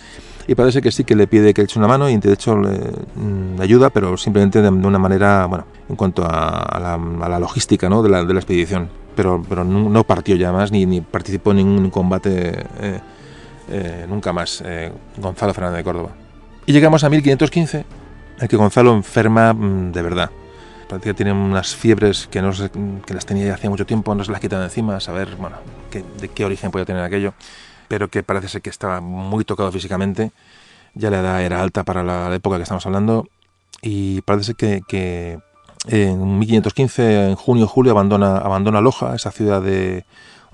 Y parece que sí que le pide que eche una mano y de hecho le ayuda, pero simplemente de una manera, en cuanto a la logística, ¿no?, de la expedición. Pero no partió ya más ni participó en ningún combate nunca más, Gonzalo Fernández de Córdoba. Y llegamos a 1515, en el que Gonzalo enferma de verdad. Parece que tiene unas fiebres que las tenía ya hacía mucho tiempo, no se las quitan de encima, a saber de qué origen podía tener aquello, pero que parece ser que estaba muy tocado físicamente. Ya la edad era alta para la época que estamos hablando, y parece que en 1515, en junio o julio, abandona Loja, esa ciudad donde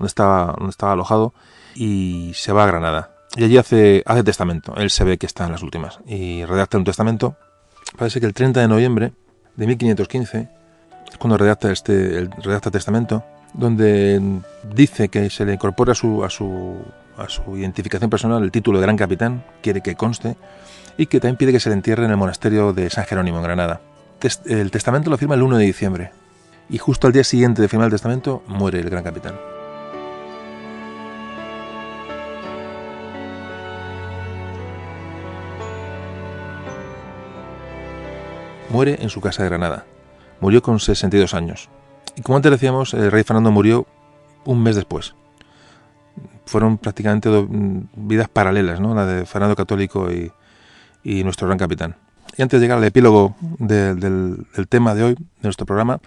estaba alojado, y se va a Granada. Y allí hace testamento. Él se ve que está en las últimas y redacta un testamento. Parece que el 30 de noviembre de 1515 es cuando redacta testamento, donde dice que se le incorpora a su identificación personal el título de Gran Capitán, quiere que conste, y que también pide que se le entierre en el monasterio de San Jerónimo, en Granada. El testamento lo firma el 1 de diciembre, y justo al día siguiente de firmar el testamento muere el Gran Capitán. Muere en su casa de Granada. Murió con 62 años. Y como antes decíamos, el rey Fernando murió un mes después. Fueron prácticamente vidas paralelas, ¿no?, la de Fernando Católico y nuestro Gran Capitán. Y antes de llegar al epílogo del tema de hoy, de nuestro programa,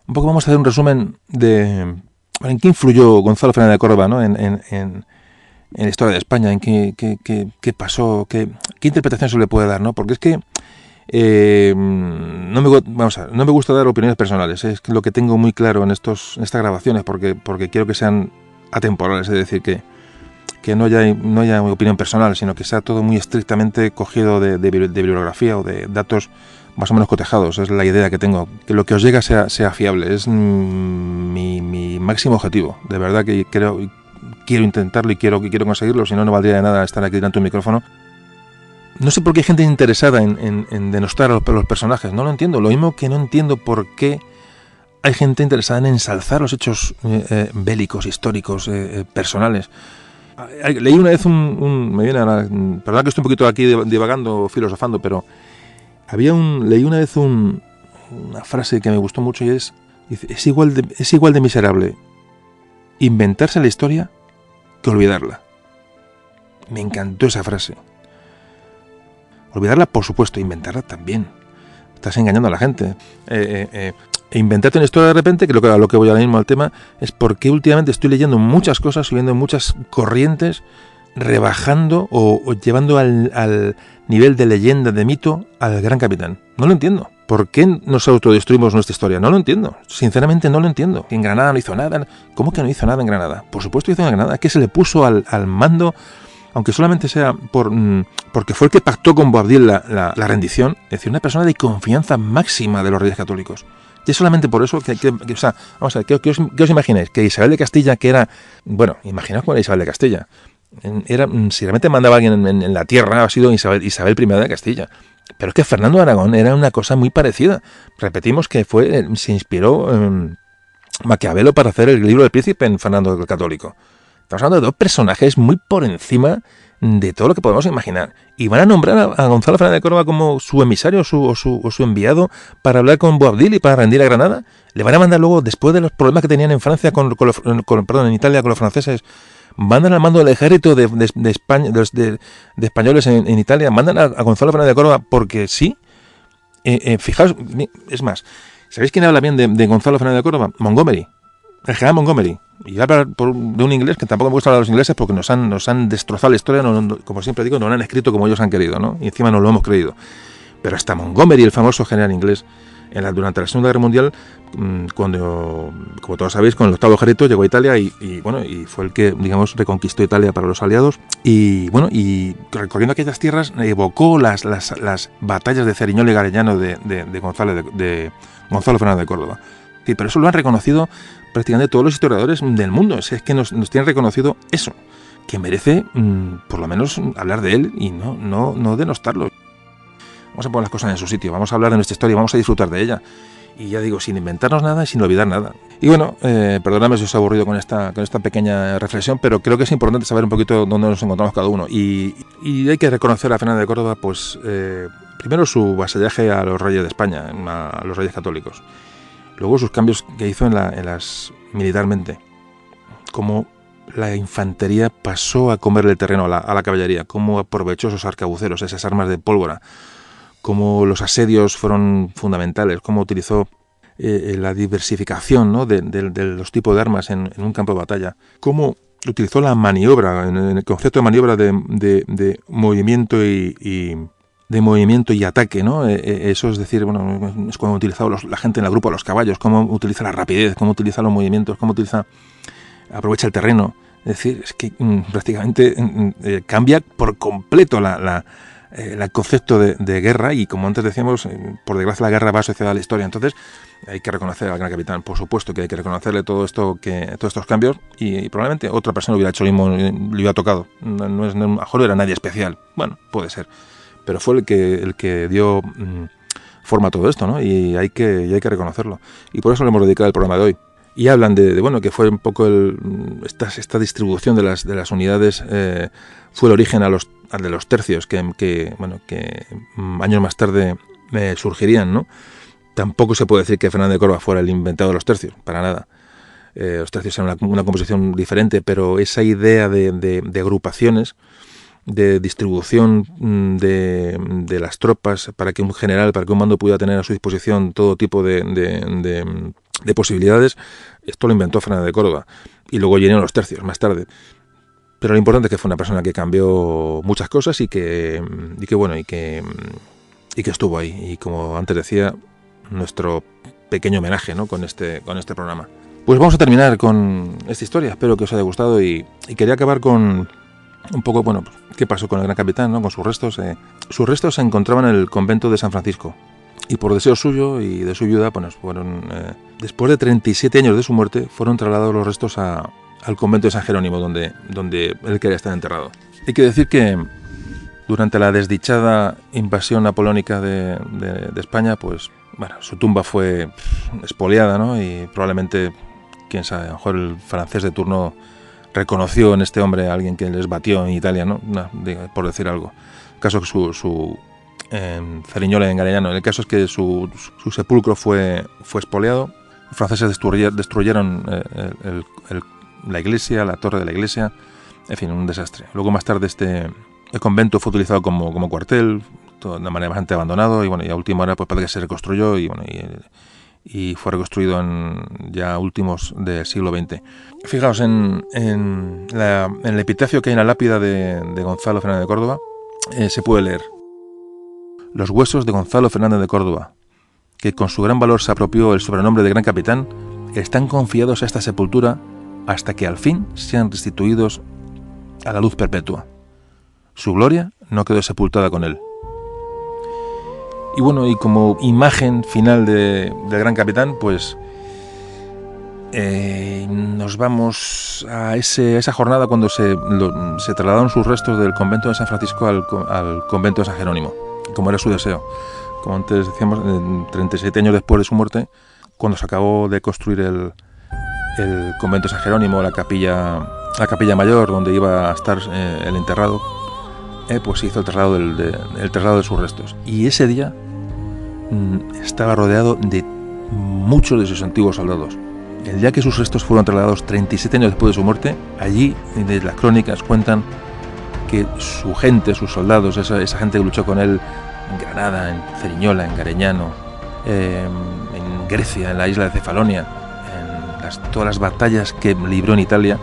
un poco vamos a hacer un resumen de en qué influyó Gonzalo Fernández de Córdoba, ¿no?, en la historia de España, en qué pasó, qué interpretación se le puede dar, ¿no? Porque es que no me gusta dar opiniones personales, es lo que tengo muy claro en estas grabaciones, porque quiero que sean atemporales, es decir, que no haya opinión personal, sino que sea todo muy estrictamente cogido de bibliografía o de datos más o menos cotejados. Es la idea que tengo, que lo que os llega sea fiable. Es mi máximo objetivo. De verdad que quiero intentarlo y quiero conseguirlo, si no valdría de nada estar aquí delante de un micrófono. No sé por qué hay gente interesada en denostar a los personajes, no lo entiendo. Lo mismo que no entiendo por qué hay gente interesada en ensalzar los hechos bélicos, históricos, personales. Leí una vez me viene a la... Perdón que estoy un poquito aquí divagando, filosofando, pero leí una vez una frase que me gustó mucho y es igual de miserable inventarse la historia que olvidarla. Me encantó esa frase. Olvidarla, por supuesto, inventarla también. Estás engañando a la gente. Inventarte una historia de repente, que a lo que voy ahora mismo al tema, es porque últimamente estoy leyendo muchas cosas, viendo muchas corrientes, rebajando o llevando al nivel de leyenda, de mito, al Gran Capitán. No lo entiendo. ¿Por qué nos autodestruimos nuestra historia? No lo entiendo. Sinceramente no lo entiendo. En Granada no hizo nada. ¿Cómo que no hizo nada en Granada? Por supuesto hizo en Granada. ¿Qué se le puso al mando? Aunque solamente sea porque fue el que pactó con Boabdil la rendición, es decir, una persona de confianza máxima de los reyes católicos. Y es solamente por eso vamos a ver, ¿qué os imagináis? Que Isabel de Castilla, que era, imaginaos cómo era Isabel de Castilla. Si realmente mandaba alguien en la tierra, ha sido Isabel I de Castilla. Pero es que Fernando de Aragón era una cosa muy parecida. Repetimos que se inspiró Maquiavelo para hacer el libro del príncipe en Fernando el Católico. Estamos hablando de dos personajes muy por encima de todo lo que podemos imaginar. Y van a nombrar a Gonzalo Fernández de Córdoba como su emisario o su enviado para hablar con Boabdil y para rendir a Granada. Le van a mandar luego, después de los problemas que tenían en Francia en Italia con los franceses, mandan al mando del ejército de España, de españoles en Italia, mandan a Gonzalo Fernández de Córdoba porque sí. Fijaos, es más, ¿sabéis quién habla bien de Gonzalo Fernández de Córdoba? Montgomery. El general Montgomery. Y hablar de un inglés, que tampoco me gusta hablar de los ingleses porque nos han destrozado la historia, como siempre digo, no la han escrito como ellos han querido, ¿no? Y encima no lo hemos creído. Pero hasta Montgomery, el famoso general inglés, durante la Segunda Guerra Mundial, cuando, como todos sabéis, con el octavo ejército llegó a Italia y fue el que, digamos, reconquistó Italia para los aliados. Y recorriendo aquellas tierras evocó las batallas de Ceriñola y Gareñano de Gonzalo Fernández de Córdoba. Sí, pero eso lo han reconocido prácticamente todos los historiadores del mundo. Es que nos tienen reconocido eso, que merece por lo menos hablar de él y no denostarlo. Vamos a poner las cosas en su sitio, vamos a hablar de nuestra historia, vamos a disfrutar de ella. Y ya digo, sin inventarnos nada y sin olvidar nada. Y bueno, perdóname si os he aburrido con esta pequeña reflexión, pero creo que es importante saber un poquito dónde nos encontramos cada uno. Y hay que reconocer a Fernández de Córdoba, pues, primero su vasallaje a los reyes de España, a los reyes católicos. Luego sus cambios que hizo militarmente. Cómo la infantería pasó a comerle el terreno a la caballería. Cómo aprovechó esos arcabuceros, esas armas de pólvora. Cómo los asedios fueron fundamentales. Cómo utilizó la diversificación, ¿no?, de los tipos de armas en un campo de batalla. Cómo utilizó la maniobra, en el concepto de maniobra de movimiento de movimiento y ataque, ¿no? Eso es decir, bueno, es como utilizaba la gente en el grupo, los caballos, cómo utiliza la rapidez, cómo utiliza los movimientos, aprovecha el terreno. Es decir, es que prácticamente cambia por completo el concepto de guerra y, como antes decíamos, por desgracia la guerra va asociada a la historia. Entonces hay que reconocer al gran capitán, por supuesto que hay que reconocerle todos estos cambios y probablemente otra persona hubiera hecho lo mismo, le hubiera tocado. No era nadie especial, bueno, puede ser. Pero fue el que dio forma a todo esto, ¿no? Y hay que reconocerlo. Y por eso le hemos dedicado el programa de hoy. Y hablan de que fue un poco esta distribución de las unidades, fue el origen al de los tercios, que años más tarde surgirían, ¿no? Tampoco se puede decir que Fernández de Córdoba fuera el inventador de los tercios, para nada. Los tercios eran una composición diferente, pero esa idea de agrupaciones, de distribución de las tropas para que un mando pudiera tener a su disposición todo tipo de posibilidades, esto lo inventó Fernández de Córdoba y luego llenaron los tercios más tarde. Pero lo importante es que fue una persona que cambió muchas cosas y que estuvo ahí. Y como antes decía, nuestro pequeño homenaje, ¿no?, con este programa. Pues vamos a terminar con esta historia. Espero que os haya gustado y quería acabar con un poco, qué pasó con el gran capitán, ¿no?, con sus restos. Sus restos se encontraban en el convento de San Francisco. Y por deseo suyo y de su viuda, después de 37 años de su muerte, fueron trasladados los restos al convento de San Jerónimo, donde él quería estar enterrado. Hay que decir que durante la desdichada invasión napoleónica de España, su tumba fue expoliada, ¿no? Y probablemente, quién sabe, a lo mejor el francés de turno reconoció en este hombre a alguien que les batió en Italia, ¿no? Por decir algo. El caso es que su Ceriñola en Gareñano. El caso es que su sepulcro fue expoliado. Los franceses destruyeron la iglesia, la torre de la iglesia. En fin, un desastre. Luego más tarde el convento fue utilizado como cuartel, de una manera bastante abandonado, y a última hora parece que se reconstruyó y fue reconstruido ya últimos del siglo XX. Fijaos en el epitafio que hay en la lápida de Gonzalo Fernández de Córdoba, se puede leer: los huesos de Gonzalo Fernández de Córdoba, que con su gran valor se apropió el sobrenombre de gran capitán, están confiados a esta sepultura hasta que al fin sean restituidos a la luz perpetua. Su gloria no quedó sepultada con él. Y como imagen final del gran capitán, nos vamos a esa jornada cuando se trasladaron sus restos del convento de San Francisco al convento de San Jerónimo, como era su deseo. Como antes decíamos, 37 años después de su muerte, cuando se acabó de construir el convento de San Jerónimo, la capilla mayor donde iba a estar el enterrado, se hizo el traslado de sus restos. Y ese día estaba rodeado de muchos de sus antiguos soldados. El día que sus restos fueron trasladados 37 años después de su muerte, allí desde las crónicas cuentan que su gente, sus soldados, esa gente que luchó con él en Granada, en Ceriñola, en Gareñano, en Grecia, en la isla de Cefalonia, en todas las batallas que libró en Italia,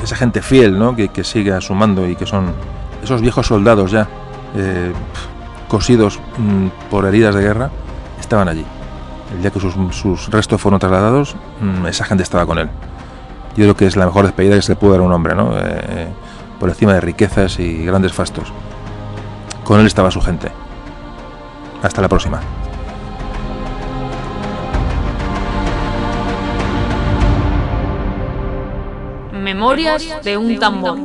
esa gente fiel, ¿no?, que sigue a su mando y que son esos viejos soldados ya cosidos por heridas de guerra, estaban allí. El día que sus restos fueron trasladados, esa gente estaba con él. Yo creo que es la mejor despedida que se le pudo dar a un hombre, ¿no? Por encima de riquezas y grandes fastos. Con él estaba su gente. Hasta la próxima. Memorias de un tambor.